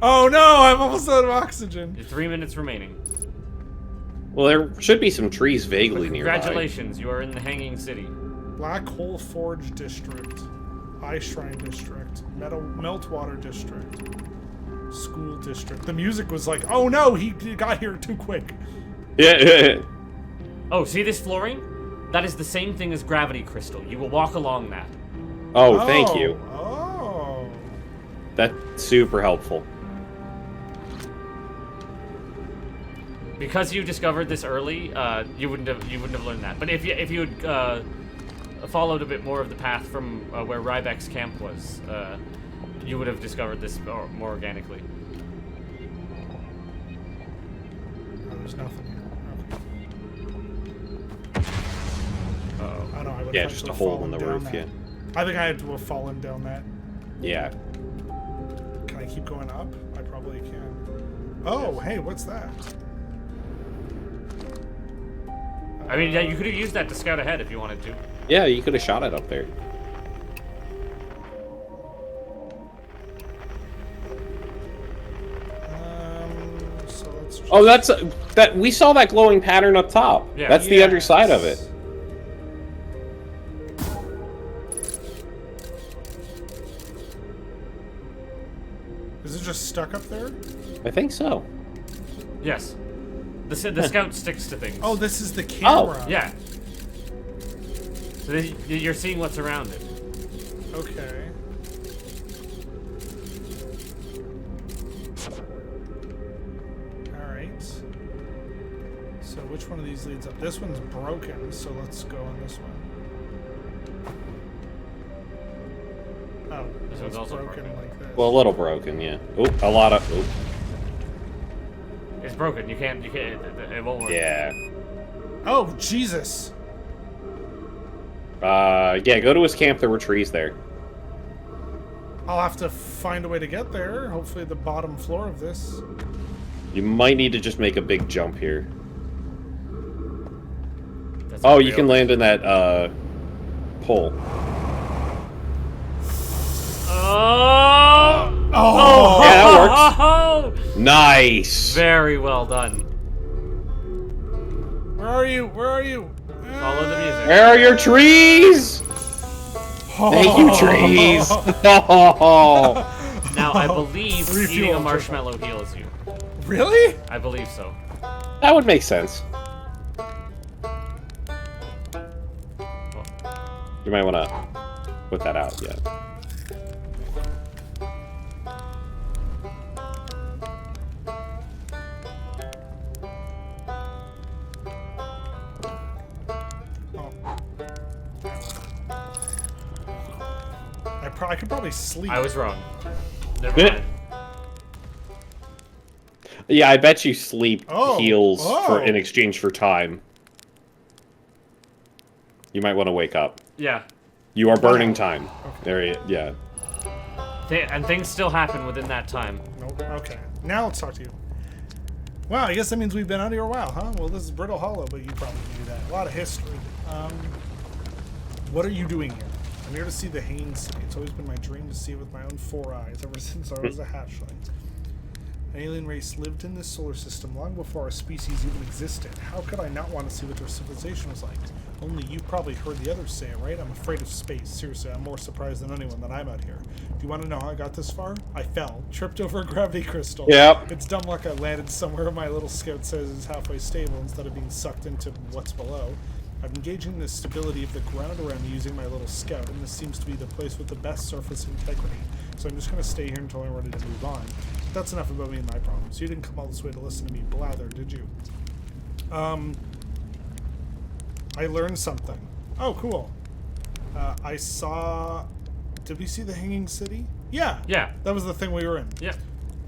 Oh no, I'm almost out of oxygen. 3 minutes remaining. Well, there should be some trees vaguely nearby. Congratulations, you are in the Hanging City. Black Hole Forge District. Ice Shrine District. Meltwater District. School District. The music was like, oh no, he got here too quick. Yeah. Oh, see this flooring? That is the same thing as gravity crystal. You will walk along that. Oh, thank you. Oh. That's super helpful. Because you discovered this early, you wouldn't have learned that. But if you had followed a bit more of the path from where Rybek's camp was, you would have discovered this more organically. Oh, there's nothing here. Uh-oh. I know. I would Yeah, have just to a have hole fallen in the down roof, that. yeah. I think I had to have fallen down that. Yeah. Can I keep going up? I probably can. Oh, hey, what's that? I mean, yeah, you could have used that to scout ahead if you wanted to. Yeah, you could have shot it up there. So let's just... Oh, that's that. We saw that glowing pattern up top. Yeah. That's the underside of it. Is it just stuck up there? I think so. Yes. The scout sticks to things. Oh, this is the camera. Yeah. So you're seeing what's around it. Okay. Alright. So which one of these leads up? This one's broken, so let's go on this one. Oh, This one's it's also broken broken. like this. Well, a little broken, yeah. Oh, a lot of. Oh, It's broken. You can't. It won't work. yeah. Oh, Jesus! Yeah. Go to his camp. There were trees there. I'll have to find a way to get there. Hopefully the bottom floor of this. You might need to just make a big jump here. That's Oh, real. you can land in that pole. Oh! Oh! Yeah, that Oh! Nice. Very well done. Where are you? Where are you? Follow the music. Where are your trees? Thank you, trees. Oh. Now, I believe Refuel eating a on marshmallow heals you. Really? I believe so. That would make sense. You might want to put that out, yeah. I could probably sleep. I was wrong. Never mind. Yeah, I bet you sleep Oh. heals Oh. in exchange for time. You might want to wake up. Yeah. You are burning time. There, yeah. And things still happen within that time. Nope. Okay. Now let's talk to you. Wow, I guess that means we've been out here a while, huh? Well, this is Brittle Hollow, but you probably knew that. A lot of history. What are you doing here? I'm here to see the Hanging City. It's always been my dream to see it with my own 4 eyes ever since I was a hatchling. An alien race lived in this solar system long before our species even existed. How could I not want to see what their civilization was like? Only you probably heard the others say it, right? I'm afraid of space. Seriously, I'm more surprised than anyone that I'm out here. Do you want to know how I got this far? I fell. Tripped over a gravity crystal. Yep. It's dumb luck I landed somewhere my little scout says is halfway stable instead of being sucked into what's below. I'm engaging the stability of the ground around me using my little scout, and this seems to be the place with the best surface integrity. So I'm just going to stay here until I'm ready to move on. That's enough about me and my problems. You didn't come all this way to listen to me blather, did you? I learned something. Oh, cool. I saw... Did we see the Hanging City? Yeah. Yeah. That was the thing we were in. Yeah.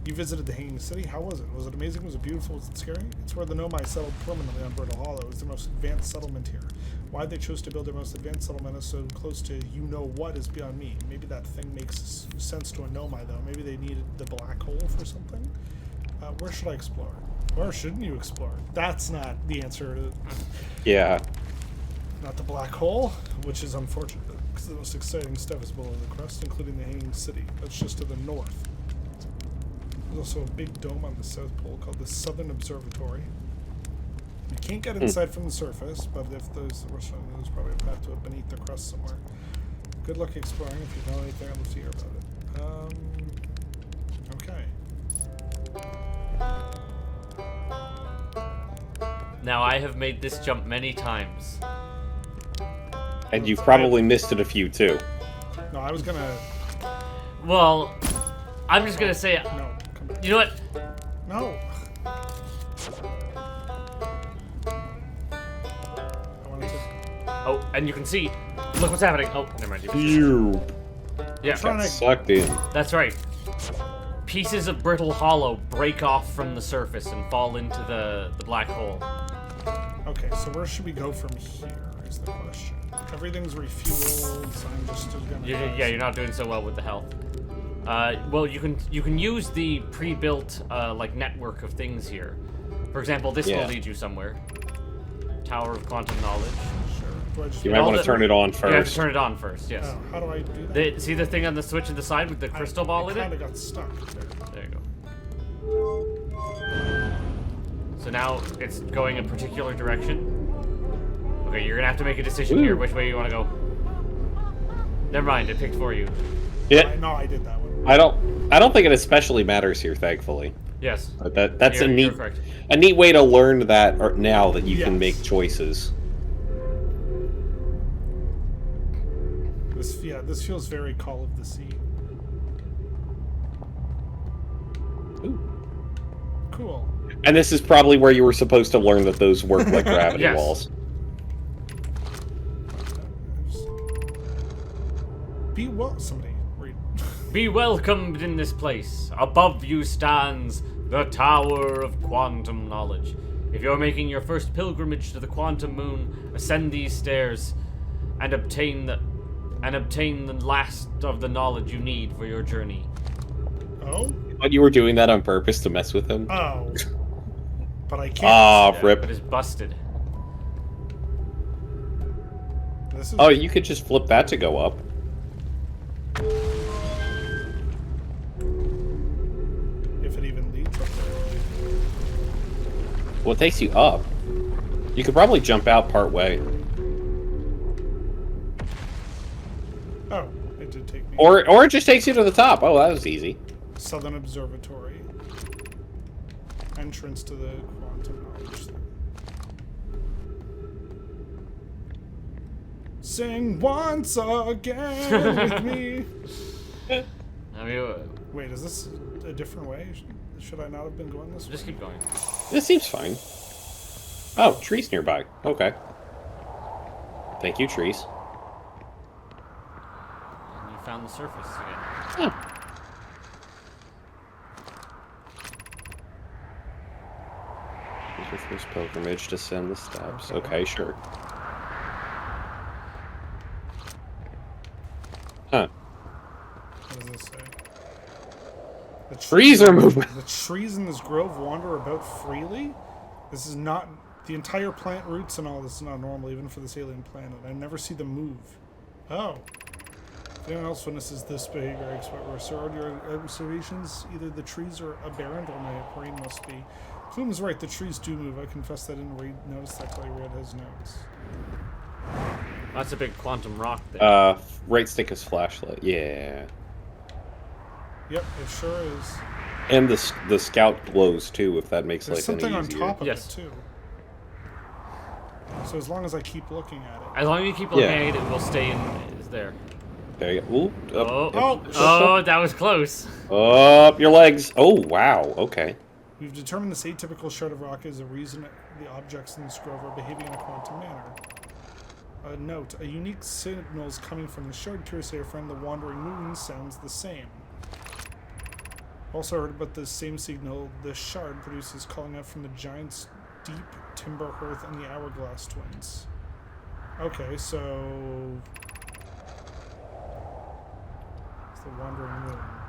You visited the Hanging City. How was it? Was it amazing? Was it beautiful? Was it scary? It's where the Nomai settled permanently on Brittle Hollow. It was the most advanced settlement here. Why they chose to build their most advanced settlement so close to you-know-what is beyond me. Maybe that thing makes sense to a Nomai, though. Maybe they needed the black hole for something? Where should I explore? Where shouldn't you explore? That's not the answer to... Yeah. Not the black hole, which is unfortunate, because the most exciting stuff is below the crust, including the Hanging City. That's just to the north. There's also a big dome on the South Pole called the Southern Observatory. You can't get inside from the surface, but if there's probably a path to it beneath the crust somewhere. Good luck exploring. If you know anything, I'd love to hear about it. Okay. Now I have made this jump many times. And you've probably missed it a few, too. No, I was gonna... Well, I'm just gonna say... No, come back. You know what? No! I wanted to... Oh, and you can see... Look what's happening. Oh, never mind. You Yeah, trying got to- sucked in. that's right. Pieces of brittle hollow break off from the surface and fall into the black hole. Okay, so where should we go from here is the question. Everything's refueled, so I'm just gonna... Yeah, you're not doing so well with the health. Well, you can use the pre-built like network of things here. For example, this will lead you somewhere. Tower of Quantum Knowledge. Sure. Do I just... You might want to turn it on You have to first. turn it on first. Yes. Oh, how do I do that? See the thing on the switch at the side with the crystal ball in I kind it? of got stuck there. There you go. So now it's going a particular direction. Okay, you're gonna have to make a decision here which way you want to go. Never mind, it picked for you. Yeah, No, I did that one. I don't think it especially matters here, thankfully. Yes. But that's You're correct. a neat way to learn that now that you can Yes. make choices. This feels very Call of the Sea. Ooh. Cool. And this is probably where you were supposed to learn that those work like gravity Yes. walls. Somebody read. Be welcomed in this place. Above you stands the Tower of Quantum Knowledge. If you're making your first pilgrimage to the Quantum Moon, ascend these stairs and obtain the last of the knowledge you need for your journey. Oh? But you were doing that on purpose to mess with him? Oh. But I can't. Ah, Yeah, rip. but it's busted. This is... Oh, you could just flip that to go up. If it even leads up there. Well, it takes you up. You could probably jump out part way. Oh, it did take me. Or it just takes you to the top. Oh, that was easy. Southern Observatory. Entrance to the Quantum Knowledge. Sing once again with me. I mean, Wait, is this a different way? Should I not have been going this way? just keep going. This seems fine. Oh, trees nearby. Okay. Thank you, trees. And you found the surface again. Oh. Here's your first pilgrimage, descend the steps. Okay, sure. Huh. What does this say? The Trees are moving. The trees in this grove wander about freely? This is not... The entire plant roots and all this is not normal, even for this alien planet. I never see them move. Oh. If anyone else witnesses this behavior, I expect restored your observations. Either the trees are aberrant or my brain must be. Flume is right, the trees do move. I confess that I didn't notice that Clay Red has notes. That's a big quantum rock there. Right stick is flashlight. Yeah. Yep, it sure is. And the scout glows too, if that makes There's life something any on easier. top of Yes. it, too. So as long as I keep looking at it. As long as you keep looking Yeah. at it, it will stay in. It's there. There you go. Ooh, Oh, up, oh, that was close. up your legs. Oh, wow. Okay. We've determined this atypical shard of rock is a reason the objects in this grove are behaving in a quantum manner. Note, a unique signal is coming from the shard. Curious to your friend, the wandering moon sounds the same. Also heard about the same signal the shard produces calling out from the giant's deep timber hearth and the hourglass twins. Okay, so... it's the wandering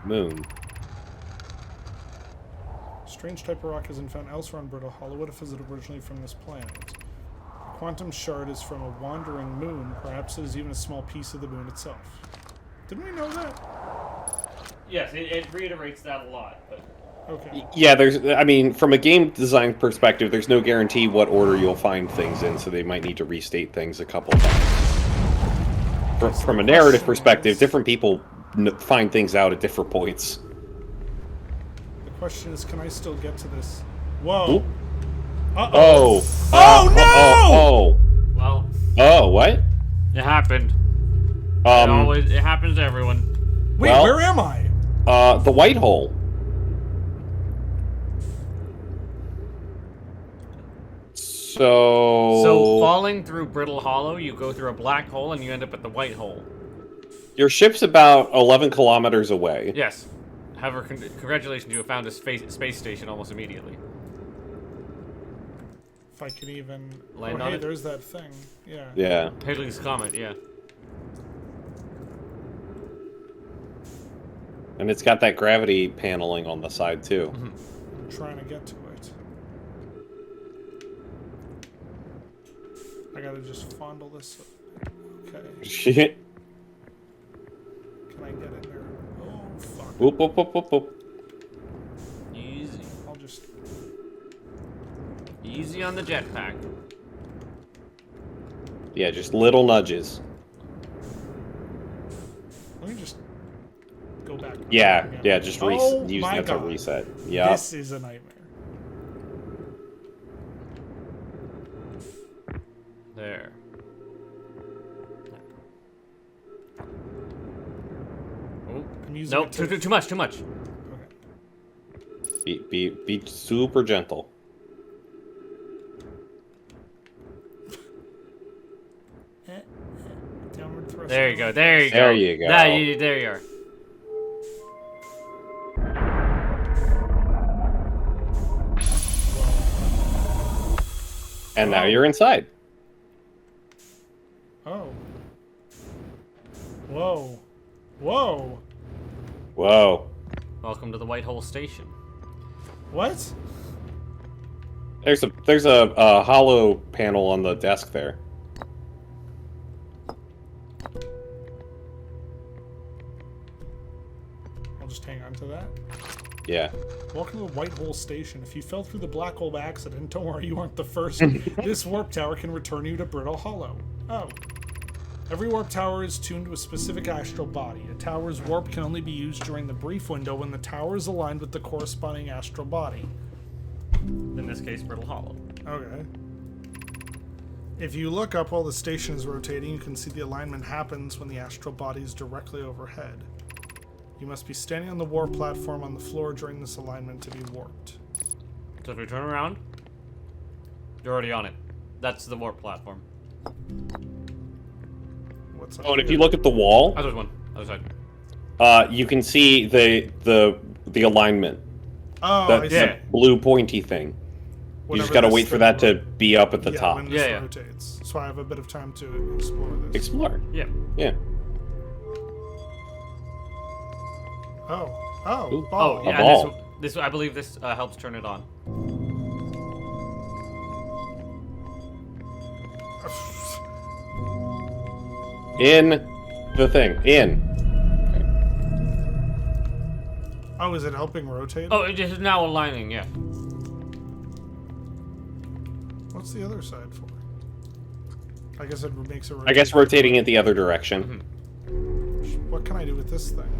moon. Moon. Strange type of rock isn't found elsewhere on Brittle Hollow. What if it is originally from this planet? The quantum shard is from a wandering moon. Perhaps it is even a small piece of the moon itself. Didn't we know that? Yes, it reiterates that a lot, but Okay. Yeah, I mean, from a game design perspective, there's no guarantee what order you'll find things in, so they might need to restate things a couple of times. From a narrative perspective, different people find things out at different points. The question is, can I still get to this? Whoa. Oop. Uh-oh. Oh. Oh, no! well, Oh, what? it happened. It happens to everyone. Wait, well- where am I? The white hole. So falling through Brittle Hollow, you go through a black hole and you end up at the white hole. Your ship's about 11 kilometers away. Yes. However, congratulations, you have found a space station almost immediately. If I can even... Land oh, on hey, it? there's that thing. Yeah. Yeah. Haley's Comet, yeah. And it's got that gravity paneling on the side, too. I'm trying to get to it. I gotta just fondle this. Okay. Shit. Can I get in there? Oh, fuck. Whoop, whoop, whoop, whoop, whoop. Easy. I'll just... Easy on the jetpack. Yeah, just little nudges. Let me just go back. Yeah, again. yeah, just Oh use my that to God. reset. Yeah. This is a nightmare. There. Oh. I'm using Nope, it to... too much. Okay. Be super gentle. Downward thrust. There you go. There you go. There you are. And now you're inside. Oh. Whoa. Whoa. Whoa. Welcome to the White Hole Station. What? There's a hollow panel on the desk there. I'll just hang on to that. Yeah. Welcome to the White Hole Station. If you fell through the black hole by accident, don't worry, you aren't the first. This warp tower can return you to Brittle Hollow. Oh. Every warp tower is tuned to a specific astral body. A tower's warp can only be used during the brief window when the tower is aligned with the corresponding astral body. In this case, Brittle Hollow. Okay. If you look up while the station is rotating, you can see the alignment happens when the astral body is directly overhead. You must be standing on the warp platform on the floor during this alignment to be warped. So if we turn around, you're already on it. That's the warp platform. What's up Oh, and if here? you look at the wall, Other one. Other side. you can see the alignment. Oh, That I see. yeah. blue pointy thing. You just Whenever gotta this wait for thing that to ro- be up at the yeah, top. when this Yeah. rotates. So I have a bit of time to explore this. Explore. Yeah. Yeah. Oh. Oh. Ooh. Ball. Oh, yeah. ball. And this I believe this helps turn it on. In the thing. In. Oh, is it helping rotate? Oh, it is now aligning, yeah. What's the other side for? I guess it makes it rotate. I guess rotating it the other direction. What can I do with this thing?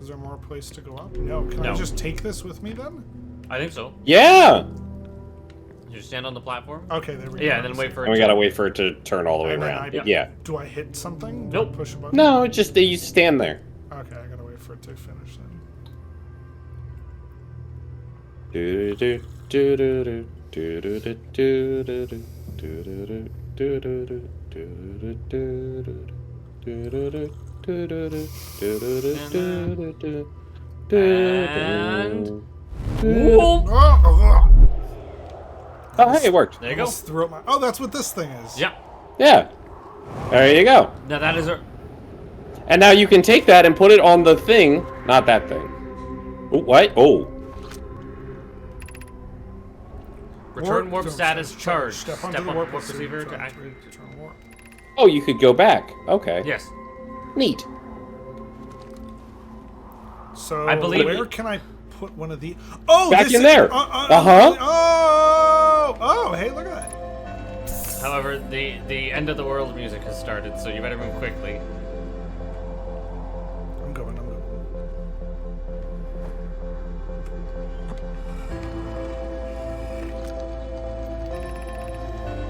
Is there more place to go up? No. Can I No. just take this with me then? I think so. Yeah! You stand on the platform? Okay, there we go. Yeah, and then wait for it And we to... gotta wait for it to turn all the way And then around. I- Yeah. Do I hit something? Nope. Do I push a button? No, just you stand there. Okay, I gotta wait for it to finish then. And... Oh, Oh, hey, it worked. There you go. almost threw up my... Oh, that's what this thing is. Yeah. Yeah. There you go. Now that is a... And now you can take that and put it on the thing. Not that thing. Oh, what? Oh. Return warp status charged. Step onto the warp receiver to to activate. return warp. Oh, you could go back. Okay. Yes. Neat. So I believe where it- can I put one of the? Oh, Back this in is- there. Uh-huh. Oh, hey, look at that. However, the end of the world music has started, so you better move quickly. I'm going.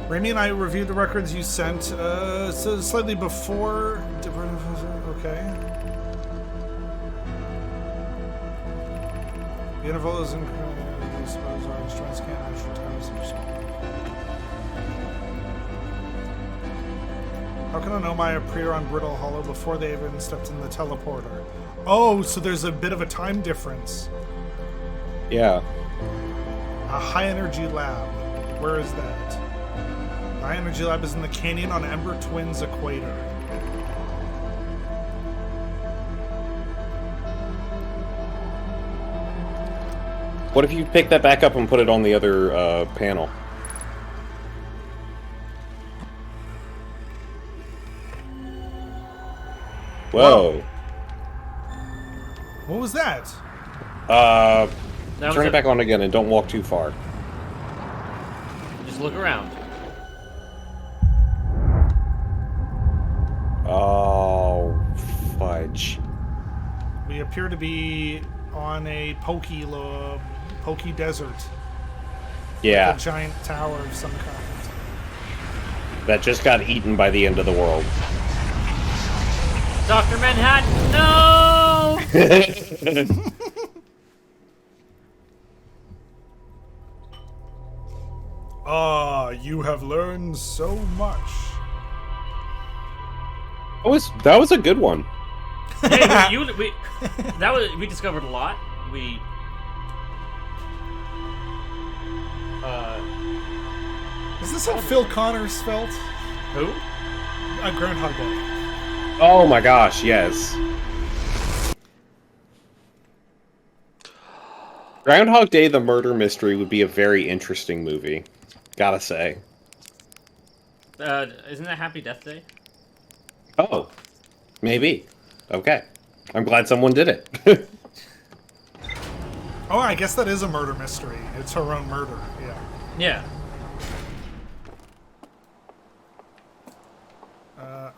Raimi and I reviewed the records you sent, so slightly before. Okay. The interval is in. Suppose our instruments can't measure times of small. How can a Nomai appear on Brittle Hollow before they even stepped in the teleporter? Oh, so there's a bit of a time difference. Yeah. A high energy lab. Where is that? The high energy lab is in the canyon on Ember Twins equator. What if you pick that back up and put it on the other panel? Whoa. What was that? That was Turn it back on again and don't walk too far. Just look around. Oh, fudge. We appear to be on a pokey desert. Yeah, A giant tower of some kind. that just got eaten by the end of the world. Dr. Manhattan, no! Ah, you have learned so much. That was a good one. Hey, we discovered a lot. We Is this how Phil Connors felt? who? Groundhog Day. Oh my gosh, yes. Groundhog Day, the murder mystery would be a very interesting movie. Gotta say. Isn't that Happy Death Day? Oh, maybe. Okay. I'm glad someone did it. Oh, I guess that is a murder mystery. It's her own murder. Yeah. Yeah.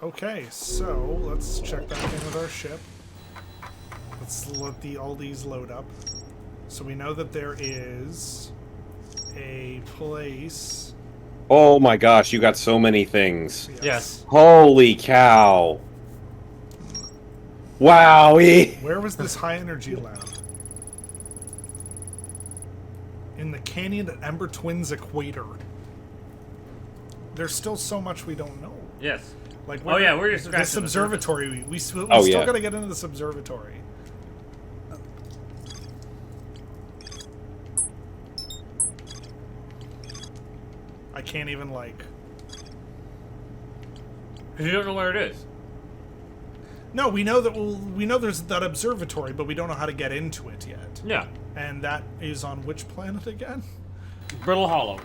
Okay, so let's check back in with our ship. Let's let all these load up. So we know that there is a place. Oh my gosh, you got so many things. Yes. Holy cow. Wowie. Where was this high energy lab? In the canyon at Ember Twins equator. There's still so much we don't know. Yes. Like, Oh, yeah, we're just scratching this the observatory. We still yeah. gotta get into this observatory. I can't even like. Because you don't know where it is. No, we know that we know there's that observatory, but we don't know how to get into it yet. Yeah. And that is on which planet again? Brittle Hollow.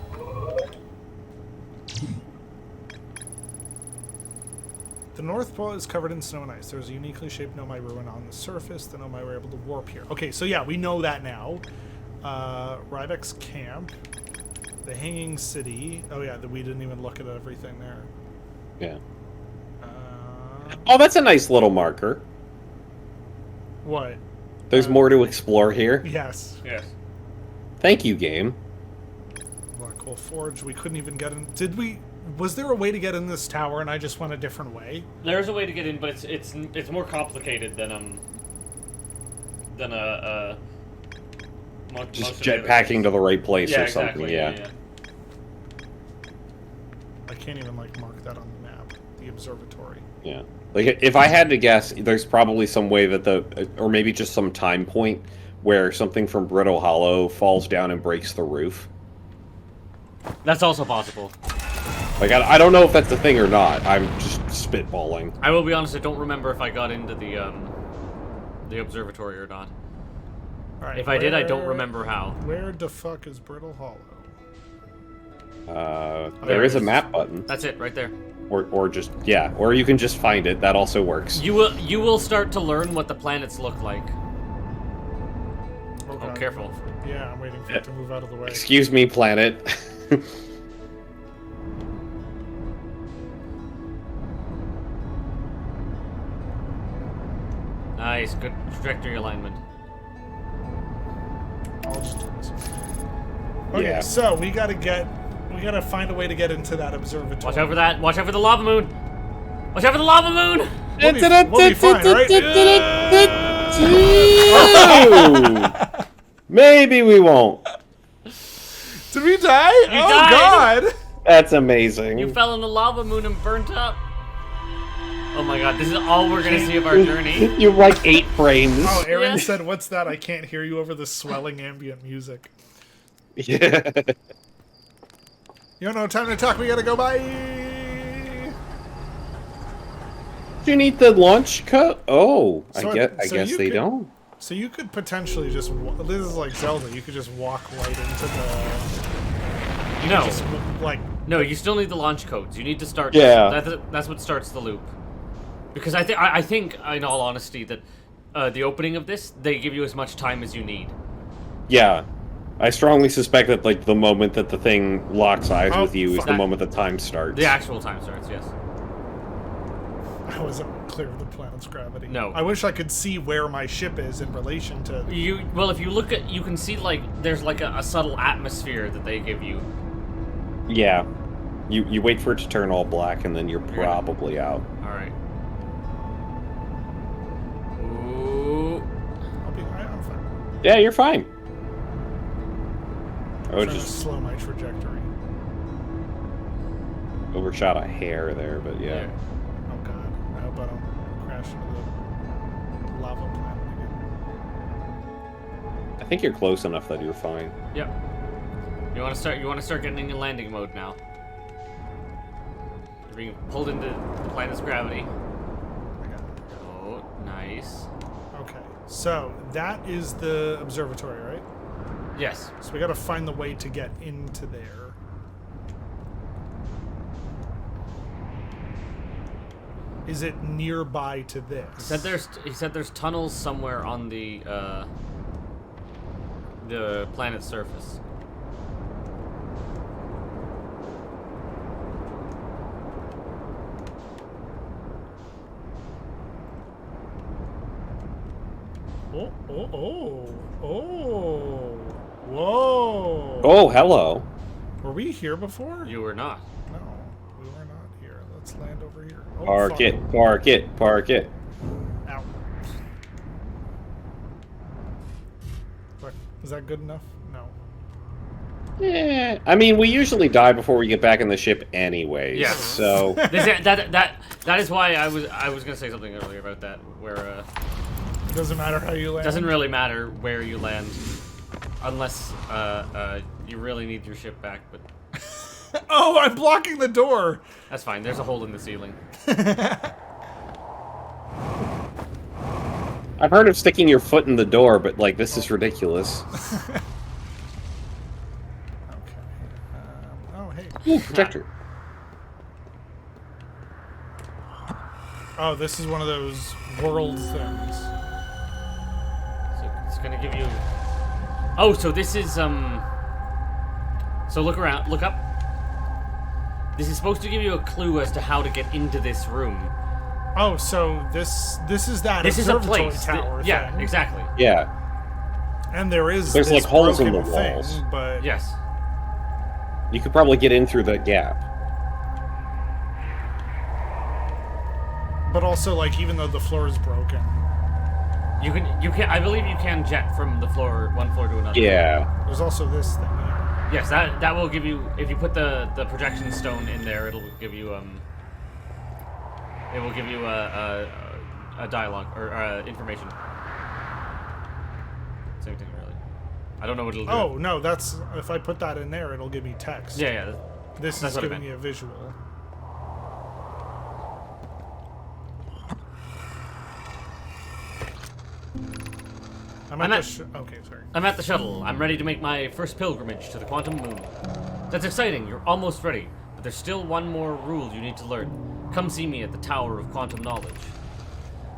The North Pole is covered in snow and ice. There's a uniquely shaped Nomai ruin on the surface. The Nomai were able to warp here. Okay, so yeah, we know that now. Rybeck's camp. The Hanging City. Oh yeah, we didn't even look at everything there. Yeah. Oh, that's a nice little marker. What? There's more to explore here. Yes. Yes. Thank you, game. Black Hole Forge. We couldn't even get in. Did we? Was there a way to get in this tower and I just went a different way? There's a way to get in, but it's more complicated than Just jetpacking to the right place or something. Exactly. Yeah. I can't even like mark that on the map. The observatory. Yeah. Like, if I had to guess, there's probably some way that or maybe just some time point where something from Brittle Hollow falls down and breaks the roof. That's also possible. Like, I don't know if that's a thing or not. I'm just spitballing. I will be honest, I don't remember if I got into the observatory or not. All right, If I did, I don't remember how. Where the fuck is Brittle Hollow? There is a map button. That's it, right there. Or just, yeah. Or you can just find it. That also works. You will start to learn what the planets look like. Oh, God. careful. Yeah, I'm waiting for it to move out of the way. Excuse me, planet. Nice, good trajectory alignment. I'll just do this. Okay, Yeah. so we gotta find a way to get into that observatory. Watch out for that. Watch out for the lava moon. Watch out for the lava moon. We'll be fine, right? Maybe we won't. Did we die? You Oh died. God! That's amazing. You fell in the lava moon and burnt up. Oh my god, this is all we're gonna see of our journey. You have like 8 frames. Oh, Aaron Yeah. said, "What's that? I can't hear you over the swelling ambient music." Yeah. No time to talk. We gotta go. Bye. Do you need the launch code? Oh, So- I so guess you they could- don't. So you could potentially just. This is like Zelda. You could just walk right into the. No, Just like. no, you still need the launch codes. You need to start. Yeah. That's what starts the loop. Because I think, in all honesty, that the opening of this, they give you as much time as you need. Yeah. I strongly suspect that like the moment that the thing locks eyes Oh, with you is fuck. the moment the time starts. The actual time starts, yes. I wasn't clear of the planet's gravity. No. I wish I could see where my ship is in relation to. Well, if you look at, you can see like there's like a subtle atmosphere that they give you. Yeah. You wait for it to turn all black and then you're probably out. All right. Ooh. I'm fine. Yeah, you're fine. I I'm would trying to just slow my trajectory. overshot a hair there, but yeah. There. Oh God! I hope I don't crash into the lava planet again. I think you're close enough that you're fine. Yep. You want to start getting in landing mode now. You're being pulled into the planet's gravity. I got it. Oh, nice. Okay, so that is the observatory, right? Yes. So we got to find the way to get into there. Is it nearby to this? He said there's tunnels somewhere on the planet's surface. Oh, oh, oh, oh, whoa! Oh, hello. Were we here before? You were not. No, we were not here. Let's land over here. Oh, Park fuck. it, park it, park it. Ow. What? Is that good enough? No. Yeah, I mean, we usually die before we get back in the ship anyways. Yeah. So That is why I was gonna say something earlier about that, where It doesn't matter how you land. doesn't really matter where you land, unless you really need your ship back. But Oh, I'm blocking the door. that's fine. There's a hole in the ceiling. I've heard of sticking your foot in the door, but like this is ridiculous. Okay. Oh, hey. Ooh, projector. Oh, this is one of those world things. So it's gonna give you. Oh, so this is So look around, look up. This is supposed to give you a clue as to how to get into this room. Oh, so this is that This is a observatory place. tower Yeah, thing. exactly. Yeah. And there's like this holes in broken the walls. thing, but Yes. You could probably get in through that gap. but also like even though the floor is broken. You can. I believe you can jet from the floor, one floor to another. Yeah. There's also this thing here. Yes, that will give you. If you put the projection stone in there, it'll give you It will give you a dialogue or information. Same thing, really. I don't know what it'll do. Oh no, that's if I put that in there, it'll give me text. Yeah, yeah. This that's is what I giving meant. me a visual. Okay, sorry. I'm at the shuttle. I'm ready to make my first pilgrimage to the quantum moon. That's exciting. You're almost ready. But there's still one more rule you need to learn. Come see me at the Tower of Quantum Knowledge.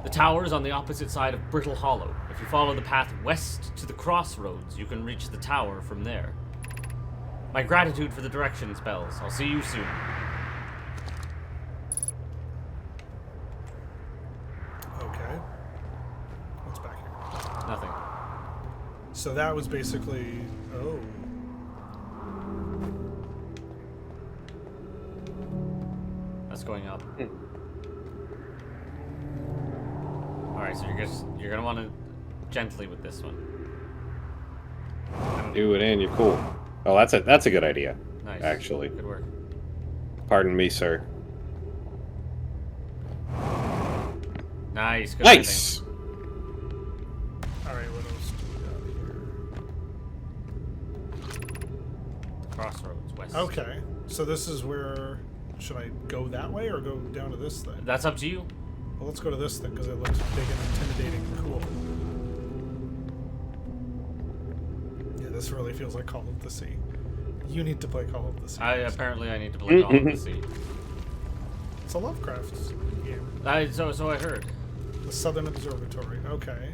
The tower is on the opposite side of Brittle Hollow. If you follow the path west to the crossroads, you can reach the tower from there. My gratitude for the direction spells. I'll see you soon. Okay. What's back here? Nothing. So that was basically That's going up. Alright, so you're gonna want to gently with this one. Do it and you're cool. Oh, that's a good idea. Nice. Actually. Good work. Pardon me, sir. Nice. Good Nice! Alright, what else do we got here? Crossroads, west. Okay. So this is where should I go that way or go down to this thing? That's up to you. Well, let's go to this thing because it looks big and intimidating and cool. Yeah, this really feels like Call of the Sea. You need to play Call of the Sea. Apparently I need to play Call of the Sea. It's a Lovecraft game. So I heard. The Southern Observatory. Okay.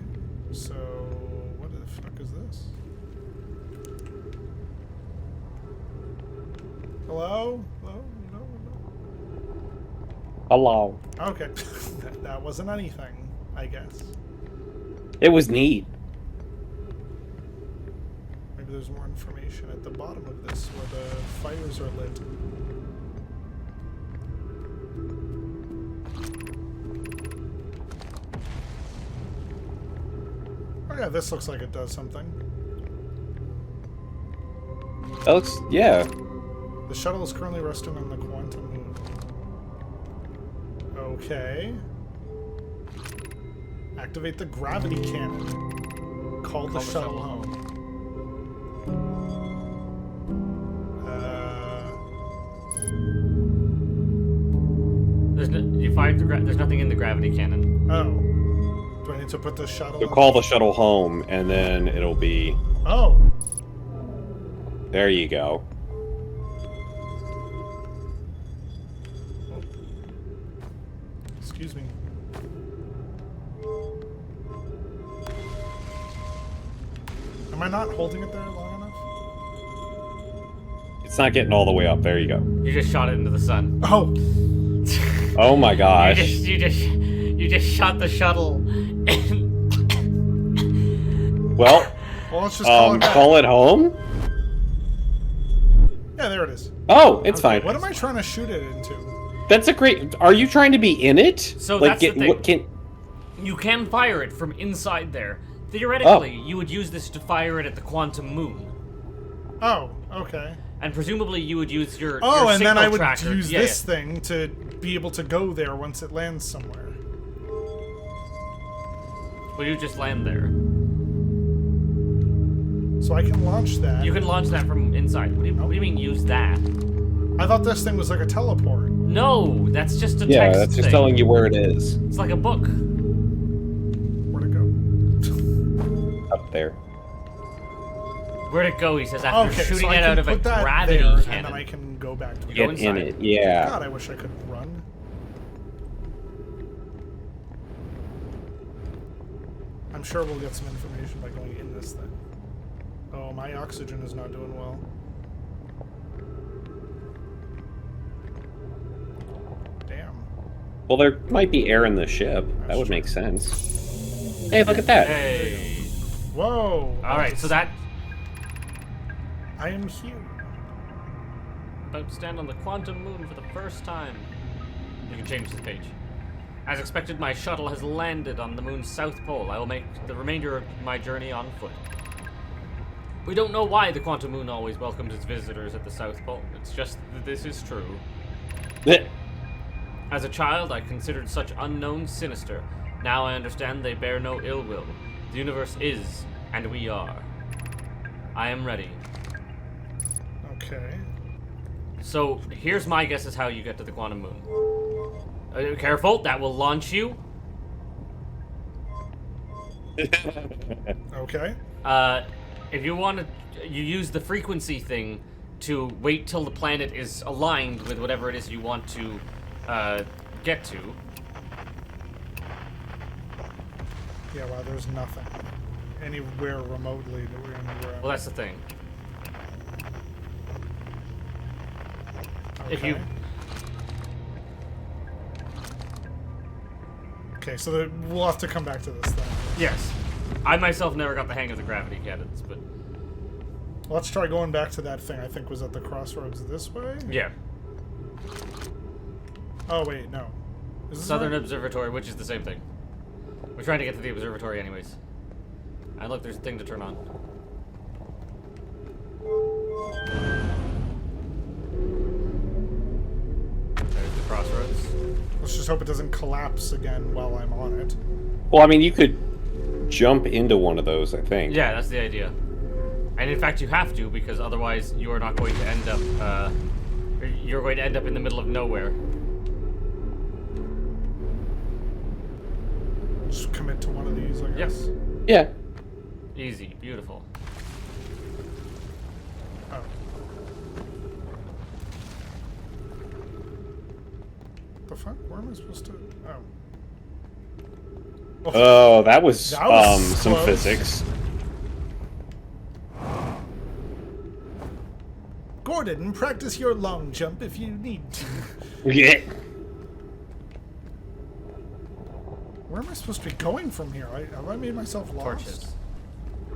So, what the fuck is this? Hello? Hello? No, Hello. no. Okay. that wasn't anything, I guess. It was neat. Maybe there's more information at the bottom of this where the fires are lit. Oh yeah, this looks like it does something. That looks, yeah. The shuttle is currently resting on the quantum moon. Okay. Activate the gravity cannon. Call the shuttle home. You fired there's nothing in the gravity cannon. Oh. Do I need to put the shuttle So on? call the shuttle home, and then it'll be... Oh. There you go. Excuse me. Am I not holding it there long enough? It's not getting all the way up. There you go. You just shot it into the sun. Oh. Oh my gosh. You just shot the shuttle. Well, Let's just call it back. call it home? Yeah, there it is. Oh, it's fine. What am I trying to shoot it into? That's a great... Are you trying to be in it? So like, that's the thing. What can... You can fire it from inside there. Theoretically, you would use this to fire it at the quantum moon. Oh, okay. And presumably you would use your Oh, and then I would tracker. use Yeah, this yeah. thing to be able to go there once it lands somewhere. Well, you just land there. So I can launch that. You can launch that from inside. What do you mean use that? I thought this thing was like a teleport. No, that's just a Yeah, text that's just thing. telling you where it is. It's like a book. Where'd it go? Up there. Where'd it go? He says after Okay, shooting so I it can out of a put that gravity there, cannon. and then I can go back to You it. go Get in inside. it. Yeah. God, I wish I could run. I'm sure we'll get some information by going in this thing. Oh, my oxygen is not doing well. Damn. Well, there might be air in the ship. That would make sense. Hey, look at that. Hey. Whoa. All right, so that. I am here. About to stand on the quantum moon for the first time. You can change this page. As expected, my shuttle has landed on the moon's south pole. I will make the remainder of my journey on foot. We don't know why the quantum moon always welcomes its visitors at the south pole. It's just that this is true. As a child, I considered such unknowns sinister. Now I understand they bear no ill will. The universe is, and we are. I am ready. Okay. So, here's my guess as how you get to the quantum moon. Careful, that will launch you. Okay. If you want to, you use the frequency thing to wait till the planet is aligned with whatever it is you want to get to. Yeah, well, there's nothing anywhere remotely that we're anywhere. Well, that's the thing. Okay. If you Okay, so we'll have to come back to this then. yes, I myself never got the hang of the gravity cannons, but Let's try going back to that thing I think was at the crossroads this way? yeah, Oh, wait, no. Is this Southern right? Observatory, which is the same thing. We're trying to get to the observatory anyways. And look, there's a thing to turn on. There's the crossroads. Let's just hope it doesn't collapse again while I'm on it. Well, I mean, you could jump into one of those, I think. Yeah, that's the idea. And in fact, you have to, because otherwise you are not going to end up, you're going to end up in the middle of nowhere. Just commit to one of these, I guess. Yeah. Easy, beautiful. Oh. The fuck? Where am I supposed to... Oh. Oh, that was, That was some close. physics. Gordon, practice your long jump if you need to. Yeah. Where am I supposed to be going from here? Have I made myself lost? Torches.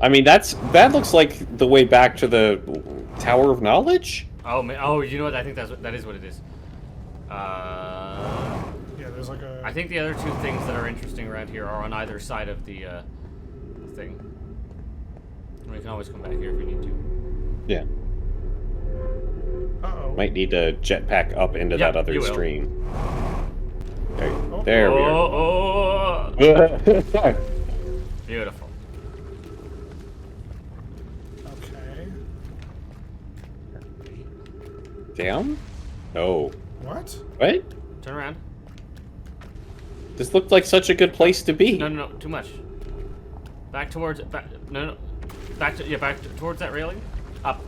I mean, that looks like the way back to the Tower of Knowledge? Oh, man. Oh, you know what? I think that is what it is. Yeah, there's like a... I think the other two things that are interesting around here are on either side of the thing. And we can always come back here if we need to. Yeah. Uh-oh. Might need to jetpack up into Yep, that other you will. stream. There, Oh. there we Oh, are. beautiful. Okay. Down? No. What? What? Turn around. This looked like such a good place to be. No, no, no, too much. Back towards, no, back towards that railing. Up.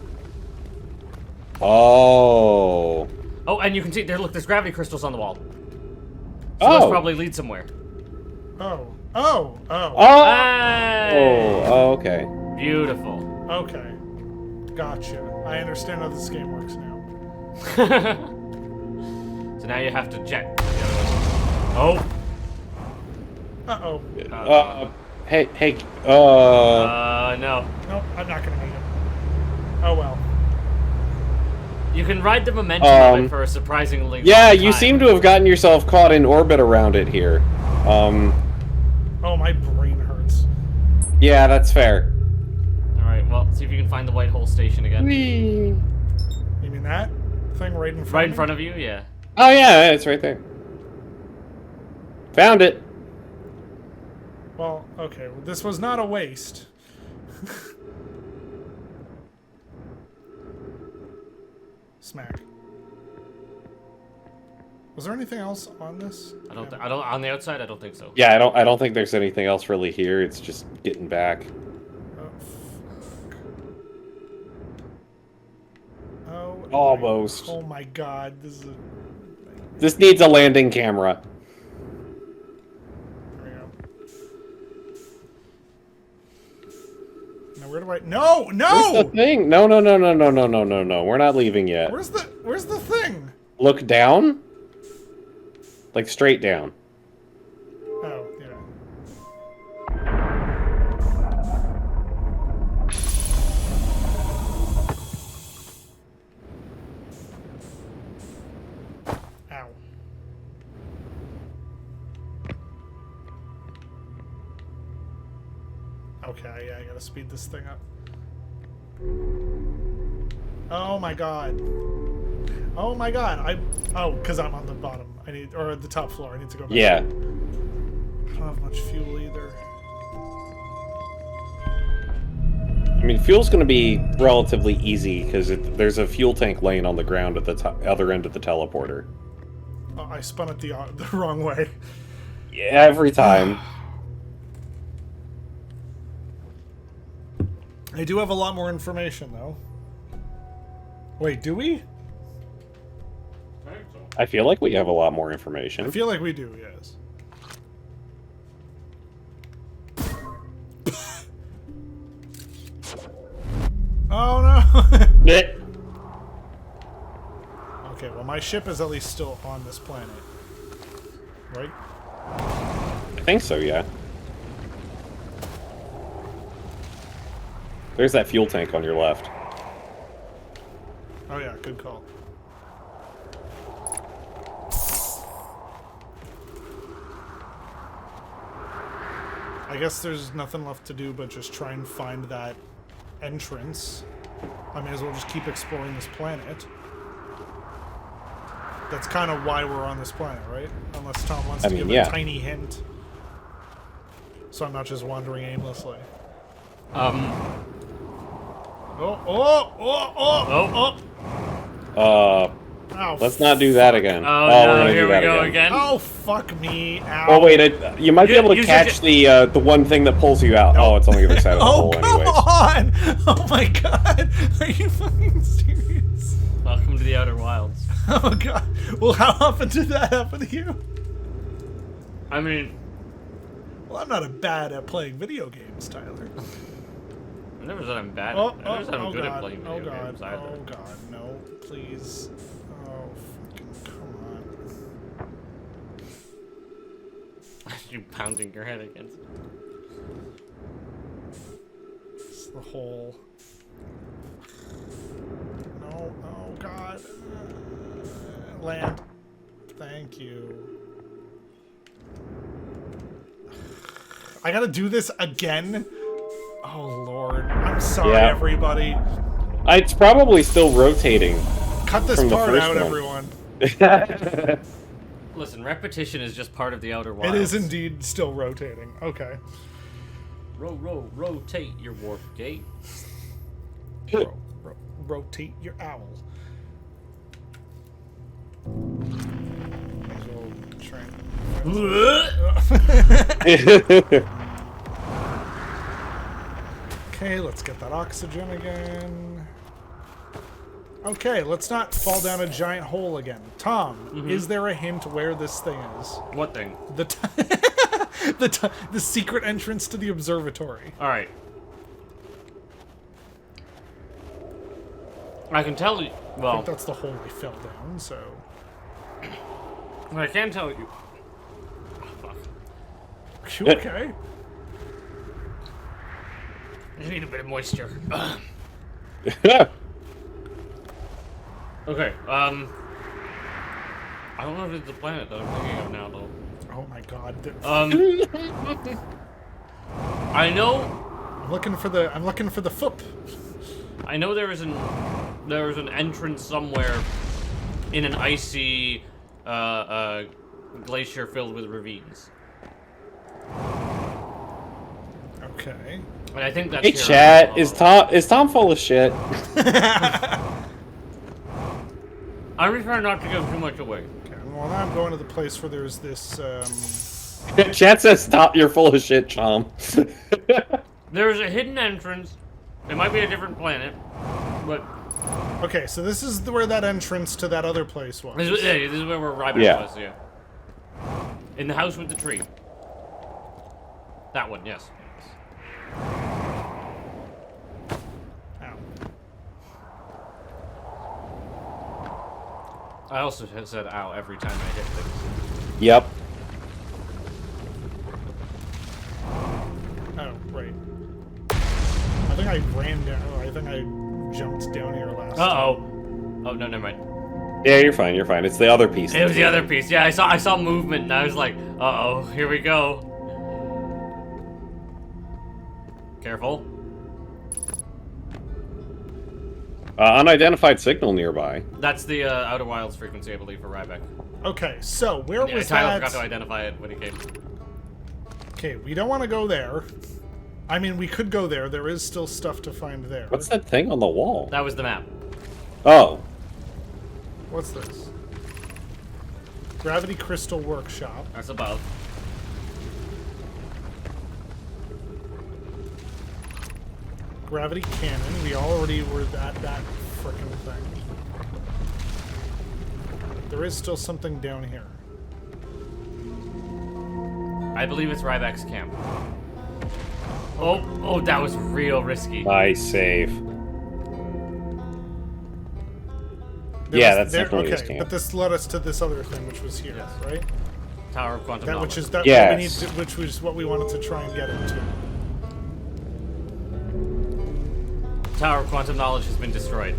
Oh. Oh, and you can see there. Look, there's gravity crystals on the wall. So those probably lead somewhere. Oh. Oh. Oh. Oh. Hey! Oh, okay. Beautiful. Okay. Gotcha. I understand how this game works now. So now you have to jet. Oh. Uh-oh. Hey, No. Nope, I'm not gonna make it. Oh well. You can ride the momentum of it for a surprisingly yeah, long you time. seem to have gotten yourself caught in orbit around it here. Oh, my brain hurts. Yeah, that's fair. Alright, well, see if you can find the white hole station again. Whee. You mean that thing right in front Right of in me? front of you, yeah. Oh yeah, it's right there. Found it. Well, okay. Well, this was not a waste. Smack. Was there anything else on this? I don't on the outside I don't think so. Yeah, I don't think there's anything else really here. It's just getting back. Oh, fuck. Oh, Almost. Oh my god, this is a... This needs a landing camera. There we go. do I... No! Where's No! the thing? No, no, no, no, no, no, no, no, no. We're not leaving yet. Where's the thing? Look down. Like straight down. Oh, yeah. Ow. Okay, yeah, I gotta speed this thing up. Oh my god. Oh my god, oh, because I'm on the bottom. Or the top floor, I need to go back. Yeah. I don't have much fuel either. I mean, fuel's going to be relatively easy because there's a fuel tank laying on the ground at the other end of the teleporter. Oh, I spun it the wrong way. Yeah, every time. I do have a lot more information, though. Wait, do we? I feel like we have a lot more I information. feel like we do, yes. Oh no! Eh. Okay, well my ship is at least still on this planet. Right? I think so, yeah. There's that fuel tank on your left. Oh yeah, good call. I guess there's nothing left to do but just try and find that entrance. I may as well just keep exploring this planet. That's kind of why we're on this planet, right? Unless Tom wants to give a tiny hint. So I'm not just wandering aimlessly. Oh, oh, oh, oh, oh! Oh, let's not do that again. Oh, we're no, gonna here do we that go again. again. Oh, fuck me. Ow. Oh wait, you might be able to you catch should the one thing that pulls you out. Oh, it's on the other side of the hole, come anyways. on! Oh my god! Are you fucking serious? Welcome to the Outer Wilds. Oh god. Well, how often did that happen to you? I mean, Well, I'm not bad at playing video games, Tyler. I never said I'm bad. Oh, I never said I'm oh good god. at playing Oh video games god. either. Oh god. No, please. Oh, fucking come on. You pounding your head against it. It's the hole. No, oh god. Land. Thank you. I gotta do this again? Oh lord. I'm sorry, Yeah. everybody. It's probably still rotating. Cut this From the part first out, one. everyone. Listen, repetition is just part of the Outer Wilds. It is indeed still rotating. Okay. Rotate your warp gate. Rotate your owl. Might as well try and- Okay, let's get that oxygen again. Okay, let's not fall down a giant hole again. Tom, is there a hint where this thing is? What thing? The secret entrance to the observatory. All right. I can tell you. I Well, think that's the hole I fell down, so... I can tell you. Oh, fuck. You okay? I need a bit of moisture. Okay. I don't know if it's the planet that I'm thinking of now, though. Oh my god. I know. I'm looking for the foot. I know there is an entrance somewhere in an icy glacier filled with ravines. Okay. And I think that's Hey here. chat, is Tom full of shit? I'm just trying not to give too much away. Okay. Well, now I'm going to the place where there's this. Chat says stop, you're full of shit, Tom. There's a hidden entrance. It might be a different planet, but Okay, so this is where that entrance to that other place was. this is where we're arriving. Yeah. Was, yeah. In the house with the tree. That one, yes. I also said ow every time I hit things. Yep. Oh, right. I think I ran down. Oh, I think I jumped down here last time. Uh-oh. Oh, no, never mind. Yeah, you're fine. You're fine. It's the other piece. It was the other piece. Yeah, I saw movement, and I was like, uh-oh, here we go. Careful. Unidentified signal nearby. That's the Outer Wilds frequency, I believe, for Ryback. Okay, so where was Tyler that? forgot to identify it when he came. Okay, we don't want to go there. I mean, we could go there. There is still stuff to find there. What's that thing on the wall? That was the map. Oh. What's this? Gravity Crystal Workshop. That's above. Gravity Cannon. We already were at that frickin' thing. There is still something down here. I believe it's Ryback's camp. Oh, that was real risky. Nice save. There Yeah, was- that's there- definitely his okay, camp. but this led us to this other thing, which was here, Yes. right? Tower of Quantum That Knowledge. which is that Yes. what we need to, which was what we wanted to try and get into. Tower of Quantum Knowledge has been destroyed.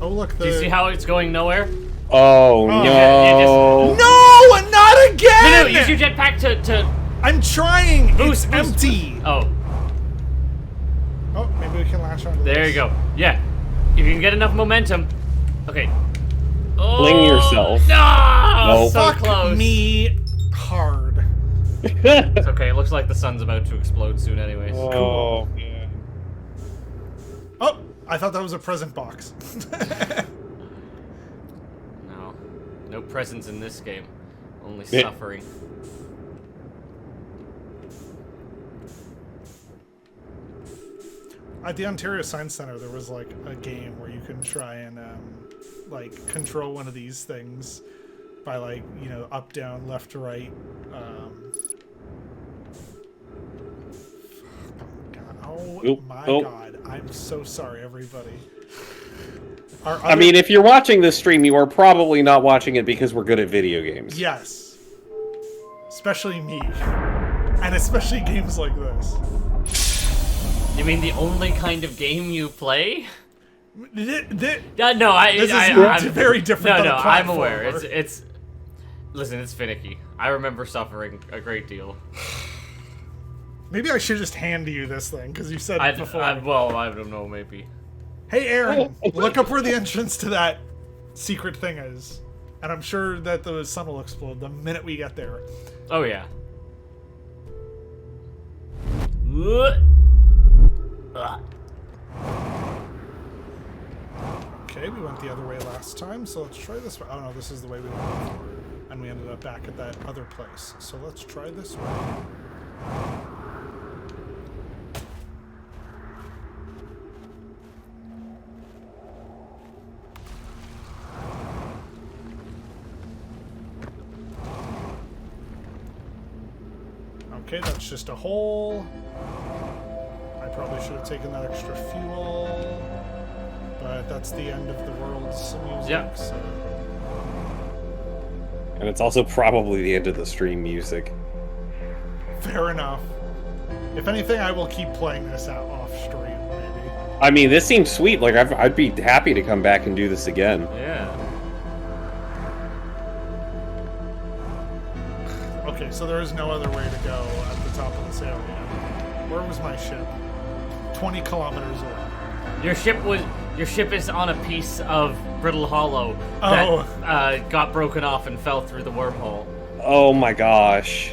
Oh look, the Do you see how it's going nowhere? Oh, no. No, not again! No, use your jetpack to I'm trying. boost. It's empty. Oh, Oh, maybe we can latch onto there this. you go. Yeah, if you can get enough momentum. Okay. Oh, Fling yourself. No, Nope. so Fuck close. me hard. It's okay. It looks like the sun's about to explode soon, anyways. Oh, yeah. Oh, I thought that was a present box. No presents in this game. Only Yeah. suffering. At the Ontario Science Center, there was like a game where you can try and like control one of these things by like up, down, left to right. Oh Oop, my oh. God! I'm so sorry, everybody. I mean, if you're watching this stream, you are probably not watching it because we're good at video games. yes, especially me, and especially games like this. You mean the only kind of game you play? Th- th- No, This is I'm very different No, than a I'm aware. platformer. It's. Listen, it's finicky. I remember suffering a great deal. Maybe I should just hand you this thing because you said I it before. I don't know, maybe. Hey, Aaron, look up where the entrance to that secret thing is. And I'm sure that the sun will explode the minute we get there. Oh yeah. Okay, we went the other way last time, so let's try this way. Oh no, this is the way we went before. And we ended up back at that other place. So let's try this way. Okay, that's just a hole. I probably should have taken that extra fuel. But that's the end of the world's music, Yeah. so... And it's also probably the end of the stream music. Fair enough. If anything, I will keep playing this out off stream, maybe. I mean, this seems sweet. Like, I'd be happy to come back and do this again. Yeah. Okay, so there is no other way to go at the top of this area. Where was my ship? 20 kilometers away. Your ship is on a piece of brittle hollow Oh. that got broken off and fell through the wormhole. Oh my gosh.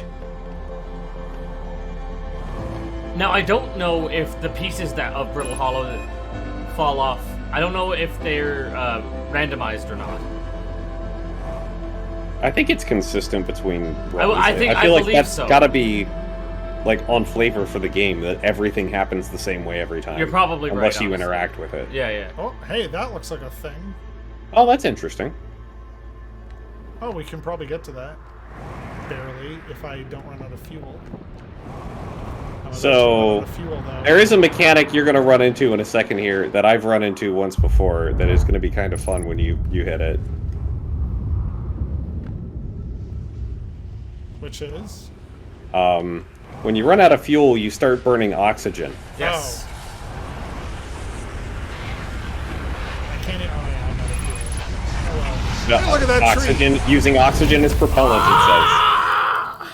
Now I don't know if the pieces that of brittle hollow that fall off. I don't know if they're randomized or not. I think it's consistent between runs. I feel like believe that's so. gotta be like on flavor for the game that everything happens the same way every time. You're probably right, unless you honestly. interact with it. Yeah, yeah. Oh, hey, that looks like a thing. Oh, that's interesting. Oh, we can probably get to that. Barely, if I don't run out of fuel. I'm eventually So, run out of fuel, though. there is a mechanic you're gonna run into in a second here that I've run into once before that is gonna be kind of fun when you hit it. Which is? When you run out of fuel, you start burning oxygen. Yes. I can't even... Oh, yeah, I'm out of fuel. Oh, well. Hey, look at that Oxygen, tree! using oxygen as propellant, it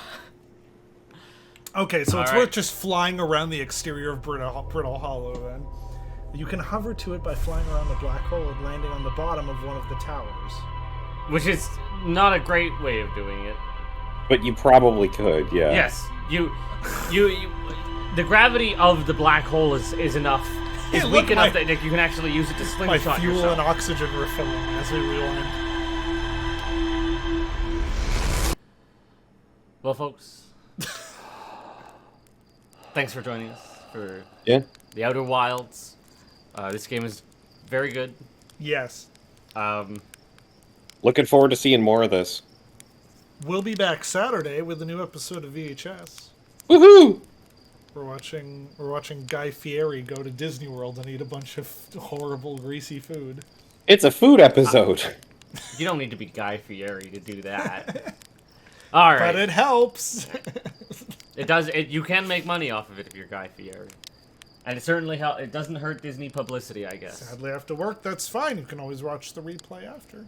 Okay, so it's All right. worth just flying around the exterior of Brittle Hollow, then. You can hover to it by flying around the black hole and landing on the bottom of one of the towers. Which is not a great way of doing it. says. But you probably could, yeah. Yes, you the gravity of the black hole is enough. Is Hey, look, weak enough my- that you can actually use it to My slingshot fuel yourself. and oxygen refilling as we rewind. Well, folks, thanks for joining us for Yeah. the Outer Wilds. This game is very good. Yes. Looking forward to seeing more of this. We'll be back Saturday with a new episode of VHS. Woohoo! We're watching Guy Fieri go to Disney World and eat a bunch of horrible, greasy food. It's a food episode. You don't need to be Guy Fieri to do that. All right. But it helps. It does. You can make money off of it if you're Guy Fieri, and it certainly it doesn't hurt Disney publicity, I guess. Sadly, after work, that's fine. You can always watch the replay after.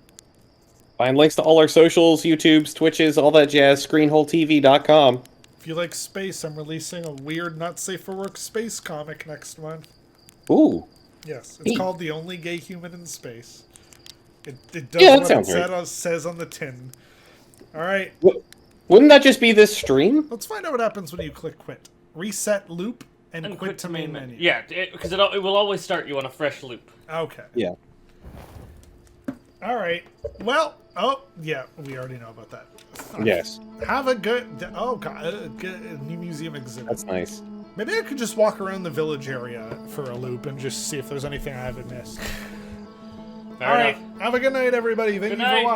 Find links to all our socials, YouTubes, Twitches, all that jazz, screenholetv.com. If you like space, I'm releasing a weird, not safe for work space comic next month. Ooh. Yes, it's called The Only Gay Human in Space. It does Yeah, that what sounds it says on the tin. All right, Wouldn't that just be this stream? let's find out what happens when you click quit. Reset loop and quit to main menu. Yeah, because it will always start you on a fresh loop. Okay. Yeah. All right. Well, oh, yeah, we already know about that. Yes. Have a good... Oh, God. A new museum exhibit. That's nice. Maybe I could just walk around the village area for a loop and just see if there's anything I haven't missed. All right. Have a good night, everybody. Thank you for night. watching.